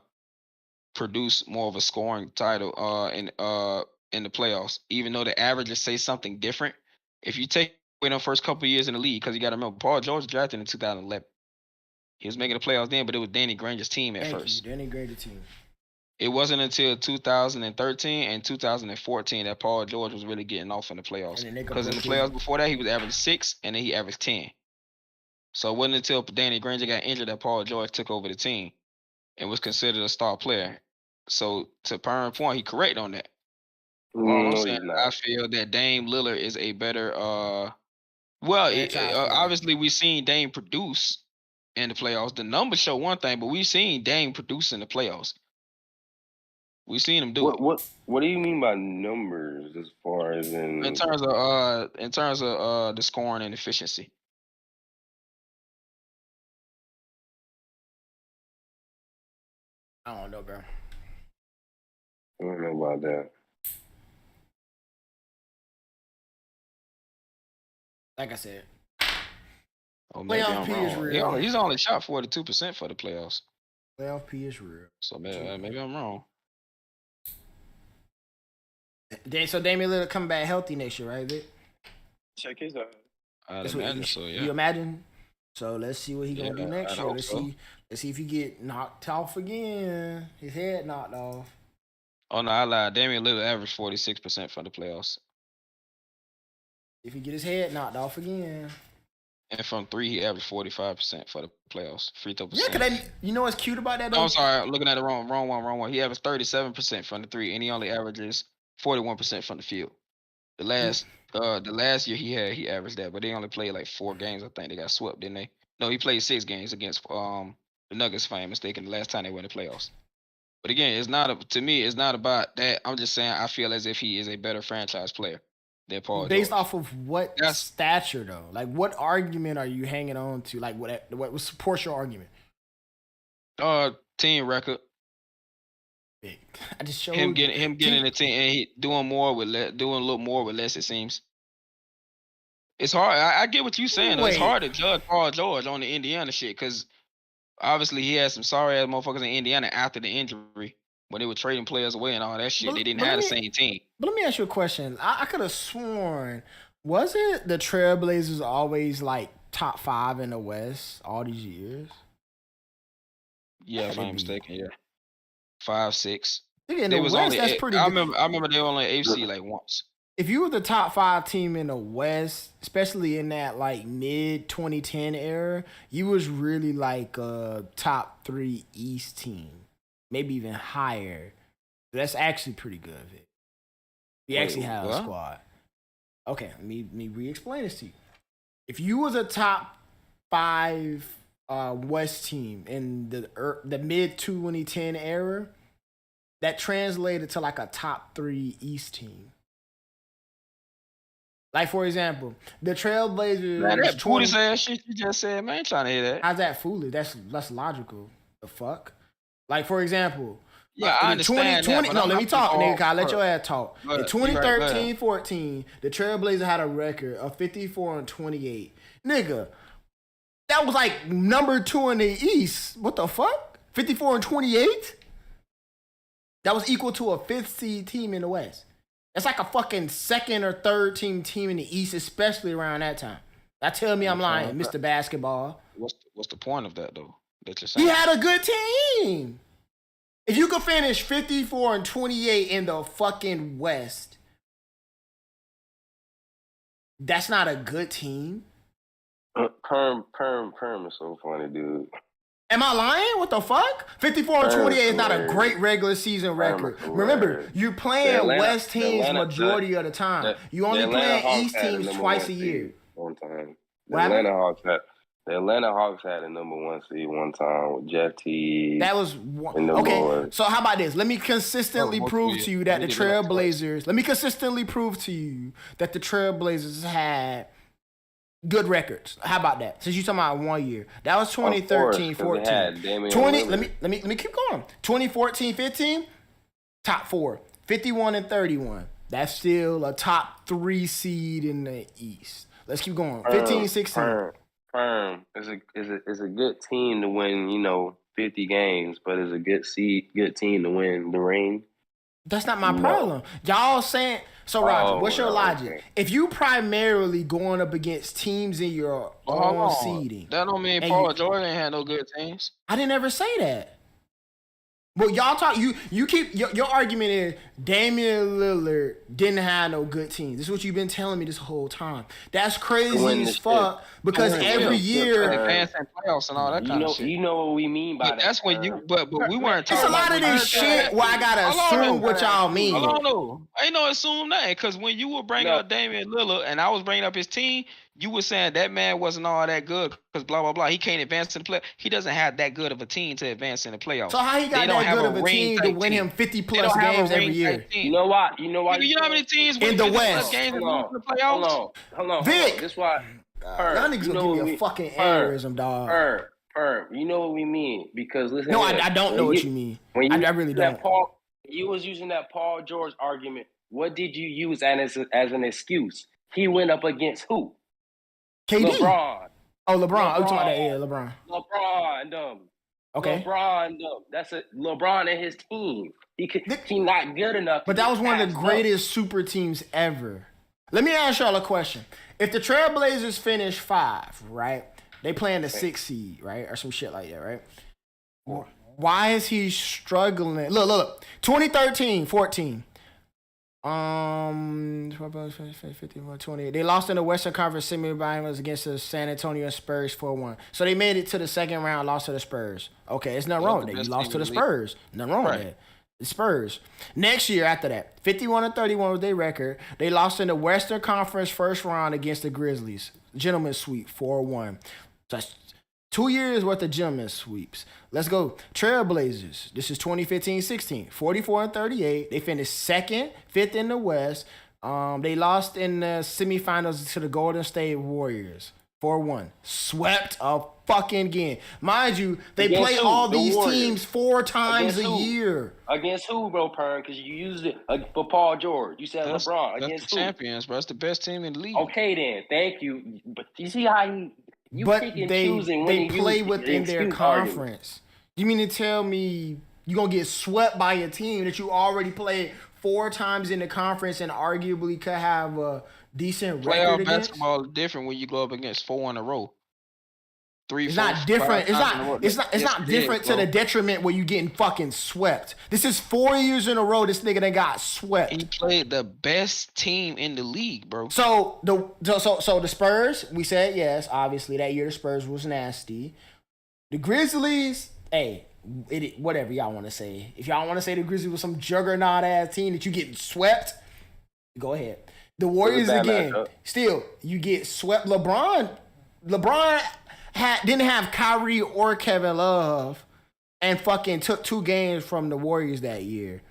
of a scoring title in the playoffs, even though the averages say something different. If you take away the first couple of years in the league, because you got to remember, Paul George drafted in 2011. He was making the playoffs then, but it was Danny Granger's team at first. Danny Granger team. It wasn't until 2013 and 2014 that Paul George was really getting off in the playoffs. Because in the playoffs before that, he was averaging 6, and then he averaged 10. So it wasn't until Danny Granger got injured that Paul George took over the team and was considered a star player. So to Perrin's point, he correct on that. All I'm saying, I feel that Dame Lillard is a better. Obviously we've seen Dame produce in the playoffs. The numbers show one thing, but we've seen Dame produce in the playoffs. We've seen him do it. What do you mean by numbers as far as in terms of the scoring and efficiency? I don't know, bro. I don't know about that. Like I said, playoff P is real. He's only shot 42% for the playoffs. Playoff P is real. So maybe I'm wrong. So Damian Lillard come back healthy next year, right, Vic? Check his out. I'd imagine so, yeah. You imagine? So let's see what he gonna do next year. Let's see if he get knocked off again. His head knocked off. Oh no, I lied. Damian Lillard averaged 46% for the playoffs. If he get his head knocked off again. And from 3, he averaged 45% for the playoffs. Free throw percent. Yeah, you know what's cute about that though? I'm sorry, I'm looking at the wrong one. He averaged 37% from the 3, and he only averages 41% from the field. The last year he averaged that, but they only played like 4 games. I think they got swept, didn't they? No, he played 6 games against the Nuggets, if I'm mistaken, the last time they went to the playoffs. But again, it's not about that. I'm just saying I feel as if he is a better franchise player than Paul Based George. off of what stature though? Like what argument are you hanging on to? Like what supports your argument? Team record. I just showed him getting the team and he doing a little more with less. It seems it's hard. I get what you're saying. It's hard to judge Paul George on the Indiana shit because obviously he had some sorry ass motherfuckers in Indiana after the injury when they were trading players away and all that shit. They didn't have the same team. But let me ask you a question. I could have sworn, was it the Trailblazers always like top 5 in the West all these years? Yeah, if I'm mistaken. Yeah. 5, 6. In the West, that's pretty good. I remember they were only AFC like once. If you were the top 5 team in the West, especially in that like mid 2010 era, you was really like a top 3 East team, maybe even higher. That's actually pretty good. Vic. We actually have a squad. Okay, let me re-explain this to you. If you was a top 5 West team in the mid 2010 era, that translated to like a top 3 East team. Like for example, the Trailblazers. Man, that foolish ass shit you just said, man, I ain't trying to hear that. How's that foolish? That's logical. The fuck? Like for example, yeah, I understand. 2020. No, let me talk, nigga. I'll let your ass talk. In 2013-14, the Trailblazers had a record of 54-28. Nigga, that was like number 2 in the East. What the fuck? 54-28. That was equal to a 5th seed team in the West. That's like a fucking 2nd or 3rd team in the East, especially around that time. That tell me I'm lying, Mr. Basketball. What's the point of that though? That you're saying? He had a good team. If you could finish 54-28 in the fucking West, that's not a good team. Perm is so funny, dude. Am I lying? What the fuck? 54-28 is not a great regular season record. Remember, you're playing West teams majority of the time. You only playing East teams twice a year. One time. The Atlanta Hawks had a number 1 seed one time with Jeff Teague. That was one. Okay, so how about this? Let me consistently prove to you that the Trailblazers. Let me consistently prove to you that the Trailblazers had good records. How about that? Since you talking about 1 year, that was 2013-14. 20. Let me keep going. 2014-15, top 4, 51-31. That's still a top 3 seed in the East. Let's keep going. 15-16. Perm is a good team to win, 50 games, but it's a good team to win the ring. That's not my problem. Y'all saying So Roger, what's your logic? Okay. If you primarily going up against teams in your own seeding, that don't mean Paul George ain't had no good teams. I didn't ever say that. But y'all talk. You keep your argument is Damian Lillard didn't have no good teams. This is what you've been telling me this whole time. That's crazy as fuck because every year advancing playoffs and all that kind of shit. You know what we mean by that. That's when you. But we weren't talking. It's a lot of this shit where I gotta assume what y'all mean. I don't know. I ain't no assume nothing because when you were bringing up Damian Lillard and I was bringing up his team, you were saying that man wasn't all that good because blah blah blah. He can't advance in the play. He doesn't have that good of a team to advance in the playoffs. So how he got that good of a team to win him 50+ games every year? You know why? You know how many teams in the West? Games hold on. Vic, this why. Y'all niggas gonna give me a fucking aneurysm, dog. Perm. You know what we mean because listen. No, I don't know what you mean. I really don't. You was using that Paul George argument. What did you use as an excuse? He went up against who? KD. LeBron. Oh, LeBron. Oh, you talking about that? Yeah, LeBron. LeBron. Okay. LeBron. That's LeBron and his team. He not good enough. But that was one of the greatest super teams ever. Let me ask y'all a question. If the Trailblazers finish 5, right? They playing the 6th seed, right? Or some shit like that, right? Why is he struggling? Look. 2013-14. 50-28. They lost in the Western Conference semifinals against the San Antonio Spurs 4-1. So they made it to the second round, lost to the Spurs. Okay, it's nothing wrong with that. You lost to the Spurs. Nothing wrong with that. The Spurs. Next year after that, 51-31 was their record. They lost in the Western Conference first round against the Grizzlies. Gentleman's sweep 4-1. So that's 2 years worth of gentleman's sweeps. Let's go. Trailblazers. This is 2015-16. 44-38. They finished 2nd, 5th in the West. They lost in the semifinals to the Golden State Warriors. 4-1. Swept a fucking game. Mind you, they play all these teams 4 times a year. Against who, bro, Perm? Because you used it for Paul George. You said LeBron. Against the champions, bro. That's the best team in the league. Okay, then. Thank you. But you see how they play within their conference. You mean to tell me you're going to get swept by a team that you already played 4 times in the conference and arguably could have a decent record against? Playoff basketball is different when you go up against 4 in a row. It's not different. It's not different to the detriment where you getting fucking swept. This is 4 years in a row this nigga done got swept. He played the best team in the league, bro. So the Spurs, we said yes, obviously that year the Spurs was nasty. The Grizzlies, whatever y'all want to say. If y'all want to say the Grizzlies was some juggernaut ass team that you getting swept, go ahead. The Warriors again, still you get swept. LeBron didn't have Kyrie or Kevin Love and fucking took 2 games from the Warriors that year.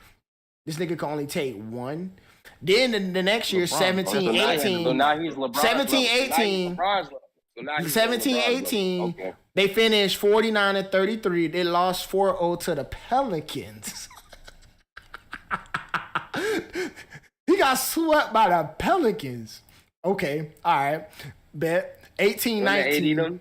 This nigga can only take 1. Then the next year, 17-18. So now he's LeBron. 17-18. Okay. They finished 49-33. They lost 4-0 to the Pelicans. He got swept by the Pelicans. Okay, all right. Bet 18-19.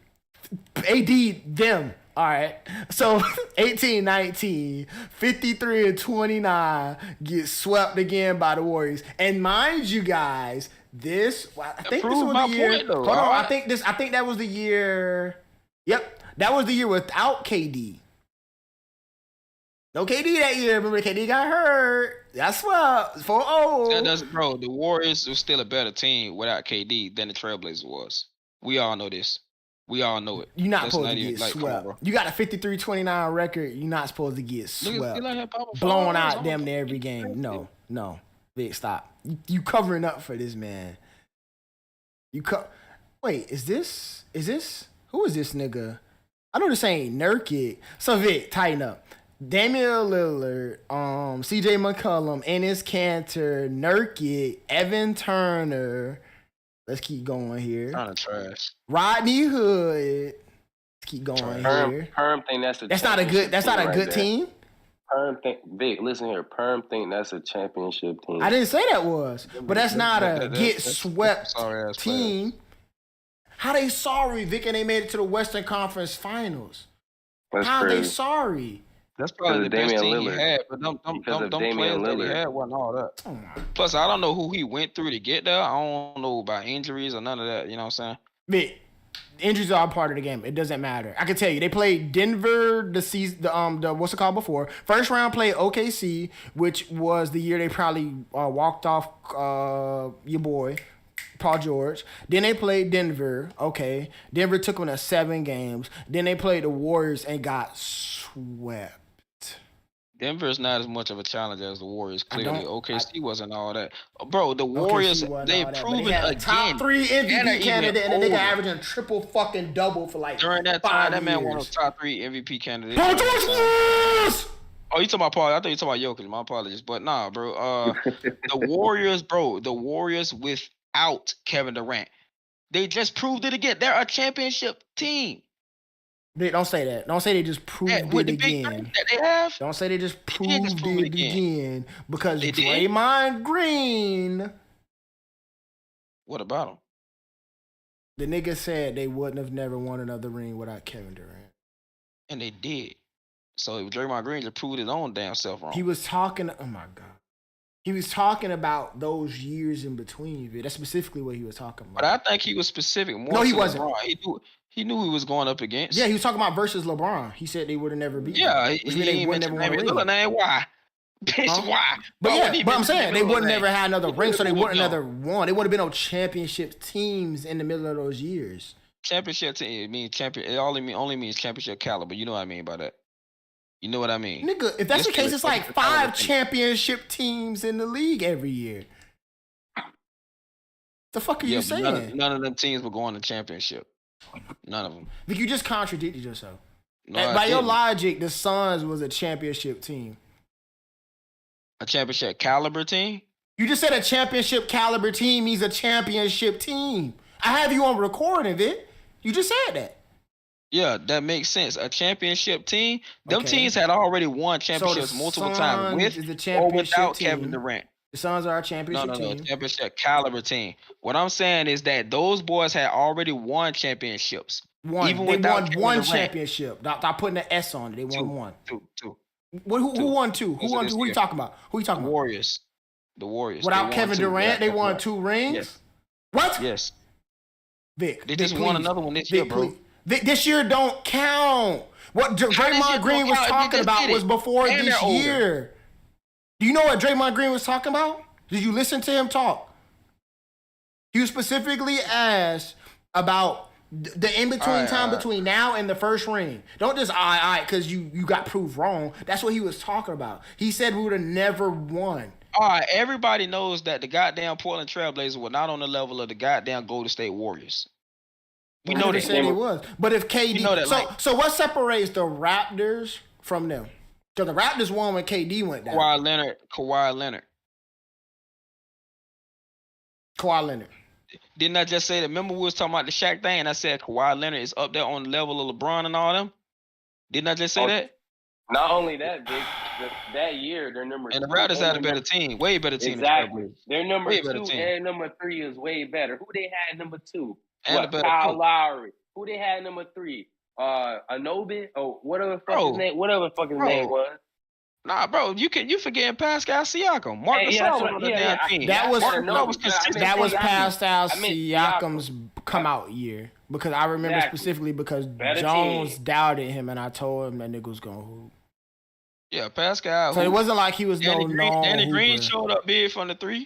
AD them. All right. So 18-19, 53-29 get swept again by the Warriors. And mind you guys, I think this was the year. Hold on, I think that was the year. Yep, that was the year without KD. No KD that year. Remember, KD got hurt. That's what 4-0. Bro, the Warriors was still a better team without KD than the Trailblazers was. We all know this. We all know it. You're not supposed to get swept. You got a 53-29 record. You're not supposed to get swept. Blown out damn near every game. No. Big stop. You covering up for this man. Wait, is this? Who is this nigga? I know this ain't Nurkic. So Vic, tighten up. Damian Lillard, CJ McCollum, Enes Kanter, Nurkic, Evan Turner. Let's keep going here. Kind of trash. Rodney Hood. Let's keep going here. Perm think that's not a good team. Perm think Vic, listen here. Perm think that's a championship team. I didn't say that was, but that's not a get swept team. How they sorry, Vic, and they made it to the Western Conference Finals? How they sorry? That's probably the best Damian team Lillard. he had, but them players that he had wasn't all that. Oh my. Plus, I don't know who he went through to get there. I don't know about injuries or none of that. You know what I'm saying? But injuries are part of the game. It doesn't matter. I can tell you, they played Denver the season, the what's it called before. First round played OKC, which was the year they probably walked off your boy Paul George. Then they played Denver. Okay, Denver took them to 7 games. Then they played the Warriors and got swept. Denver's not as much of a challenge as the Warriors. Clearly, OKC wasn't all that, bro. The Warriors, they've proven they had again. Top 3 MVP candidate, and the nigga older. averaging triple fucking double for like During that 5 time, that man years. was top 3 MVP candidate. Paul George was! Oh, you talking about Paul? I thought you talking about Jokic. My apologies, but nah, bro. The Warriors, bro. The Warriors without Kevin Durant, they just proved it again. They're a championship team. Don't say that. Don't say they just proved it With the big again. three that they have, Don't say they just did proved just prove it it again. Because They did? Draymond Green, what about them? the nigga said they wouldn't have never won another ring without Kevin Durant. And they did. So Draymond Green just proved his own damn self wrong. He was talking, oh my God. He was talking about those years in between. That's specifically what he was talking about. But I think he was specific more. No, he to wasn't. LeBron. He knew he was going up against. Yeah, he was talking about versus LeBron. He said they would have never beat Yeah, him. Which means they would never won a ring. Why? Bitch, why? But yeah, but I'm saying they wouldn't never never had another ring, so they wouldn't never won. They would have been no championship teams in the middle of those years. Championship team. It means champion. It only means championship caliber. You know what I mean by that. You know what I mean, Nigga, if that's the case, it's like 5 championship teams in the league every year. The fuck are you saying? None of them teams were going to championship. None of them. Vic, you just contradicted yourself. No, by your logic, the Suns was a championship team. A championship caliber team? You just said a championship caliber team means a championship team. I have you on recording, Vic. You just said that. Yeah, that makes sense. A championship team, them teams had already won championships multiple times with or without Kevin Durant. The Suns are a championship team. No, championship caliber team. What I'm saying is that those boys had already won championships. They won one championship. Stop putting an S on it. They won one. Two. Who won 2? Who won 2? Who are you talking about? Warriors. The Warriors. Without Kevin Durant, they won 2 rings? Yes. What? Yes. Vic. They just won another one this year, bro. Vic, this year don't count. What Draymond Green was talking about was before this year. Do you know what Draymond Green was talking about? Did you listen to him talk? He was specifically asked about the in-between time between now and the first ring. Don't just because you got proved wrong. That's what he was talking about. He said we would have never won. All right, everybody knows that the goddamn Portland Trailblazers were not on the level of the goddamn Golden State Warriors. We know that. Said it was. But if KD, you know that, so what separates the Raptors from them? Because the Raptors won when KD went down. Kawhi Leonard. Didn't I just say that? Remember we was talking about the Shaq thing, and I said Kawhi Leonard is up there on the level of LeBron and all them. Didn't I just say that? Not only that, Vic, that year their number. And the Raptors had a better team, way better team. Exactly. Their number 2 and number 3 is way better. Who they had number 2? Kyle Lowry. Who they had number 3? Anobi? Oh, whatever fucking name was. Nah, bro, you forgetting Pascal Siakam. Marc Gasol on the damn team. That was Pascal Siakam's come out year. Because I remember specifically because Jones doubted him and I told him that nigga was gonna hoop. Yeah, Pascal. So it wasn't like he was Danny Green showed up big from the 3. You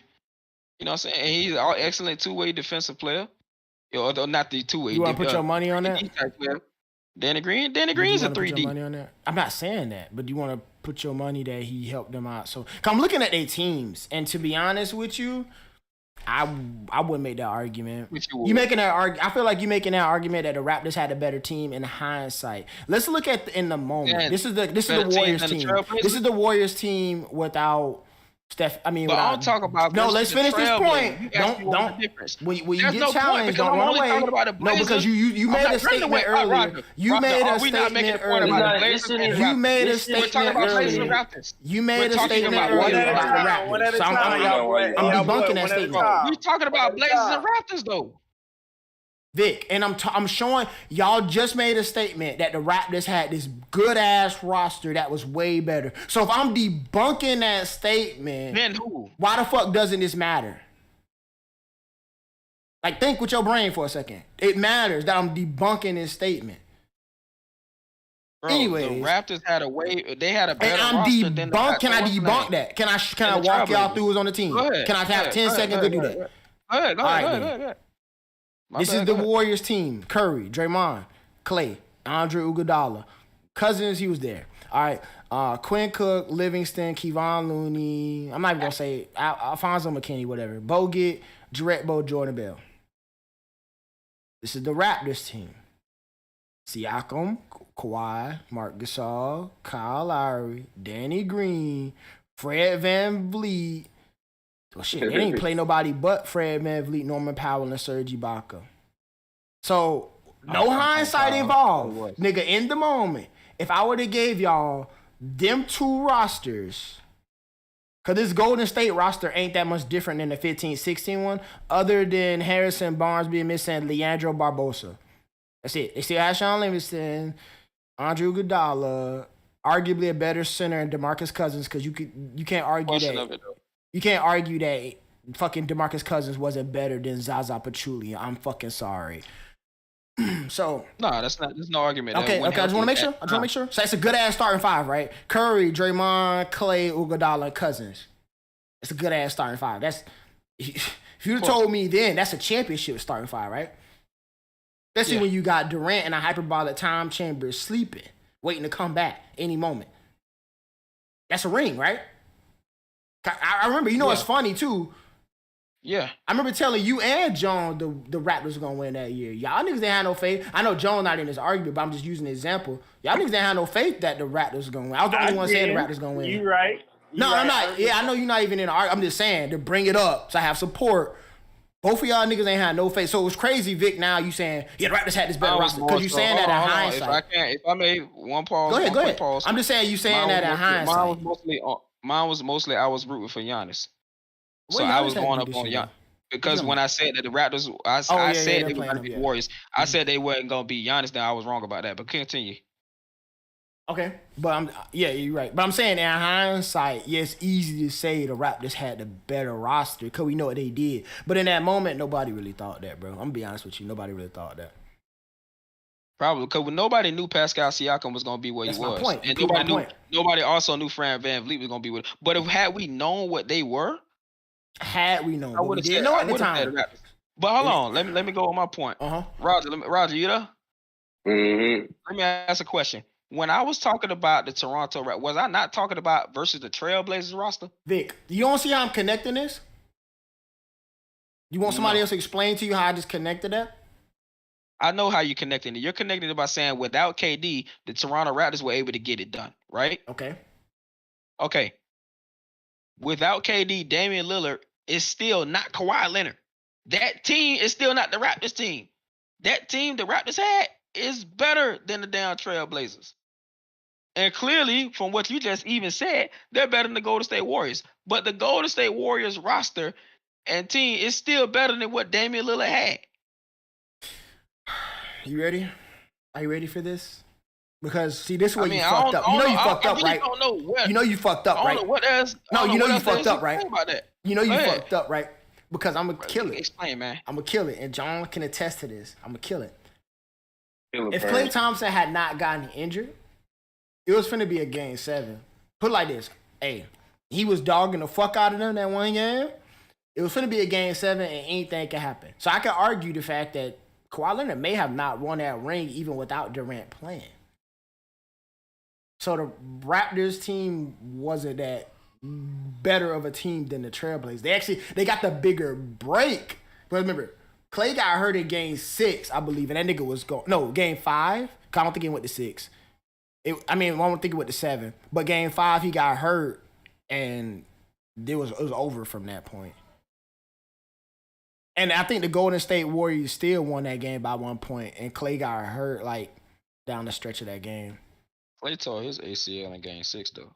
know what I'm saying? And he's an excellent 2-way defensive player. Or not the 2-way. You want to put your money on that? Danny Green's a 3D. Money on that? I'm not saying that, but you want to put your money that he helped them out. So I'm looking at their teams, and to be honest with you, I wouldn't make that argument. You making that I feel like you making that argument that the Raptors had a better team in hindsight. Let's look at in the moment. Yeah, this is the Warriors team. This is the Warriors team without Steph. I mean, I'm talking about. No, let's finish this point. Don't. When you get challenged, don't run away. No, because you made a statement earlier. You made a statement earlier. You made a statement earlier. You made a statement earlier about the Raptors. So I'm debunking that statement. We're talking about Blazers and Raptors, though. Vic, and I'm showing y'all just made a statement that the Raptors had this good ass roster that was way better. So if I'm debunking that statement, Then who? why the fuck doesn't this matter? Like, think with your brain for a second. It matters that I'm debunking this statement. Bro, Anyways, the Raptors had a better and I'm roster than the Can I debunk that? Can I walk y'all through who's on the team? Go ahead. Can I have 10 seconds to do that? Go ahead. Go ahead. This is the Warriors team. Curry, Draymond, Clay, Andre Iguodala. Cousins, he was there. All right. Quinn Cook, Livingston, Kevon Looney. I'm not even going to say Alfonso McKinney, whatever. Bogut, Jarrett Bowe, Jordan Bell. This is the Raptors team. Siakam, Kawhi, Marc Gasol, Kyle Lowry, Danny Green, Fred VanVleet. Well, shit, they didn't play nobody but Fred VanVleet, Norman Powell, and Serge Ibaka. So, no hindsight involved. Nigga, in the moment, if I would have gave y'all them two rosters, because this Golden State roster ain't that much different than the 15-16 one, other than Harrison Barnes being missing Leandro Barbosa. That's it. They still have Sean Livingston, Andre Iguodala, arguably a better center than DeMarcus Cousins, because you can't argue that. You can't argue that fucking DeMarcus Cousins wasn't better than Zaza Pachulia. I'm fucking sorry. So no, there's no argument. Okay. I just want to make sure. So that's a good ass starting five, right? Curry, Draymond, Clay, Iguodala, and Cousins. It's a good ass starting five. That's if you'd have told me then that's a championship starting five, right? Especially when you got Durant and a hyperbolic time chamber sleeping, waiting to come back any moment. That's a ring, right? I remember, it's funny too. Yeah. I remember telling you and John the Raptors were going to win that year. Y'all niggas didn't have no faith. I know John not in this argument, but I'm just using an example. Y'all niggas didn't have no faith that the Raptors were going to win. I was the only one saying the Raptors going to win. You right. No, I'm not. Yeah, I know you're not even in the argument. I'm just saying to bring it up so I have support. Both of y'all niggas ain't had no faith. So it was crazy, Vic, now you saying, the Raptors had this better roster. Because you saying that in hindsight. If I made one pause. Go ahead. Pause, I'm just saying you saying that in hindsight. Mine was mostly I was rooting for Giannis. So I was going up on Giannis. Because when I said that the Raptors, I said they were going to be Warriors. I said they weren't going to be Giannis. Then I was wrong about that. But continue. Okay, but you're right. But I'm saying in hindsight, it's easy to say the Raptors had the better roster because we know what they did. But in that moment, nobody really thought that, bro. I'm gonna be honest with you, nobody really thought that. Probably because nobody knew Pascal Siakam was gonna be where he was, point. And nobody also knew Fred VanVleet was gonna be with him. But had we known what they were, I would have said at the time. But hold on, let me go on my point. Roger, you there? Mm-hmm. Let me ask a question. When I was talking about the Toronto Raptors, was I not talking about versus the Trailblazers roster? Vic, you don't see how I'm connecting this? You want somebody else to explain to you how I just connected that? I know how you're connecting it. You're connecting it by saying without KD, the Toronto Raptors were able to get it done, right? Okay. Without KD, Damian Lillard is still not Kawhi Leonard. That team is still not the Raptors team. That team the Raptors had is better than the damn Trailblazers. And clearly, from what you just even said, they're better than the Golden State Warriors. But the Golden State Warriors roster and team is still better than what Damian Lillard had. You ready? Are you ready for this? Because, see, this is where you fucked up. You know you fucked up, right? You know you fucked up, right? No, you know you fucked up, right? You know you fucked up, right? Because I'm going to kill it. Explain, man. I'm going to kill it. And John can attest to this. I'm going to kill it. If Klay Thompson had not gotten injured, it was finna be a game 7. Put it like this. Hey, he was dogging the fuck out of them that one game. It was finna be a game 7 and anything can happen. So I can argue the fact that Kawhi Leonard may have not won that ring even without Durant playing. So the Raptors team wasn't that better of a team than the Trailblazers. They got the bigger break. But remember, Klay got hurt in game 6, I believe, and that nigga was game 5. I don't think he went to 6. I don't think it went to 7. But game 5, he got hurt, and it was over from that point. And I think the Golden State Warriors still won that game by 1 point, and Klay got hurt down the stretch of that game. Klay tore his ACL in game 6, though.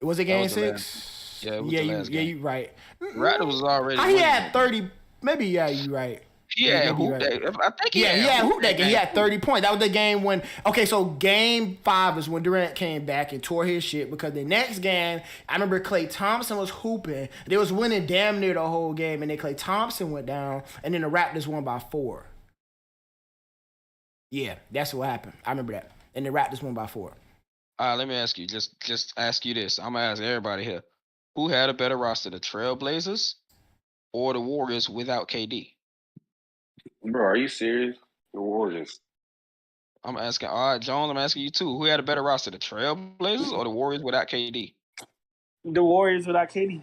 Was it game 6? Yeah, it was the last game. You right. Raptors was already. He had 30. Maybe, you right. He had hoop that. I think he had hoop that game. He had 30 points. That was the game when. Okay, so game 5 is when Durant came back and tore his shit because the next game, I remember Klay Thompson was hooping. They was winning damn near the whole game, and then Klay Thompson went down, and then the Raptors won by 4. Yeah, that's what happened. I remember that, and the Raptors won by 4. Let me ask you. Just ask you this. I'm gonna ask everybody here: who had a better roster, the Trailblazers or the Warriors without KD? Bro, are you serious? The Warriors. I'm asking. All right, Jones. I'm asking you too. Who had a better roster, the Trailblazers or the Warriors without KD? The Warriors without KD.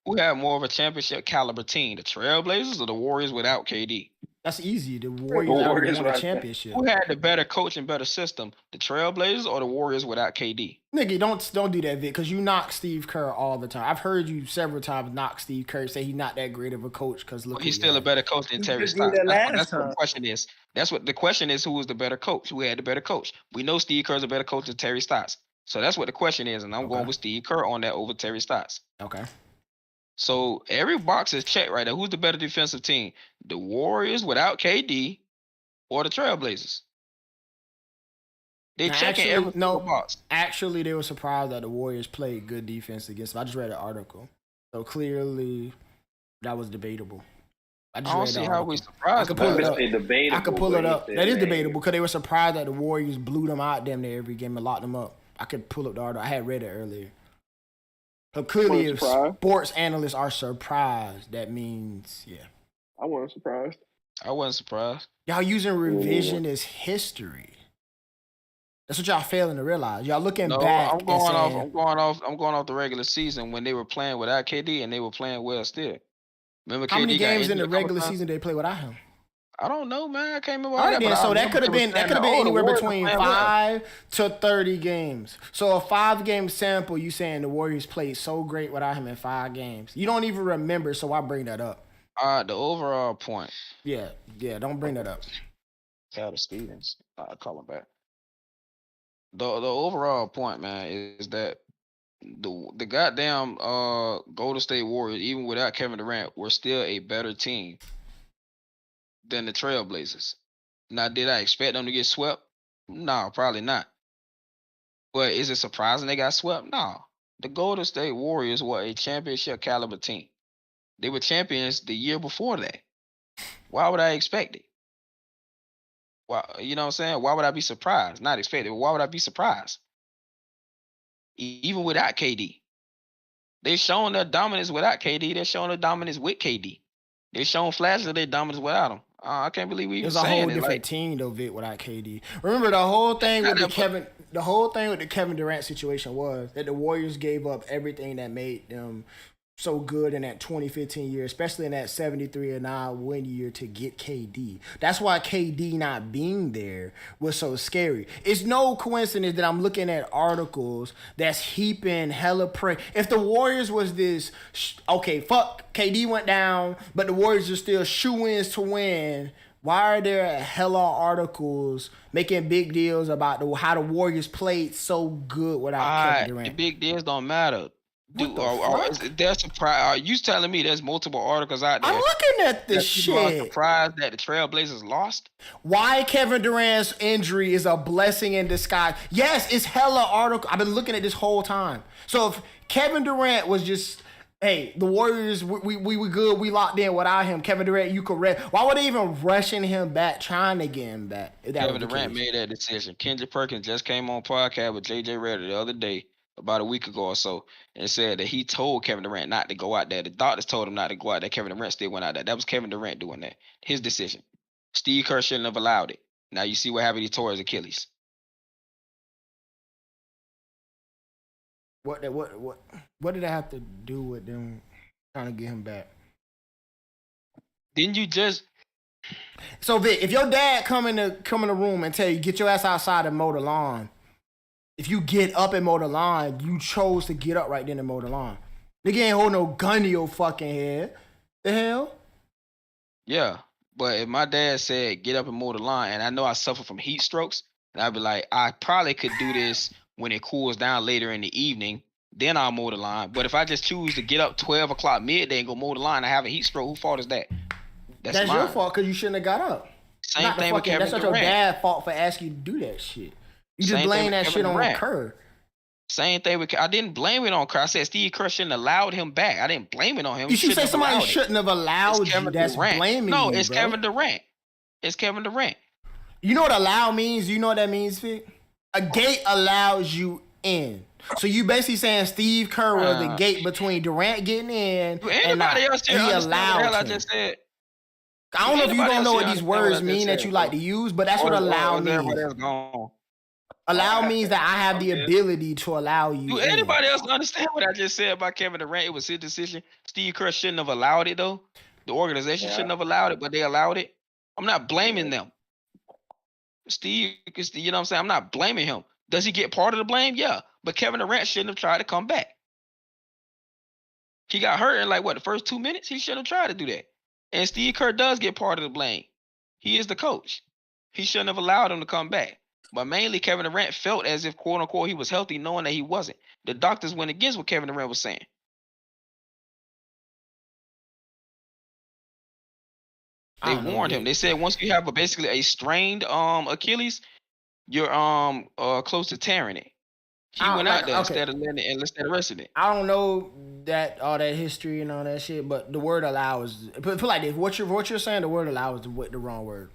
Who had more of a championship caliber team, the Trailblazers or the Warriors without KD? That's easy. The Warriors won a championship. Who had the better coach and better system, the Trailblazers or the Warriors without KD? Nigga, don't do that, Vic, because you knock Steve Kerr all the time. I've heard you several times knock Steve Kerr, say he's not that great of a coach because look, he's still a better coach than Terry Stotts. That's what the question is. That's what the question is. Who was the better coach? Who had the better coach? We know Steve Kerr's a better coach than Terry Stotts. So that's what the question is, and I'm going with Steve Kerr on that over Terry Stotts. Okay. So every box is checked right there. Who's the better defensive team? The Warriors without KD or the Trailblazers? They checking every box. Actually, they were surprised that the Warriors played good defense against them. I just read an article. So clearly, that was debatable. I don't see how we surprised. I could pull it up. That is debatable because they were surprised that the Warriors blew them out damn near every game and locked them up. I could pull up the article. I had read it earlier. So clearly, if sports analysts are surprised, that means, yeah. I wasn't surprised. I wasn't surprised. Y'all using revisionist history. That's what y'all failing to realize. Y'all looking back. I'm going off the regular season when they were playing without KD and they were playing well still. Remember, how many games in the regular season they play without him? I don't know, man. I can't remember. All right, then, so that could have been anywhere between 5 to 30 games. So a 5-game sample, you saying the Warriors played so great without him in 5 games. You don't even remember, so why bring that up? The overall point. Yeah, don't bring that up. Calder Stevens, call him back. The overall point, man, is that the goddamn Golden State Warriors, even without Kevin Durant, were still a better team than the Trailblazers. Now, did I expect them to get swept? No, probably not. But is it surprising they got swept? No. The Golden State Warriors were a championship caliber team. They were champions the year before that. Why would I expect it? Why, you know what I'm saying? Why would I be surprised? Not expected, but why would I be surprised? Even without KD. They've shown their dominance without KD. They're showing their dominance with KD. They've shown flashes of their dominance without him. I can't believe we even saying it. There's a whole different team though, Vic, without KD. Remember the whole thing with the Kevin Durant situation was that the Warriors gave up everything that made them so good in that 2015 year, especially in that 73-9 win year to get KD. That's why KD not being there was so scary. It's no coincidence that I'm looking at articles that's heaping hella praise. If the Warriors was this, okay, fuck, KD went down, but the Warriors are still shoo-ins to win, why are there hella articles making big deals about how the Warriors played so good without Kevin Durant? The big deals don't matter. Are you telling me there's multiple articles out there? I'm looking at this shit. People are surprised that the Trailblazers lost? Why Kevin Durant's injury is a blessing in disguise. Yes, it's hella article. I've been looking at this whole time. So if Kevin Durant was just, hey, the Warriors, we were good, we locked in without him. Kevin Durant, you correct. Why were they even rushing him back, trying to get him back? Kevin Durant made that decision. Kendrick Perkins just came on podcast with JJ Redick the other day, about a week ago or so, and said that he told Kevin Durant not to go out there. The doctors told him not to go out there. Kevin Durant still went out there. That was Kevin Durant doing that. His decision. Steve Kerr shouldn't have allowed it. Now you see what happened. He tore his Achilles. What did it have to do with them trying to get him back? Didn't you just? So Vic, if your dad come in the room and tell you get your ass outside and mow the lawn, if you get up and mow the lawn, you chose to get up right then and mow the lawn. Nigga ain't hold no gun to your fucking head. The hell? Yeah, but if my dad said get up and mow the lawn, and I know I suffer from heat strokes, and I'd be like, I probably could do this when it cools down later in the evening, then I'll mow the lawn. But if I just choose to get up 12 o'clock midday and go mow the lawn, I have a heat stroke, whose fault is that? That's your fault because you shouldn't have got up. Same thing with Kevin That's not your Durant. dad's fault for asking you to do that shit. You just Same blame thing that with shit Kevin on Durant. Kerr. Same thing with. I didn't blame it on Kerr. I said Steve Kerr shouldn't have allowed him back. I didn't blame it on him. You should say somebody shouldn't have allowed you. That's blaming you, No, it's bro. Kevin Durant. It's Kevin Durant. You know what allow means? You know what that means, Vic? A gate allows you in. So you basically saying Steve Kerr was the gate between Durant getting in and else he allowed I him. just said. I don't know if you don't know what these words mean that you like to use, but that's what allow means. Allow means that I have the ability to allow you. Do anybody else understand what I just said about Kevin Durant? It was his decision. Steve Kerr shouldn't have allowed it, though. The organization shouldn't have allowed it, but they allowed it. I'm not blaming them. Steve, you know what I'm saying? I'm not blaming him. Does he get part of the blame? Yeah. But Kevin Durant shouldn't have tried to come back. He got hurt in the first 2 minutes? He shouldn't have tried to do that. And Steve Kerr does get part of the blame. He is the coach. He shouldn't have allowed him to come back. But mainly Kevin Durant felt as if, quote unquote, he was healthy, knowing that he wasn't. The doctors went against what Kevin Durant was saying. They warned him. They said once you have basically a strained Achilles, you're close to tearing it. He went out there instead of letting it and instead of resting it. I don't know that all that history and all that shit, but the word allow is put like this. What you're saying, the word allow is the wrong word.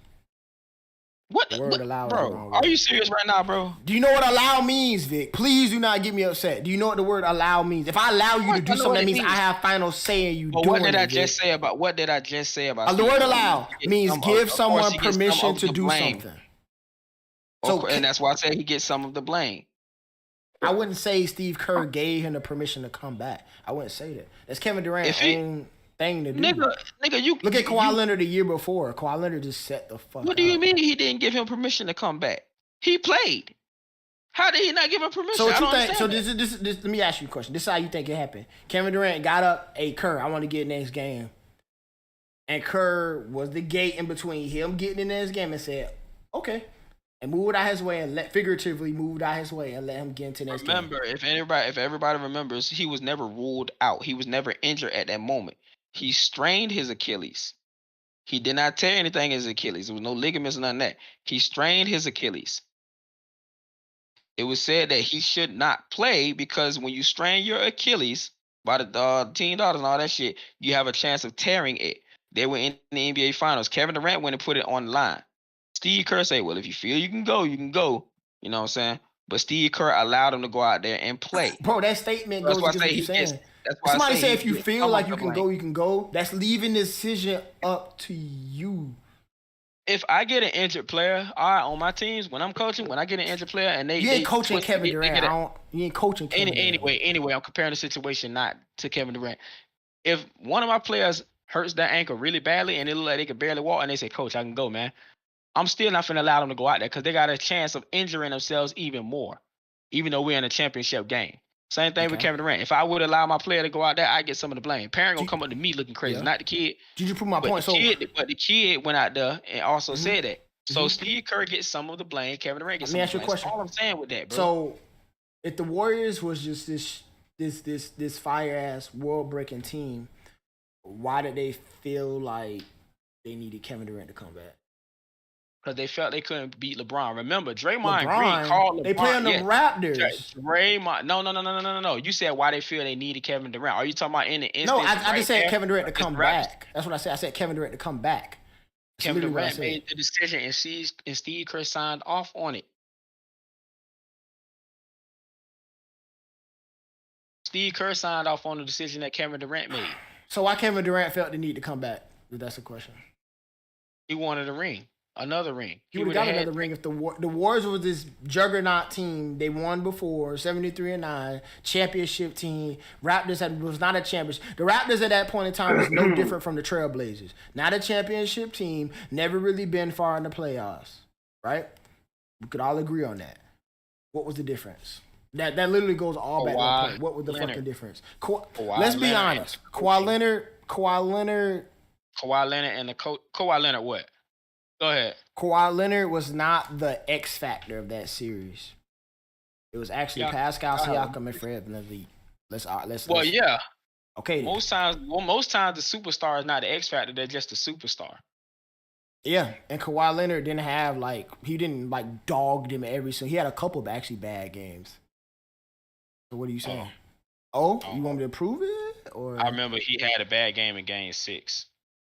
What the word allow is the wrong word. Are you serious right now, bro? Do you know what allow means, Vic? Please do not get me upset. Do you know what the word allow means? If I allow you to do something, that means I have final say in you doing it. What did I just say about the word allow means give someone permission to do something. So, and that's why I said he gets some of the blame. I wouldn't say Steve Kerr gave him the permission to come back. I wouldn't say that. That's Kevin Durant's own thing to do. Nigga, you look at Kawhi Leonard the year before. Kawhi Leonard just set the fuck. What do you mean he didn't give him permission to come back? He played. How did he not give him permission? So what you think? So this. Let me ask you a question. This is how you think it happened. Kevin Durant got up. Hey Kerr, I want to get next game. And Kerr was the gate in between him getting in this game and said, okay. And moved out his way and figuratively moved out his way and let him get into next game. Remember, if everybody remembers, he was never ruled out. He was never injured at that moment. He strained his Achilles. He did not tear anything in his Achilles. There was no ligaments, none of that. He strained his Achilles. It was said that he should not play because when you strain your Achilles by the team doctors and all that shit, you have a chance of tearing it. They were in the NBA Finals. Kevin Durant went and put it on the line. Steve Kerr say, well, if you feel you can go, you can go. You know what I'm saying? But Steve Kerr allowed him to go out there and play. Bro, that statement goes against what you're saying. Somebody say if you feel like you can go, you can go. That's leaving the decision up to you. If I get an injured player, on my teams, when I'm coaching, when I get an injured player and you ain't coaching Kevin Durant. You ain't coaching Kevin Durant. Anyway, I'm comparing the situation not to Kevin Durant. If one of my players hurts their ankle really badly and it look like they can barely walk and they say, Coach, I can go, man. I'm still not finna allow them to go out there because they got a chance of injuring themselves even more, even though we're in a championship game. Same thing with Kevin Durant. If I would allow my player to go out there, I get some of the blame. Parent gonna come up to me looking crazy, not the kid. Did you prove my point? But the kid went out there and also said that. So Steve Kerr gets some of the blame. Kevin Durant gets some of the blame. That's all I'm saying with that, bro. So if the Warriors was just this fire ass world breaking team, why did they feel like they needed Kevin Durant to come back? Because they felt they couldn't beat LeBron. Remember, Draymond Green called LeBron. They play on the Raptors. Draymond, no. You said why they feel they needed Kevin Durant. Are you talking about in the instance? No, I just said Kevin Durant to come back. That's what I said. I said Kevin Durant to come back. Kevin Durant made the decision, and Steve Kerr signed off on it. Steve Kerr signed off on the decision that Kevin Durant made. So why Kevin Durant felt the need to come back? If that's the question. He wanted a ring. Another ring. He would have got another ring if the Warriors was this juggernaut team. They won before, 73-9, championship team. Raptors was not a championship. The Raptors at that point in time was no different from the Trailblazers. Not a championship team, never really been far in the playoffs, right? We could all agree on that. What was the difference? That literally goes all back to the point. What was the fucking difference? Let's be honest. Kawhi Leonard and the coach. Kawhi Leonard what? Go ahead. Kawhi Leonard was not the X factor of that series. It was actually Pascal Siakam and Fred VanVleet. Let's. Well, yeah, Okay. Most times the superstar is not the X factor. They're just a superstar. Yeah, and Kawhi Leonard didn't have he didn't dogged him every single. He had a couple of actually bad games. So what are you saying? You want me to prove it? Or I remember he had a bad game in Game 6.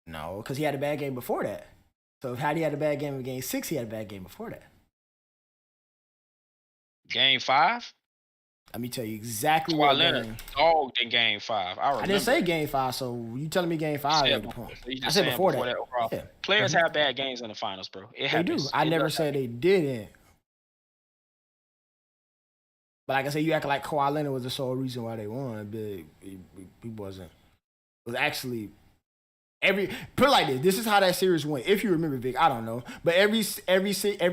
No, because he had a bad game before that. So if Hattie had a bad game in Game 6, he had a bad game before that. Game 5. Let me tell you exactly Kawhi what Leonard game. dogged in Game 5. I didn't say Game 5, so you telling me Game 5 at the point. I said before that. Yeah. Players have bad games in the finals, bro. They do. I never said they didn't. But like I said, you act like Kawhi Leonard was the sole reason why they won, but he wasn't. It was actually put it like this. This is how that series went. If you remember, Vic, I don't know, but every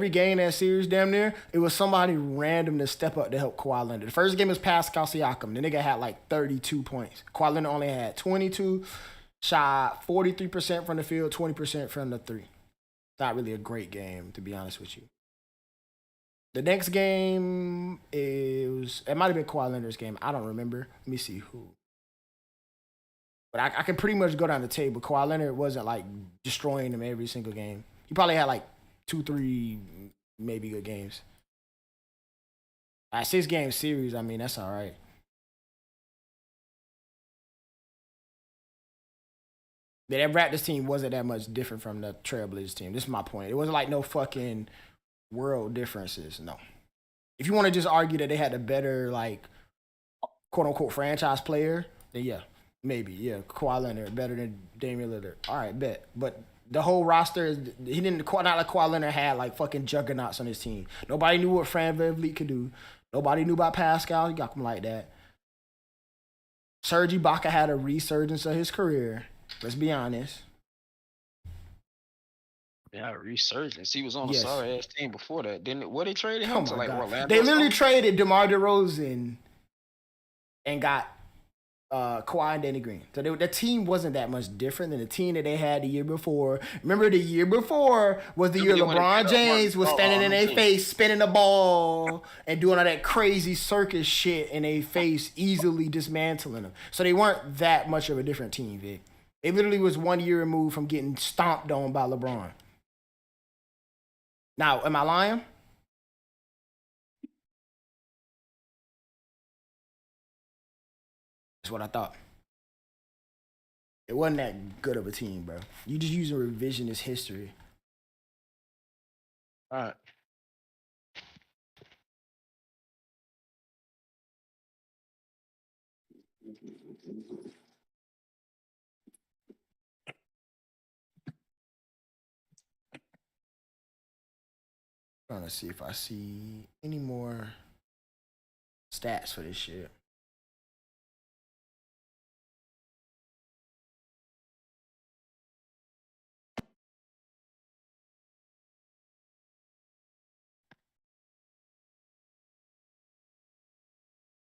game in that series, damn near, it was somebody random to step up to help Kawhi Leonard. The first game was Pascal Siakam. The nigga had 32 points. Kawhi Leonard only had 22, shot 43% from the field, 20% from the three. Not really a great game, to be honest with you. The next game it might have been Kawhi Leonard's game. I don't remember. Let me see who. But I can pretty much go down the table. Kawhi Leonard wasn't destroying them every single game. He probably had 2, 3 maybe good games. 6-game series, I mean, that's all right. That Raptors team wasn't that much different from the Trailblazers team. This is my point. It wasn't no fucking world differences. No. If you want to just argue that they had a better quote unquote franchise player, then yeah, maybe Kawhi Leonard better than Damian Lillard. All right, bet. But the whole roster is not like Kawhi Leonard had fucking juggernauts on his team. Nobody knew what Fran VanVleet could do. Nobody knew about Pascal. He got him like that. Serge Ibaka had a resurgence of his career. Let's be honest. Yeah, resurgence. He was on a sorry ass team before that. What they traded him to Orlando? They literally traded DeMar DeRozan and got Kawhi and Danny Green. So the team wasn't that much different than the team that they had the year before. Remember, the year before was the year LeBron James was standing in their face, spinning the ball, and doing all that crazy circus shit in their face, easily dismantling them. So they weren't that much of a different team, Vic. It literally was 1 year removed from getting stomped on by LeBron. Now, am I lying? That's what I thought. It wasn't that good of a team, bro. You just using revisionist history. All right. Trying to see if I see any more stats for this shit.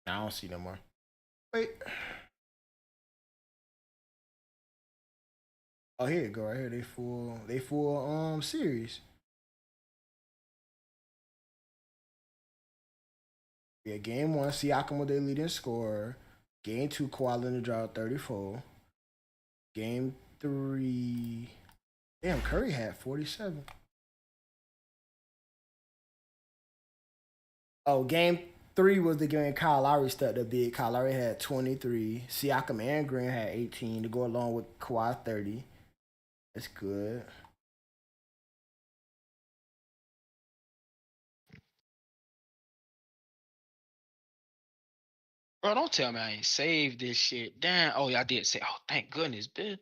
I don't see no more. Wait. Oh, here you go, right here. They full series. Yeah, game 1, Siakam was their leading scorer. Game 2, Kawhi Leonard dropped 34. Game 3, damn, Curry had 47. Oh, game 3 was the game Kyle Lowry stepped up big. Kyle Lowry had 23. Siakam and Green had 18 to go along with Kawhi 30. That's good. Bro, don't tell me I ain't saved this shit. Damn. Oh, yeah, I did say. Oh, thank goodness, bitch.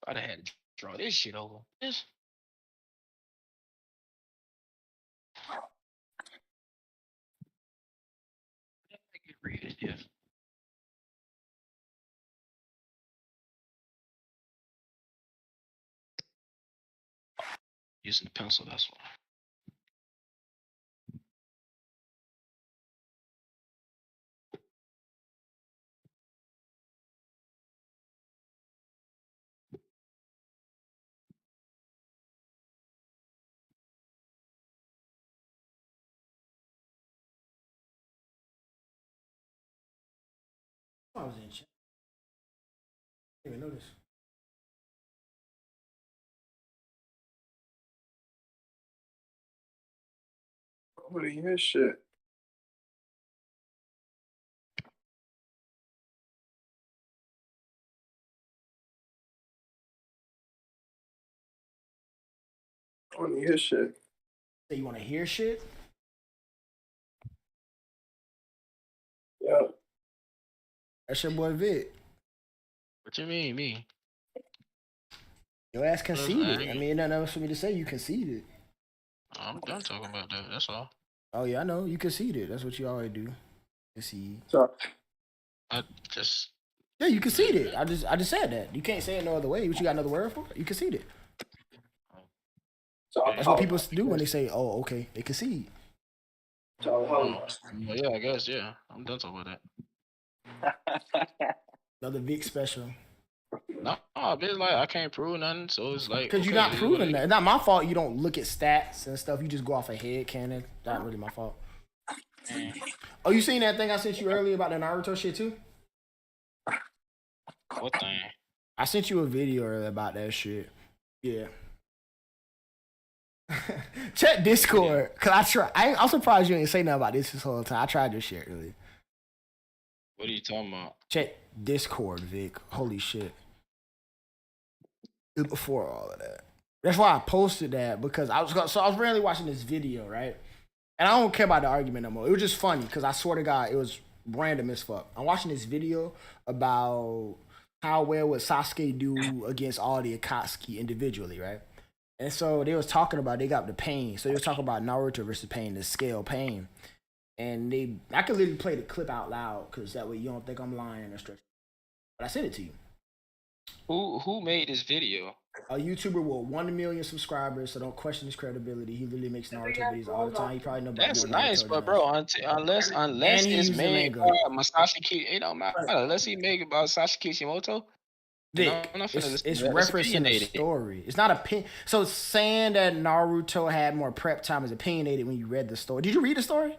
I'd have had to draw this shit over. This. Get rid of this. Using the pencil, that's why. I was in chat. didn't even notice. What is his shit? What is his shit? So you want to hear shit? Yeah. That's your boy Vic. What you mean, me? Your ass conceded. I mean, nothing else for me to say. You conceded. I'm done talking about that. That's all. Oh yeah, I know. You conceded. That's what you always do. Concede. So, I just. Yeah, you conceded. I just said that. You can't say it no other way. What you got another word for? You conceded. That's what people do when they say, "Oh, okay," they concede. Well, yeah, I guess. Yeah, I'm done talking about that. Another Vic special. No, it's like I can't prove nothing, so it's like because you're not proving that. It's not my fault. You don't look at stats and stuff. You just go off a head canon. Not really my fault. Oh, you seen that thing I sent you earlier about the Naruto shit too? What thing? I sent you a video earlier about that shit. Yeah. Check Discord, cause I'm surprised you ain't say nothing about this whole time. I tried this shit earlier. What are you talking about? Check Discord, Vic. Holy shit. Before all of that. That's why I posted that, because I was randomly watching this video, right? And I don't care about the argument no more. It was just funny because I swear to God, it was random as fuck. I'm watching this video about how well would Sasuke do against all the Akatsuki individually, right? And so they was talking about, they got the pain. So they was talking about Naruto versus pain, the scale pain. And I could literally play the clip out loud because that way you don't think I'm lying or stretching. But I sent it to you. Who made this video? A YouTuber with 1 million subscribers, so don't question his credibility. He literally makes Naruto videos all the time. He probably know about That's nice, but bro, unless it's made by Masashi Kishimoto, it don't matter. Unless he made it by Masashi Kishimoto. Vic, it's referencing the story. It's not opinion. So saying that Naruto had more prep time is opinionated when you read the story. Did you read the story?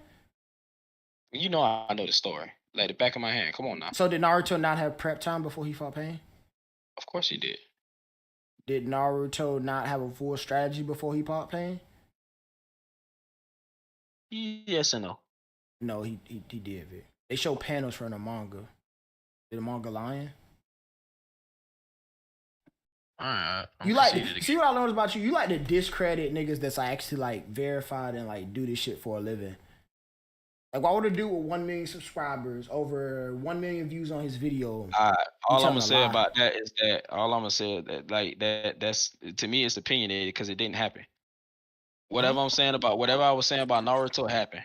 You know I know the story. Like the back of my hand. Come on now. So did Naruto not have prep time before he fought Pain? Of course he did. Did Naruto not have a full strategy before he fought Pain? Yes and no. No, he did, Vic. They show panels from the manga. Did the manga lying? Alright. You like see what I learned about you? You like to discredit niggas that's actually like verified and like do this shit for a living. Like, why would a dude with 1 million subscribers, over 1 million views on his video? All I'm gonna say about that is that like that's to me it's opinionated because it didn't happen. Whatever I was saying about Naruto happened.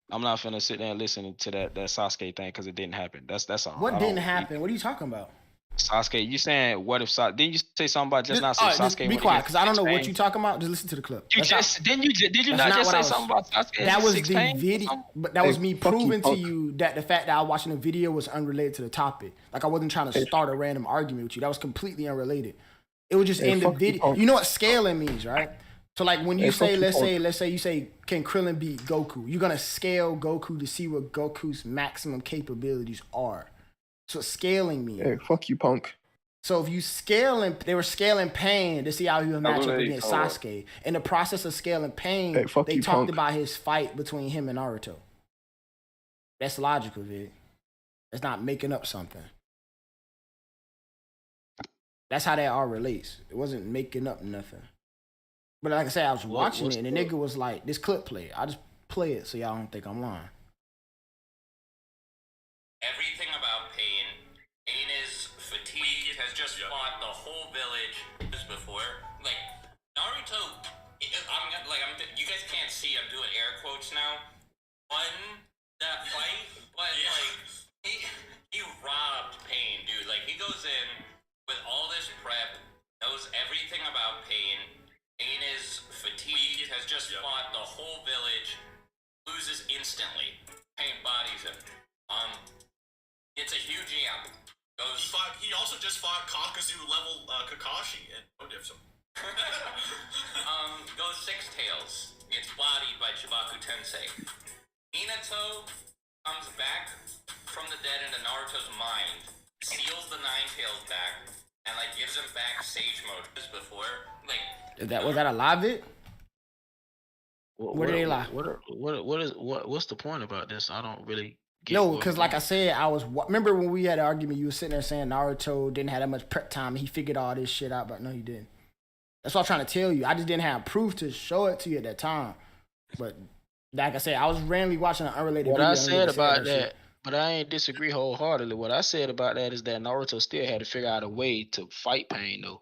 I'm not finna sit there and listen to that Sasuke thing because it didn't happen. That's all. What didn't happen? What are you talking about? Sasuke, you saying what if Sasuke? Didn't you say something about just not say Sasuke? Be quiet, because I don't know what you talking about. Just listen to the clip. Did you not just say something about Sasuke? That was the video, but that was me proving to you that the fact that I was watching the video was unrelated to the topic. Like I wasn't trying to start a random argument with you. That was completely unrelated. It was just in the video. You know what scaling means, right? So like when you say, let's say you say, can Krillin beat Goku? You're gonna scale Goku to see what Goku's maximum capabilities are. So scaling means. Hey, fuck you, punk. So if you they were scaling Pain to see how he would match up against Sasuke. In the process of scaling Pain, they talked about his fight between him and Naruto. That's logical, Vic. That's not making up something. That's how that all relates. It wasn't making up nothing. But like I said, I was watching it and the nigga was like, this clip play. I just play it so y'all don't think I'm lying. Everything about Pain is fatigued, has just fought the whole village as before. Like, Naruto, you guys can't see, I'm doing air quotes now. Won that fight, but like, he robbed Pain, dude. Like, he goes in with all this prep, knows everything about Pain. Pain is fatigued, has just fought the whole village, loses instantly. Pain bodies him. It's a huge yam. He also just fought Kakazu level Kakashi and no-diffs him. Goes Six Tails. Gets bodied by Chibaku Tensei. Minato comes back from the dead into Naruto's mind. steals the Nine Tails back and like gives him back Sage Mode just before. Like, was that a live vid? Where did they lie? What's the point about this? I don't really get. No, because like I said, remember when we had an argument. You were sitting there saying Naruto didn't have that much prep time. He figured all this shit out, but no, he didn't. That's what I'm trying to tell you. I just didn't have proof to show it to you at that time. But like I said, I was randomly watching an unrelated What video. I said about that, shit. but I ain't disagree wholeheartedly. What I said about that is that Naruto still had to figure out a way to fight Pain, though.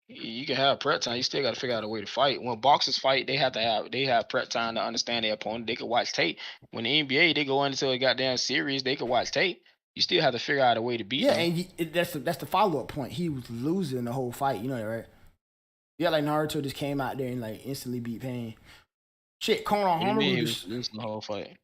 You can have prep time. You still got to figure out a way to fight. When boxers fight, they have prep time to understand their opponent. They can watch tape. When the NBA, they go into a goddamn series, they can watch tape. You still have to figure out a way to beat them. And that's the follow up point. He was losing the whole fight. You know that, right? Yeah, like Naruto just came out there and like instantly beat Pain. Shit, Konohamaru was losing the whole fight.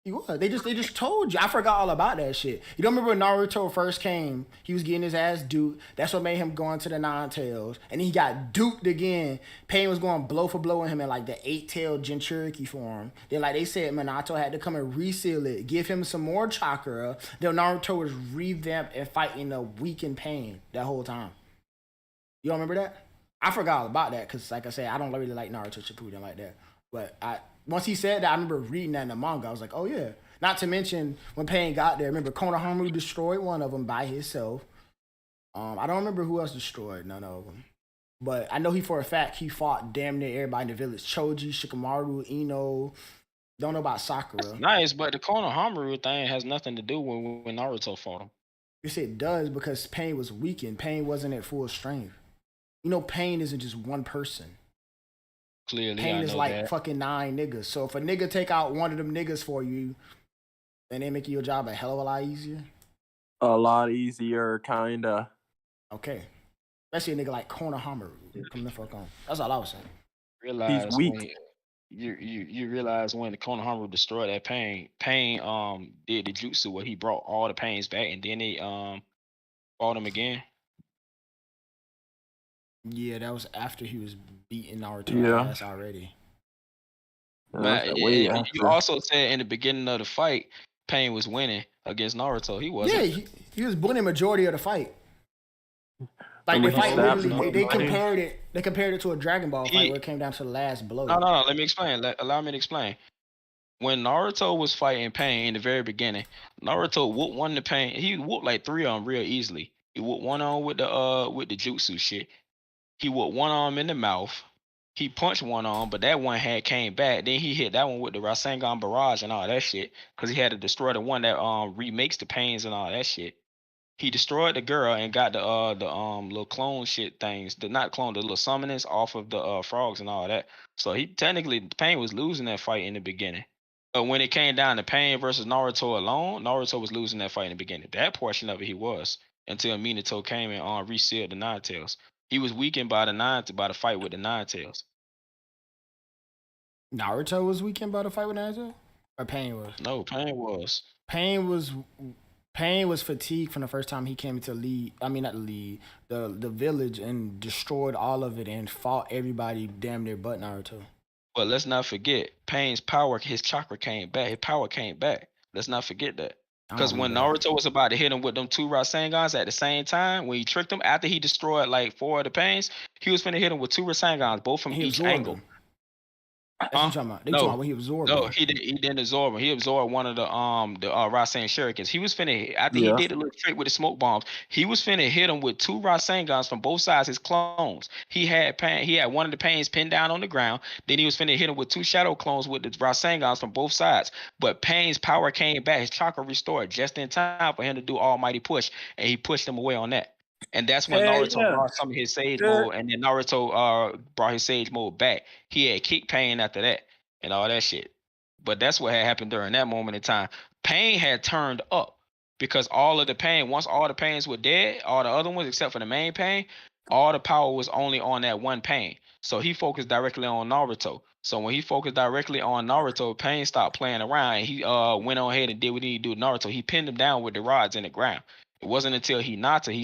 He was. They just told you. I forgot all about that shit. You don't remember when Naruto first came? He was getting his ass duped. That's what made him go into the Nine Tails. And he got duped again. Pain was going blow for blow in him in like the 8-tailed Jinchuriki form. Then like they said, Minato had to come and reseal it, give him some more chakra. Then Naruto was revamped and fighting a weakened Pain that whole time. You don't remember that? I forgot all about that because, like I said, I don't really like Naruto Shippuden like that. But once he said that, I remember reading that in the manga. I was like, oh, yeah. Not to mention, when Pain got there, remember Konohamaru destroyed one of them by himself. I don't remember who else destroyed none of them. But I know for a fact he fought damn near everybody in the village. Choji, Shikamaru, Ino. Don't know about Sakura. That's nice, but the Konohamaru thing has nothing to do with when Naruto fought him. Yes, it does because Pain was weakened. Pain wasn't at full strength. You know, Pain isn't just one person. Clearly, Pain is like fucking 9 niggas. So if a nigga take out one of them niggas for you, then they make your job a hell of a lot easier. A lot easier, kinda. Okay. Especially a nigga like Konohamaru. Come the fuck on. That's all I was saying. He's weak. You realize when the Konohamaru destroyed that Pain did the jutsu where he brought all the Pains back and then they fought him again. Yeah, that was after he was beating Naruto ass already. But you also said in the beginning of the fight, Pain was winning against Naruto. He wasn't. Yeah, he was winning majority of the fight. Like the fight literally, they compared it. They compared it to a Dragon Ball fight where it came down to the last blow. No. Let me explain. Allow me to explain. When Naruto was fighting Pain in the very beginning, Naruto whooped one of the Pain. He whooped like 3 of them real easily. He whooped one on with the jutsu shit. He whooped one arm in the mouth. He punched one arm, but that one had came back. Then he hit that one with the Rasengan Barrage and all that shit. Because he had to destroy the one that remakes the pains and all that shit. He destroyed the girl and got the little clone shit things. The little summonings off of the frogs and all that. So he technically Pain was losing that fight in the beginning. But when it came down to Pain versus Naruto alone, Naruto was losing that fight in the beginning. That portion of it he was. Until Minato came and resealed the Nine Tails. He was weakened by the fight with the Nine Tails. Naruto was weakened by the fight with Nine Tails? Or Pain was? No, Pain was. Pain was fatigued from the first time he came to the village and destroyed all of it and fought everybody damn near but Naruto. But let's not forget, Pain's power, his chakra came back. His power came back. Let's not forget that. Because when Naruto was about to hit him with them 2 Rasengans at the same time, when he tricked him after he destroyed like 4 of the Pains, he was finna hit him with 2 Rasengans, both from each angle. That's what you're talking about. When he absorbed him. No, he didn't absorb him. He absorbed one of the Rasen Shurikens. He was finna after he did a little trick with the smoke bombs. He was finna hit him with 2 Rasengans from both sides, his clones. He had one of the Pains pinned down on the ground. Then he was finna hit him with 2 shadow clones with the Rasengans from both sides. But Pain's power came back. His chakra restored just in time for him to do almighty push, and he pushed him away on that. And that's when Naruto brought some of his Sage mode, and then Naruto brought his Sage mode back. He had kicked Pain after that and all that shit. But that's what had happened during that moment in time. Pain had turned up because once all the Pains were dead, all the other ones except for the main Pain, all the power was only on that one Pain. So he focused directly on Naruto. So when he focused directly on Naruto, Pain stopped playing around. He went on ahead and did what he needed to do with Naruto. He pinned him down with the rods in the ground. It wasn't until he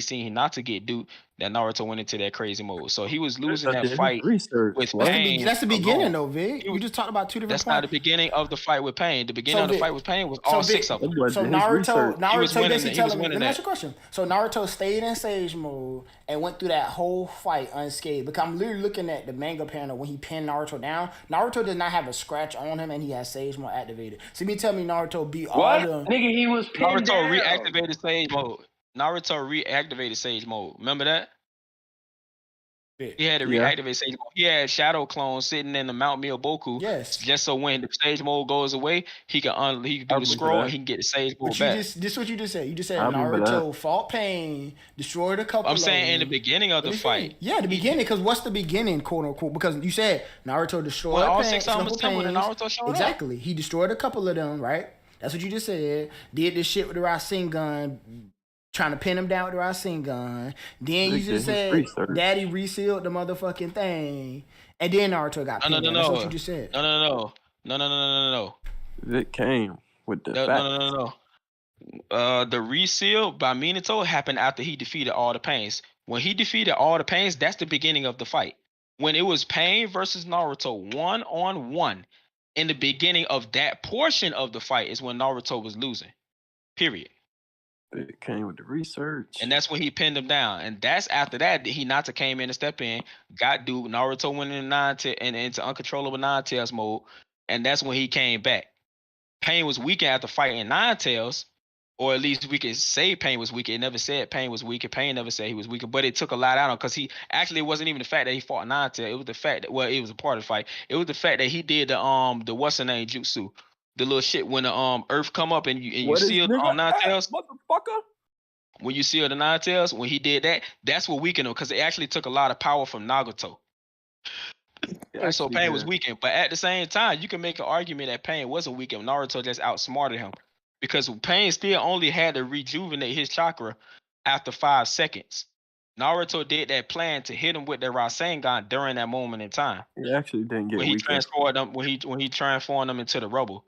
seen Hinata get duped that Naruto went into that crazy mode. So he was losing that fight with That's Pain. that's the beginning, alone. though, Vic. You just talked about two different That's points. not the beginning of the fight with Pain. The beginning of the fight with Pain was all 6 of them. So Naruto basically telling me, let me that. ask you a question. So Naruto stayed in Sage mode and went through that whole fight unscathed. Because I'm literally looking at the manga panel when he pinned Naruto down. Naruto did not have a scratch on him and he has Sage mode activated. So you tell me Naruto beat all the... Nigga, he was pinned down. Reactivated Sage mode. Naruto reactivated Sage mode. Remember that? He had to reactivate Sage mode. He had Shadow Clone sitting in the Mount Miyaboku. Yes. Just so when the Sage mode goes away, he can do the scroll and he can get the Sage mode back. This is what you just said. You just said Naruto fought Pain, destroyed a couple. I'm saying in the beginning of the fight. Yeah, the beginning. Because what's the beginning, quote unquote? Because you said Naruto destroyed all Pain, 6 of them assembled and Naruto showed exactly. Up. He destroyed a couple of them, right? That's what you just said. Did this shit with the Rasengan, trying to pin him down with the Rasengan. Then you just said Daddy resealed the motherfucking thing. And then Naruto got pinned down. That's what you just said. No. It came with the the reseal by Minato happened after he defeated all the Pains. When he defeated all the Pains, that's the beginning of the fight. When it was Pain versus Naruto 1-on-1, in the beginning of that portion of the fight is when Naruto was losing. Period. It came with the research. And that's when he pinned him down. And that's after that Hinata came in and stepped in, got dude. Naruto went into uncontrollable Nine Tails mode. And that's when he came back. Pain was weakened after fighting Nine Tails. Or at least we can say Pain was weak. It never said Pain was weak. Pain never said he was weak. But it took a lot out of him because it wasn't even the fact that he fought Nine Tails. It was the fact that it was a part of the fight. It was the fact that he did the what's the name jutsu, the little shit when the earth come up and you seal the Nine Tails. Motherfucker. When you seal the Nine Tails, when he did that, that's what weakened him because it actually took a lot of power from Nagato. So Pain was weakened, but at the same time, you can make an argument that Pain wasn't weakened. Naruto just outsmarted him. Because Pain still only had to rejuvenate his chakra after 5 seconds. Naruto did that plan to hit him with the Rasengan during that moment in time. He actually didn't get when he transformed them when he transformed them into the rubble.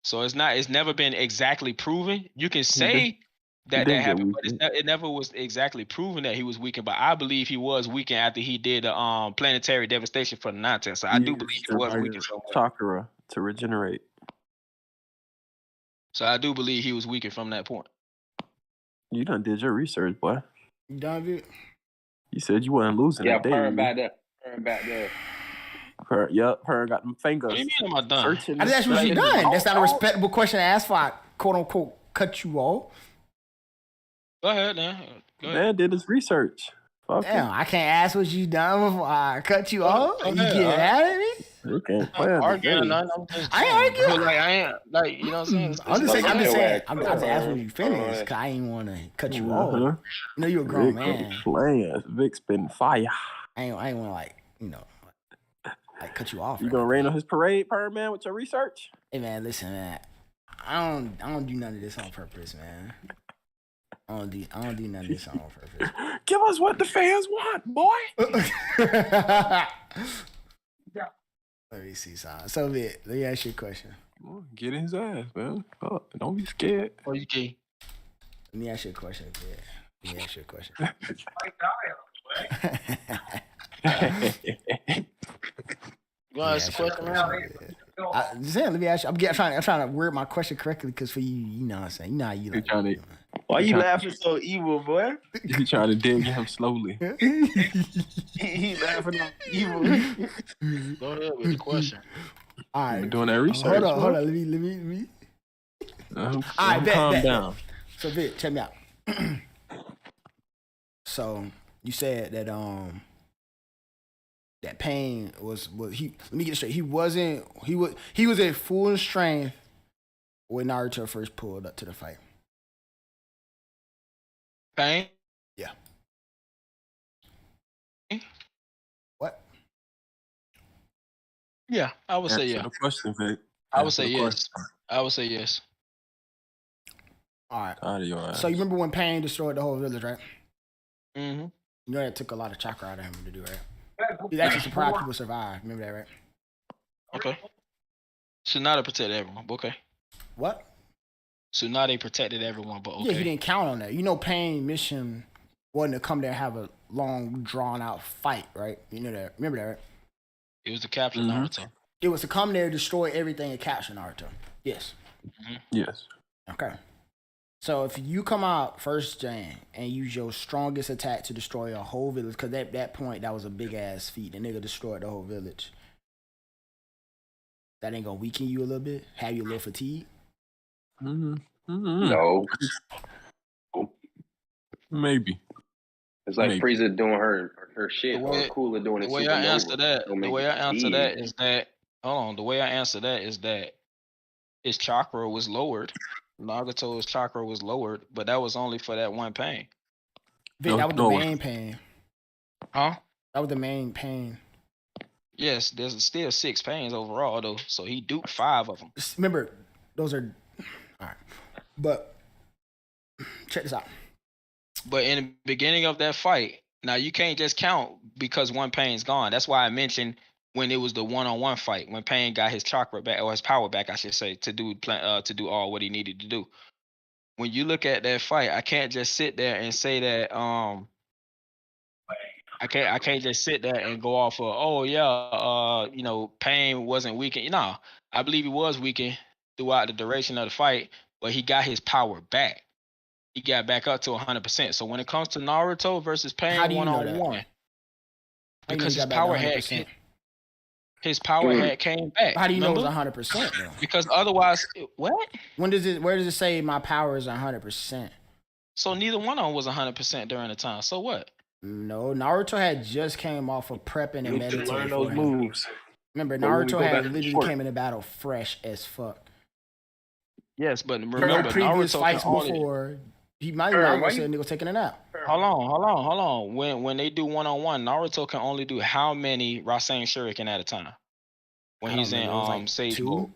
So it's never been exactly proven. You can say that happened, but it never was exactly proven that he was weakened. But I believe he was weakened after he did the planetary devastation for the Nine Tails. So I do believe he was weakened somewhere. Chakra to regenerate. So I do believe he was weakened from that point. You done did your research, boy. You done it? You said you wasn't losing. Yeah, Pern back there. Pern got them fingers. What do you mean am I done? I just asked what you done. That's not a respectable question to ask for, quote unquote, cut you off. Go ahead, man. Man did his research. Damn, I can't ask what you done before I cut you off. You get mad at me? You can't play arguing. I ain't arguing. I ain't you know what I'm saying? I'm just saying. I'm just asking when you finish, cause I ain't want to cut you off. You know you're a grown man. Playing, Vic spitting fire. I ain't want to cut you off. You gonna rain on his parade, man, with your research? Hey man, listen, man. I don't do none of this on purpose, man. I don't do none of this on purpose. Give us what the fans want, boy. Let me see something. So, Vic, let me ask you a question. Get in his ass, man. Don't be scared. Or you can. Let me ask you a question, Vic. Let me ask you a question. You want to ask a question, man? Let me ask you. I'm trying to word my question correctly because for you, you know what I'm saying. You know how you like. Why you laughing so evil, boy? You trying to dig him slowly. He laughing evil. Go ahead with the question. All right. I'm doing that research. Hold on. Let me. All right, calm down. So, Vic, check me out. So you said that that Pain was he. Let me get it straight. He was at full strength when Naruto first pulled up to the fight. Pain? Yeah. What? Yeah, I would say yeah. The question, Vic. I would say yes. I would say yes. All right. So you remember when Pain destroyed the whole village, right? Mm-hmm. You know that took a lot of chakra out of him to do, right? He's actually surprised people survived. Remember that, right? Okay. Tsunade protected everyone, but okay. What? Tsunade protected everyone, but okay. Yeah, he didn't count on that. You know, Pain mission wasn't to come there and have a long, drawn out fight, right? You know that. Remember that, right? It was to capture Naruto. It was to come there, destroy everything, and capture Naruto. Yes. Yes. Okay. So if you come out first Jan and use your strongest attack to destroy a whole village, because at that point that was a big ass feat. The nigga destroyed the whole village. That ain't gonna weaken you a little bit, have you a little fatigue. No. Maybe. It's like Frieza doing her shit, or Cooler doing his supernova. The way I answer that is that the way I answer that is that his chakra was lowered. Nagato's chakra was lowered, but that was only for that one pain. Vic, that was the main pain. Huh? That was the main pain. Yes, there's still 6 pains overall though, so he duped 5 of them. Remember, those are all right. But check this out. But in the beginning of that fight, now you can't just count because one pain's gone. That's why I mentioned when it was the one-on-one fight, when Pain got his chakra back, or his power back, I should say, to do all what he needed to do. When you look at that fight, I can't just sit there and say that I can't just sit there and go off of Pain wasn't weakened. No, I believe he was weakened throughout the duration of the fight, but he got his power back. He got back up to 100%. So when it comes to Naruto versus Pain one-on-one, because his power had came back. How do you know it was 100% though? Because otherwise, what? Where does it say my power is 100%? So neither one of them was 100% during the time. So what? No, Naruto had just came off of prepping and meditating. Learn those moves. Remember, Naruto had literally came into battle fresh as fuck. Yes, but remember, previous Naruto fights before, he might have said nigga taking a nap. Hold on. When they do one-on-one, Naruto can only do how many Rasen Shuriken at a time? When he's in Sage mode.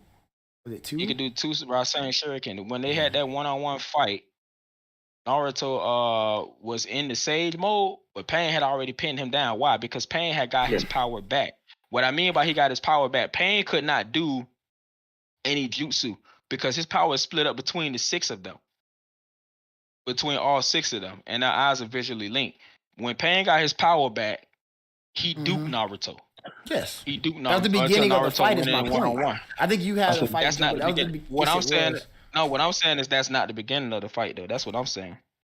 Was it 2? He could do 2 Rasen Shuriken. When they had that one-on-one fight, Naruto was in the Sage mode, but Pain had already pinned him down. Why? Because Pain had got his power back. What I mean by he got his power back, Pain could not do any jutsu because his power is split up between the 6 of them. Between all 6 of them, and their eyes are visually linked. When Pain got his power back, he duped Naruto. Yes, he duped Naruto. That's the beginning of the fight. Is my point. I think you had a fight. That's not the beginning. What I'm saying is that's not the beginning of the fight, though. That's what I'm saying.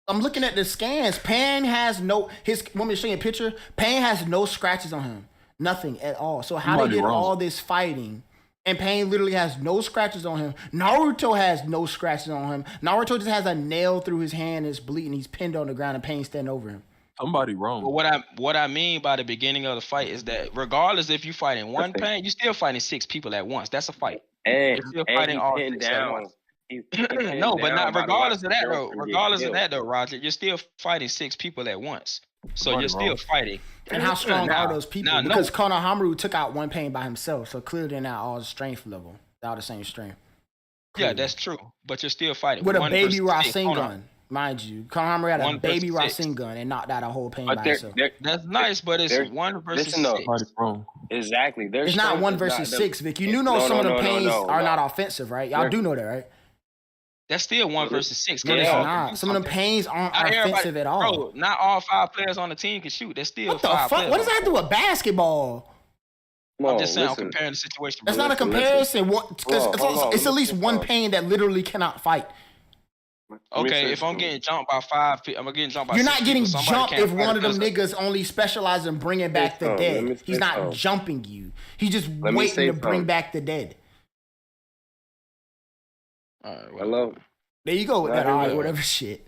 I'm looking at the scans. Pain has no. Want me to show you a picture? Pain has no scratches on him. Nothing at all. So how they did all this fighting? And Pain literally has no scratches on him. Naruto has no scratches on him. Naruto just has a nail through his hand. It's bleeding. He's pinned on the ground and Pain standing over him. Somebody wrong. But what I mean by the beginning of the fight is that regardless if you fighting one Pain, you're still fighting 6 people at once. That's a fight. And you're still fighting all 6 at once. No, but not regardless of that though. Regardless of that though, Roger, you're still fighting 6 people at once. So you're still fighting. And how strong are those people? Because Konohamaru took out one Pain by himself, so clearly they're not all strength level. They're all the same strength. Clearly. Yeah, that's true. But you're still fighting. With a baby Rasengan, mind you. Konohamaru had a baby Rasengan and knocked out a whole Pain by himself. That's nice, but it's 1 versus 6. Exactly. It's not 1 versus 6, Vic. You know some of the Pains are not offensive, right? Y'all do know that, right? That's still 1 versus 6. No, it's not. Some of them Pains aren't offensive at all. Bro, not all 5 players on the team can shoot. There's still 5 players. What does that have to do with basketball? I'm just saying, I'm comparing the situation. That's not a comparison. It's at least one Pain that literally cannot fight. Okay, if I'm getting jumped by 5, I'm getting jumped by 6 You're not getting jumped if one of them niggas only specializes in bringing back the dead. He's not jumping you. He's just waiting to bring back the dead. All right, hello. There you go with that. All right, whatever shit.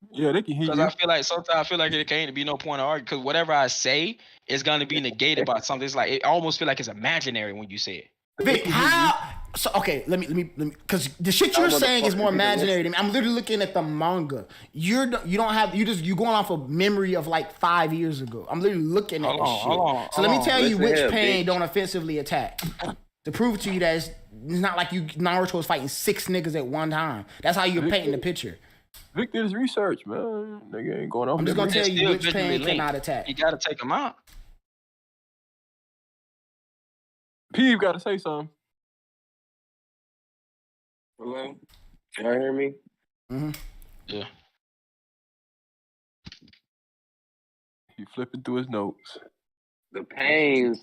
Yeah, they can hear you. Because sometimes I feel like it can't be no point of arguing. Because whatever I say is gonna be negated by something. It's like it almost feel like it's imaginary when you say it. Vic, how? So okay, let me, because the shit you're saying is more imaginary to me. I'm literally looking at the manga. You going off of memory of like 5 years ago. I'm literally looking at this shit. So let me tell you which Pain don't offensively attack. To prove to you that it's not like Naruto was fighting 6 niggas at one time. That's how you're painting the picture. Vic did his research, man. Nigga ain't going off. I'm just gonna tell you which Pain cannot attack. You gotta take them out. Peeve gotta say something. Hello? Y'all hear me? Yeah. He flipping through his notes. The Pain's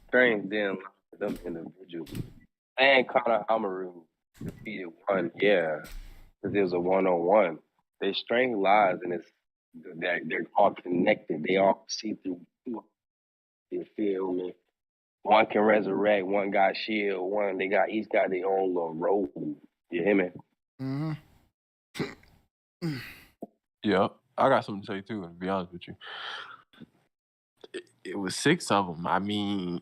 strength didn't lie them individually. And Connor Hamaru defeated one, because it was a 1-on-1. Their strength lies in it's that they're all connected. They all see through. You feel me? One can resurrect. One got shield. Each got their own little role. You hear me? Mm-hmm. Yeah, I got something to say too. To be honest with you, it was 6 of them. I mean,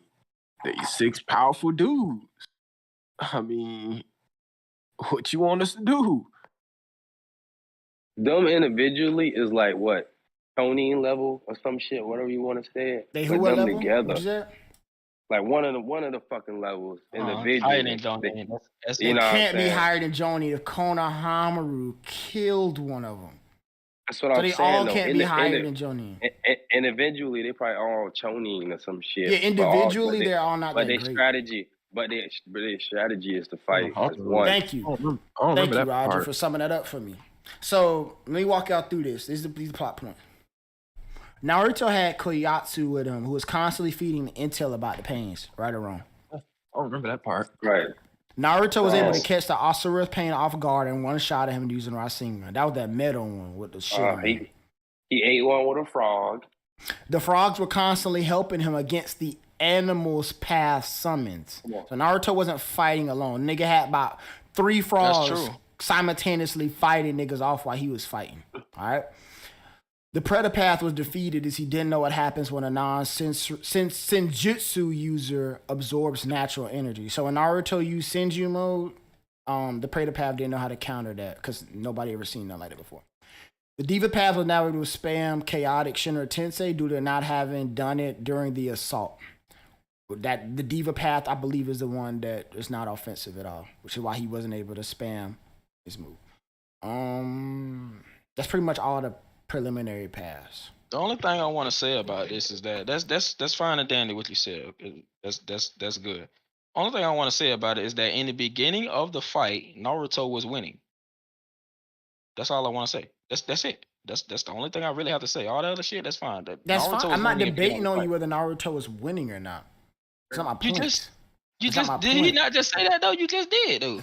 they 6 powerful dudes. I mean, what you want us to do? Them individually is like what? Tony level or some shit, whatever you want to say. They who what level? Together. What you said? Like one of the fucking levels individually. Higher than Johnny. They can't be higher than Johnny. The Kona Hamaru killed one of them. That's what I'm saying. So they all can't be higher than Johnny. Individually, they probably all choning or some shit. Yeah, individually, they're all not that great. But their strategy is to fight as one. Thank you. Thank you, Roger, for summing that up for me. So let me walk y'all through this. These are the plot point. Naruto had Koyatsu with him, who was constantly feeding intel about the Pains, right or wrong. I don't remember that part. Right. Naruto was able to catch the Asura's Pain off guard and one shot at him using Rasengan. That was that metal one with the shit. He ate one with a frog. The frogs were constantly helping him against the animals' path summons. So Naruto wasn't fighting alone. Nigga had about 3 frogs simultaneously fighting niggas off while he was fighting. All right. The Predapath was defeated as he didn't know what happens when a non-senjutsu user absorbs natural energy. So when Naruto used Senju mode, the Predapath didn't know how to counter that because nobody ever seen nothing like that before. The Diva Path was now able to spam chaotic Shinra Tensei due to not having done it during the assault. That the Diva Path, I believe, is the one that is not offensive at all, which is why he wasn't able to spam his move. That's pretty much all the preliminary pass. The only thing I want to say about this is that that's fine and dandy what you said. That's good. Only thing I want to say about it is that in the beginning of the fight, Naruto was winning. That's all I want to say. That's it. That's the only thing I really have to say. All the other shit, that's fine. That's Naruto fine. I'm not debating on you whether Naruto is winning or not. It's not my point. You just did he not just say that though? You just did though.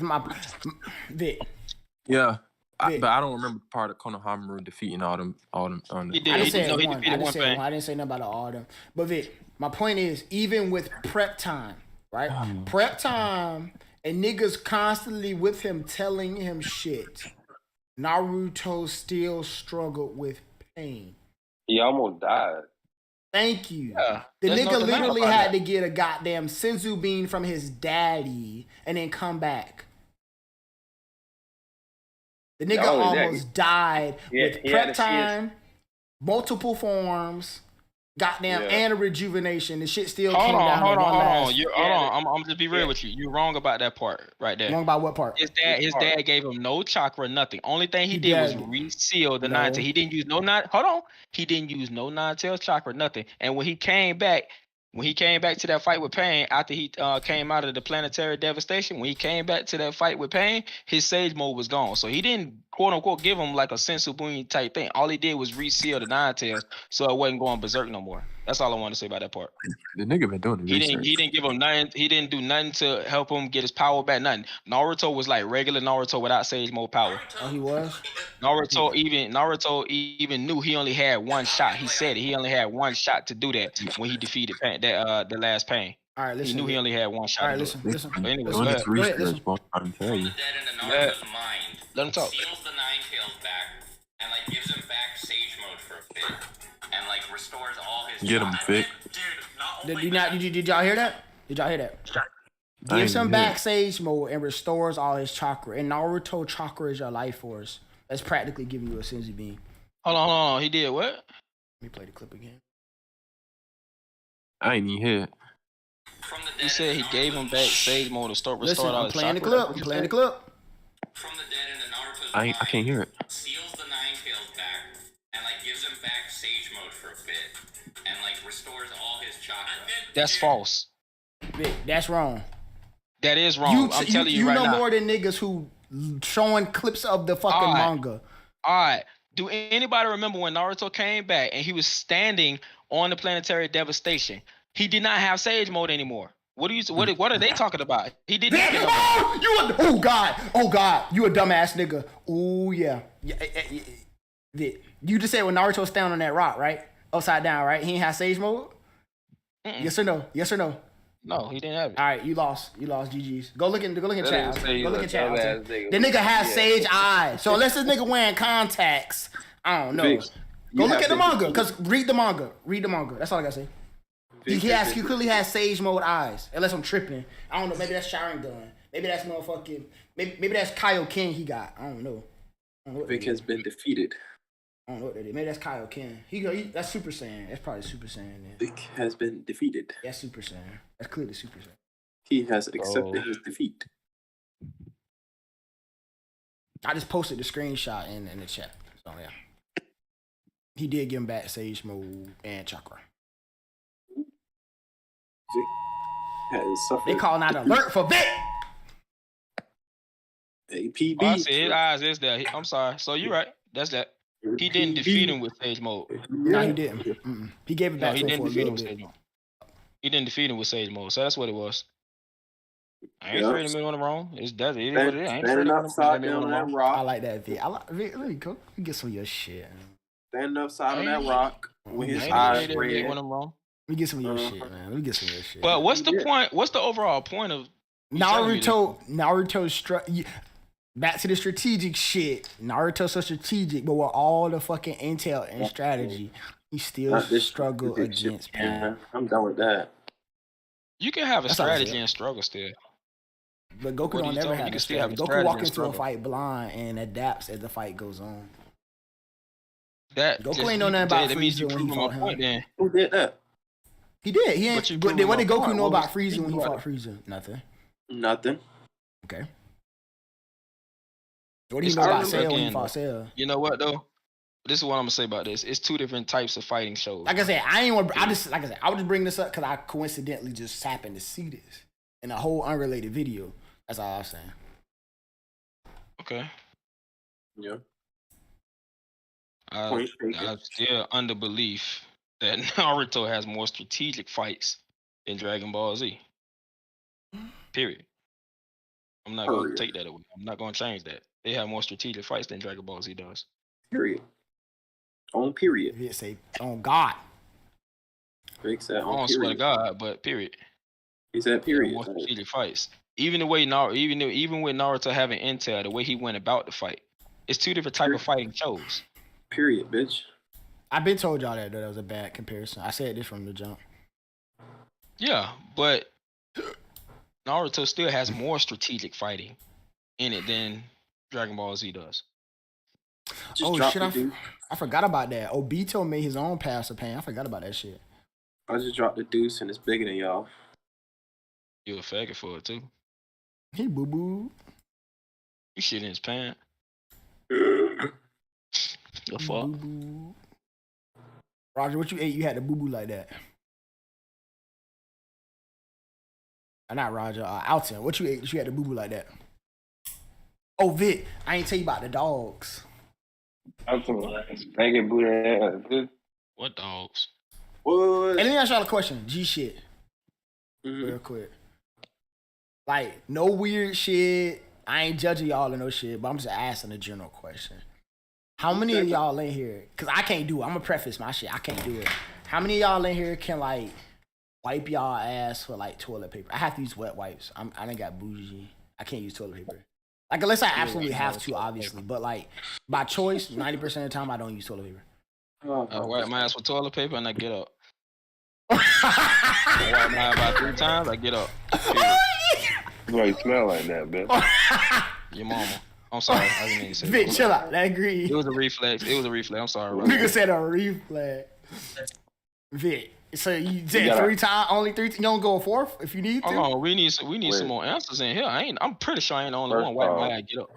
Yeah. But I don't remember the part of Konohamaru defeating all them. He did. He defeated one thing. I didn't say nothing about all them. But Vic, my point is, even with prep time, right? Prep time and niggas constantly with him telling him shit. Naruto still struggled with pain. He almost died. Thank you. Yeah, the nigga literally had to get a goddamn senzu bean from his daddy and then come back. The nigga almost died with prep time, multiple forms, goddamn, and a rejuvenation. The shit still came down. Hold on. I'm just be real with you. You're wrong about that part right there. Wrong about what part? His dad gave him no chakra, nothing. Only thing he did was reseal the nine tails. He didn't use no nine. Hold on. He didn't use no nine tails chakra, nothing. And when he came back to that fight with Pain, after he came out of the planetary devastation, when he came back to that fight with Pain, his Sage mode was gone. So he didn't quote unquote give him like a sensu boon type thing. All he did was reseal the nine tails so it wasn't going berserk no more. That's all I want to say about that part. The nigga been doing the research. He didn't give him nothing. He didn't do nothing to help him get his power back. Nothing. Naruto was like regular Naruto without Sage mode power. Oh, he was. Naruto even knew he only had one shot. He said it. He only had one shot to do that when he defeated the last Pain. All right, listen. He knew he only had one shot. All right, listen. Anyway, go ahead. I'm telling you. Let him talk. Seals the nine tails back and like gives him back Sage mode for a bit and like restores all his. Get him, Vic. Did y'all hear that? Did y'all hear that? Gives him back Sage mode and restores all his chakra. And Naruto chakra is your life force. That's practically giving you a senzu bean. Hold on. He did what? Let me play the clip again. I ain't even hear it. He said he gave him back Sage mode to restore all his chakra. I'm playing the clip. From the dead into Naruto's I can't hear it. Seals the nine tails back and like gives him back Sage mode for a bit and like restores all his chakra. That's false. That's wrong. That is wrong. I'm telling you right now. You know more than niggas who showing clips of the fucking manga. All right. Do anybody remember when Naruto came back and he was standing on the planetary devastation? He did not have Sage Mode anymore. What are they talking about? He didn't have it no more. Oh God, you a dumbass nigga. Oh yeah. You just said when Naruto was standing on that rock, right? Upside down, right? He ain't have Sage Mode? Yes or no? Yes or no? No, he didn't have it. All right, you lost. GG's. Go look in chat. Go look in chat. The nigga has Sage eyes. So unless this nigga wearing contacts, I don't know. Vix, Go look at the manga. Cause read the manga. That's all I gotta say. He clearly has Sage Mode eyes. Unless I'm tripping. I don't know. Maybe that's Sharingan. Maybe that's motherfucking. Maybe that's Kaioken he got. I don't know. Vic has been defeated. I don't know what that is. Maybe that's Kaioken. That's Super Saiyan. That's probably Super Saiyan. Then. Vic has been defeated. That's Super Saiyan. That's clearly Super Saiyan. He has accepted his defeat. I just posted the screenshot in the chat. So yeah. He did give him back Sage Mode and Chakra. Vic has suffered. They calling out alert for Vic. APB. I see his eyes is there. I'm sorry. So you're right. That's that. He didn't defeat him with Sage Mode. No, he didn't. He gave it back to him for a little bit. He didn't defeat him with Sage Mode. So that's what it was. I ain't afraid of him on the wrong. It is what it is. I ain't afraid of him on the wrong. Rock. I like that Vic. Vic, let me go. Let me get some of your shit. Standing upside on that rock with his eyes red. Let me get some of your shit, man. Let me get some of your shit. But what's the point? What's the overall point of Naruto back to the strategic shit. Naruto's so strategic, but with all the fucking intel and strategy, he still struggle against pain. I'm done with that. You can have a strategy and struggle still. But Goku don't never have a strategy. Goku walk into a fight blind and adapts as the fight goes on. Goku ain't know nothing about Frieza when he fought him. Who did that? He did. He ain't. What did Goku know about Frieza when he fought Frieza? Nothing. Okay. What do you know about Cell when he fought Cell? You know what though? This is what I'm gonna say about this. It's two different types of fighting shows. Like I said, I would just bring this up because I coincidentally just happened to see this in a whole unrelated video. That's all I'm saying. Okay. Yeah. I'm still under belief that Naruto has more strategic fights than Dragon Ball Z. Period. I'm not going to take that away. I'm not going to change that. They have more strategic fights than Dragon Ball Z does. Period. On period. He say on God. Rick said I don't swear to God, but period. He said period. More strategic fights. Even the way even with Naruto having intel, the way he went about the fight, it's two different type of fighting shows. Period, bitch. I've been told y'all that was a bad comparison. I said this from the jump. Yeah, but Naruto still has more strategic fighting in it than Dragon Ball Z does. I forgot about that. Obito made his own pass of pain. I forgot about that shit. I just dropped the deuce and it's bigger than y'all. You a faggot for it too. He boo boo. You shit in his pants. The fuck? Boo-boo. Roger, what you ate? You had to boo boo like that. Not Roger. Alton, what you ate? You had to boo boo like that. Oh, Vic, I ain't tell you about the dogs. Banging booty. What dogs? What? And let me ask y'all a question. G shit. Real quick. Like, no weird shit. I ain't judging y'all or no shit, but I'm just asking a general question. How many of y'all in here, because I can't do it. I'm going to preface my shit. I can't do it. How many of y'all in here can, like, wipe y'all ass for, like, toilet paper? I have to use wet wipes. I done got bougie. I can't use toilet paper. Like, unless I absolutely have to, obviously. But, like, by choice, 90% of the time, I don't use toilet paper. I wipe my ass with toilet paper and I get up. I wipe my ass about 3 times, I get up. Why you smell like that, bitch? Your mama. I'm sorry. I didn't mean to say Vic, chill out. I agree. It was a reflex. I'm sorry. Nigga said a reflex. Vic, so you said 3 times, only 3 times? You don't go a 4th if you need to? Hold on. We need some more answers in here. I'm pretty sure I ain't the only one wiping my ass get up.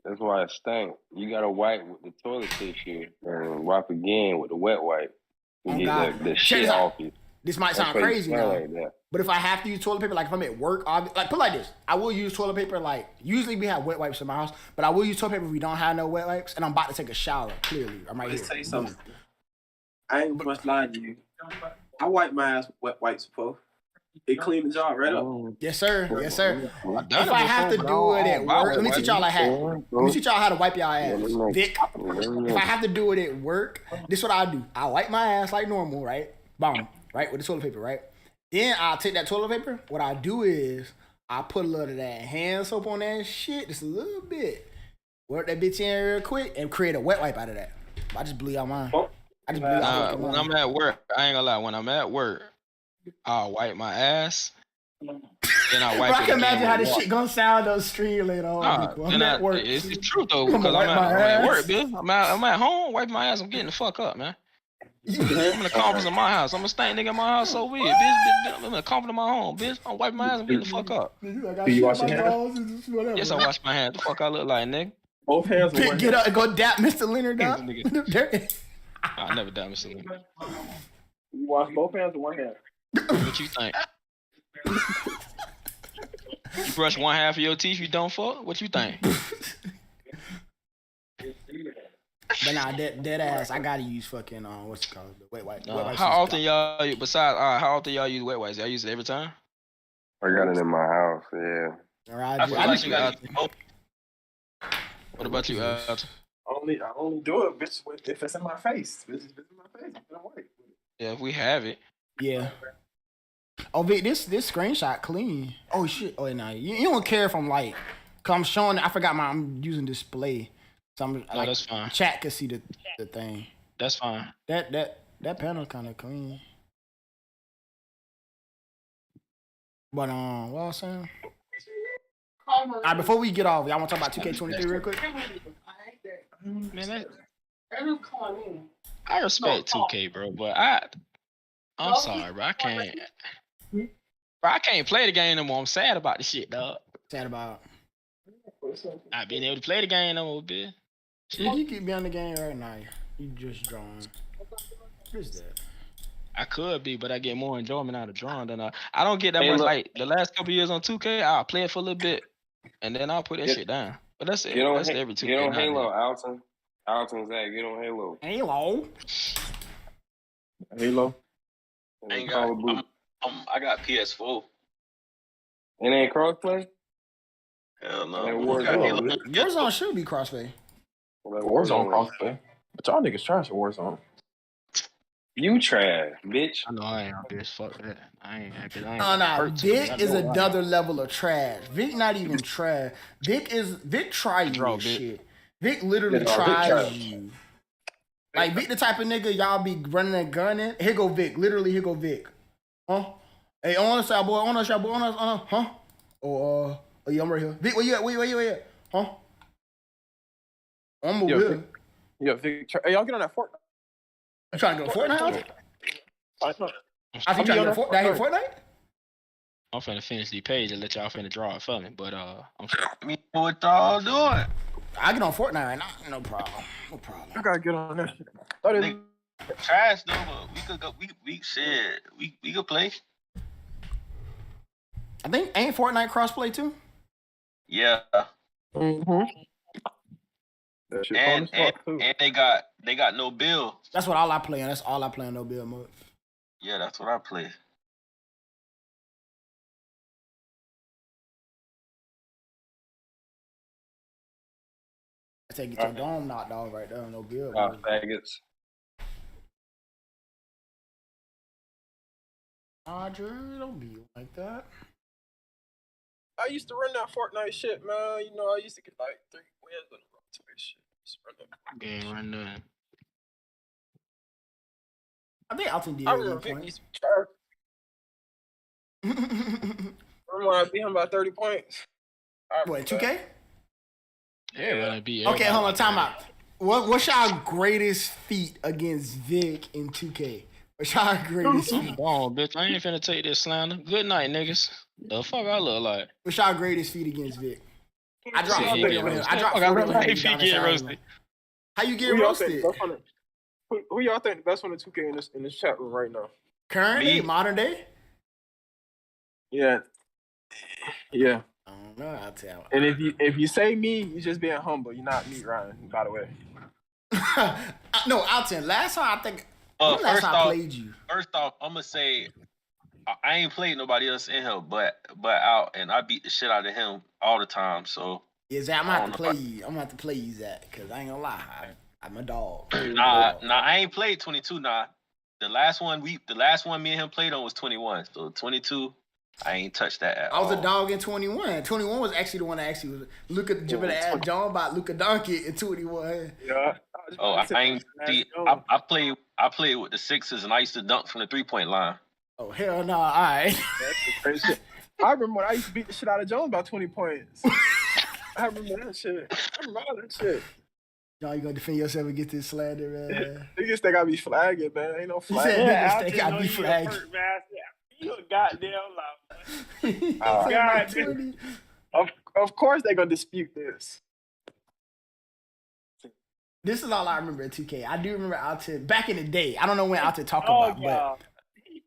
That's why it stank. You gotta wipe with the toilet tissue and wipe again with the wet wipe. You get the shit off you. This might sound crazy now, but if I have to use toilet paper, like if I'm at work, like put it like this, I will use toilet paper. Like usually we have wet wipes in my house, but I will use toilet paper if we don't have no wet wipes, and I'm about to take a shower. Clearly, I'm right here. Let's tell you something. I ain't much lying to you. I wipe my ass with wet wipes before. It clean the job right up. Yes, sir. Yes, sir. If I have to do it at work, let me teach y'all how to wipe y'all ass. Vic, if I have to do it at work, this is what I do. I wipe my ass like normal, right? Boom, right? With the toilet paper, right? Then I'll take that toilet paper. What I do is I put a little of that hand soap on that shit, just a little bit. Work that bitch in real quick and create a wet wipe out of that. I just blew out mine. When I'm at work, I ain't gonna lie. When I'm at work, I'll wipe my ass. Then I wipe it. I can imagine how this shit gonna sound on stream later on. I'm at work. It's the truth though, because I'm at work, bitch. I'm at home, wipe my ass. I'm getting the fuck up, man. I'm in the conference of my house. I'm a stank nigga in my house so weird, bitch. I'm in the conference of my home, bitch. I'm wiping my ass. I'm getting the fuck up. Do you wash your hands? Yes, I wash my hands. The fuck I look like, nigga? Both hands. Get up and go dap Mr. Leonard up. I never dap Mr. Leonard. You wash both hands with one hand. What you think? You brush one half of your teeth, you don't fuck? What you think? But nah, dead ass, I gotta use fucking what's it called? The wet wipe. How often y'all how often y'all use wet wipes? Y'all use it every time? I got it in my house, yeah. All right. What about you, Alton? I only do it, bitch, if it's in my face. Bitch, it's in my face. Yeah, if we have it. Yeah. Oh, Vic, this screenshot clean. Oh shit. Oh, nah, you don't care if I'm like, cause I'm showing. I forgot I'm using display. So I'm like, that's fine. Chat can see the thing. That's fine. That panel kind of clean. But what I was saying. All right, before we get off, y'all want to talk about 2K23 real quick? Man, I respect 2K, bro, but I'm sorry, bro. I can't play the game no more. I'm sad about this shit, dog. Sad about not being able to play the game no more, bitch. Shit, you keep being the game right now. You just drawing. What is that? I could be, but I get more enjoyment out of drawing than I don't get that much. Like the last couple years on 2K, I'll play it for a little bit, and then I'll put that shit down. But that's it. That's every 2K. Get on Halo, Alton. Alton, Zach, get on Halo. Halo. I got PS4. It ain't crossplay? Hell no. Warzone should be crossplay. Warzone crossplay. But y'all niggas trash at Warzone. You trash, bitch. I know I ain't, bitch. Fuck that. I ain't. No. Vic is another level of trash. Vic not even trash. Vic tries you shit. Vic literally tries you. Like Vic the type of nigga y'all be running that gun in. Here go Vic. Literally, here go Vic. Huh? Hey, on us, boy. On us, boy. On us, huh? Oh, yeah, I'm right here. Vic, where you at? Where you at? Huh? I'm over here. Yeah, Vic. Hey, y'all get on that Fortnite. You trying to go Fortnite? I think trying to go Fortnite? I'm finna finish the page and let y'all finna draw it for me, but I'm finna what y'all doing. I get on Fortnite right now. No problem. I gotta get on that shit. Trash though, but we could go. We could play. I think ain't Fortnite crossplay too? Yeah. And they got no bill. That's what all I play on. That's all I play on, no bill mode. Yeah, that's what I play. I take you to a dome knocked off right there, no bill. Faggots. Audrey, don't be like that. I used to run that Fortnite shit, man. You know, I used to get like 3 wins in a row to this shit. Game run done. I think Alton did. I remember Vic used to be trash. Remember I beat him by 30 points? What, 2K? Yeah. Okay, hold on, time out. What's y'all greatest feat against Vic in 2K? What's y'all greatest feat? Come on, bitch. I ain't finna take this slander. Good night, niggas. The fuck I look like? What's y'all greatest feat against Vic? I dropped 40 on him. I dropped 40 on him. How you get roasted? Who y'all think the best one in 2K in this chat room right now? Current day, modern day. Yeah. Yeah. I don't know. I'll tell. And if you say me, you're just being humble. You're not me, Ryan. By the way. No, Alton. Last time I think. Last time I played you. First off, I'm gonna say I ain't played nobody else in here, but out, and I beat the shit out of him all the time. So yeah, Zach, I'm gonna have to play you. I'm gonna have to play you, Zach, because I ain't gonna lie, I'm a dog. Nah, I ain't played 22. Nah, the last one me and him played on was 21. So 22, I ain't touched that at all. I was a dog in 21. 21 was actually the one that actually was Luka jumping the ass John about Luka Doncic in 21. Yeah. I ain't see. I played with the Sixers, and I used to dunk from the 3-point line. Oh hell no! All right. I remember when I used to beat the shit out of Jones by 20 points. I remember that shit. Y'all, you gonna defend yourself against this slander, man? Niggas think I be flagging, man. Ain't no flag. Niggas think I be flagging. You a goddamn loud. Of course they gonna dispute this. This is all I remember at 2K. I do remember Alton back in the day. I don't know when Alton talk about, but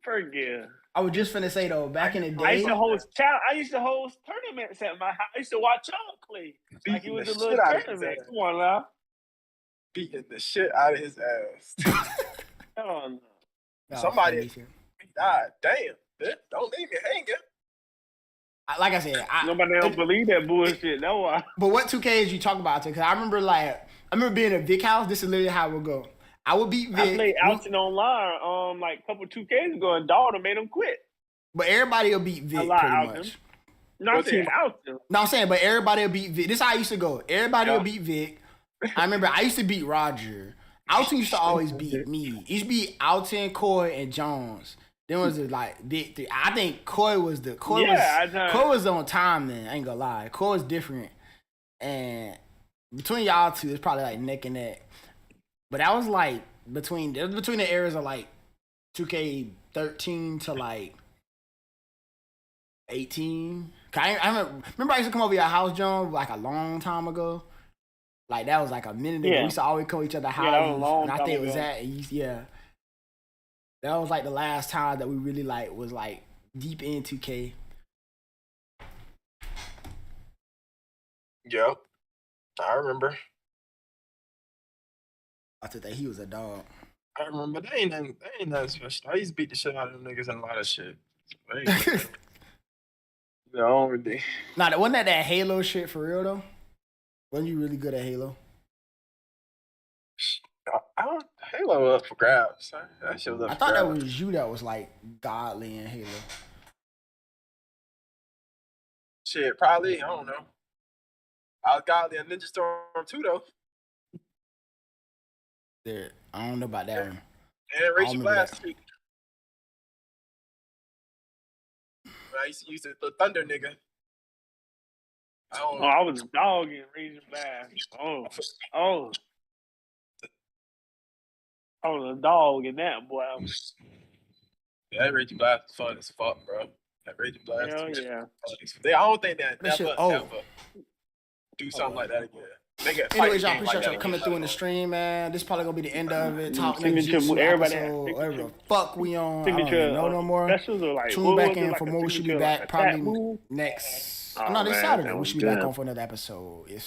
forget. I was just finna say though, back in the day, I used to host tournaments at my house. I used to watch y'all play. Like it was a little tournament. Come on now. Beating the shit out of his ass. Oh no. Somebody died. Damn. Don't leave me hanging. Like I said, nobody else believe that bullshit. No one. But what 2K is you talking about? Because I remember being at Vic house. This is literally how it would go. I would beat Vic. I played Alton online like a couple 2Ks ago, and Dalton made him quit. But everybody will beat Vic pretty much. No, I'm saying Alton. No, I'm saying, but everybody will beat Vic. This is how I used to go. Everybody will beat Vic. I remember I used to beat Roger. Alton used to always beat me. He used to beat Alton, Coy, and Jones. Then was it like big three? I think Coy was on time then. I ain't gonna lie. Coy was different. And between y'all two, it's probably like neck and neck. But that was like between the eras of like 2K13 to like 18. I remember I used to come over your house, John, like a long time ago. Like that was like a minute ago. We used to always call each other houses. Yeah, that was a long and I time think it was ago. that. That was like the last time that we really like was like deep in 2K. Yep. I remember. I thought that he was a dog. I remember. They ain't nothing special. I used to beat the shit out of them niggas and a lot of shit. No, really. Nah, wasn't that Halo shit for real though? Wasn't you really good at Halo? Halo up for grabs. That shit was up I for thought grabs. that was you that was like godly in Halo. Shit, probably. I don't know. I was godly in Ninja Storm 2 though. There, I don't know about that one. And Rachel Blast too. I used to use the Thunder nigga. I was dogging Razor Blast. Oh. I was a dog in that, boy. Yeah, that Raging Blast is fun as fuck, bro. That Raging Blast. Hell yeah. I don't think that That shit- ever do something like that again. Anyways, y'all appreciate y'all coming through in the stream, man. This probably gonna be the end of it. Talk next everybody episode, whatever the fuck we on. I signature, don't know no more. specials are like, Tune back in for more. We should be back probably next. Oh, No, this man, Saturday. that We was should be back good. on for another episode. It's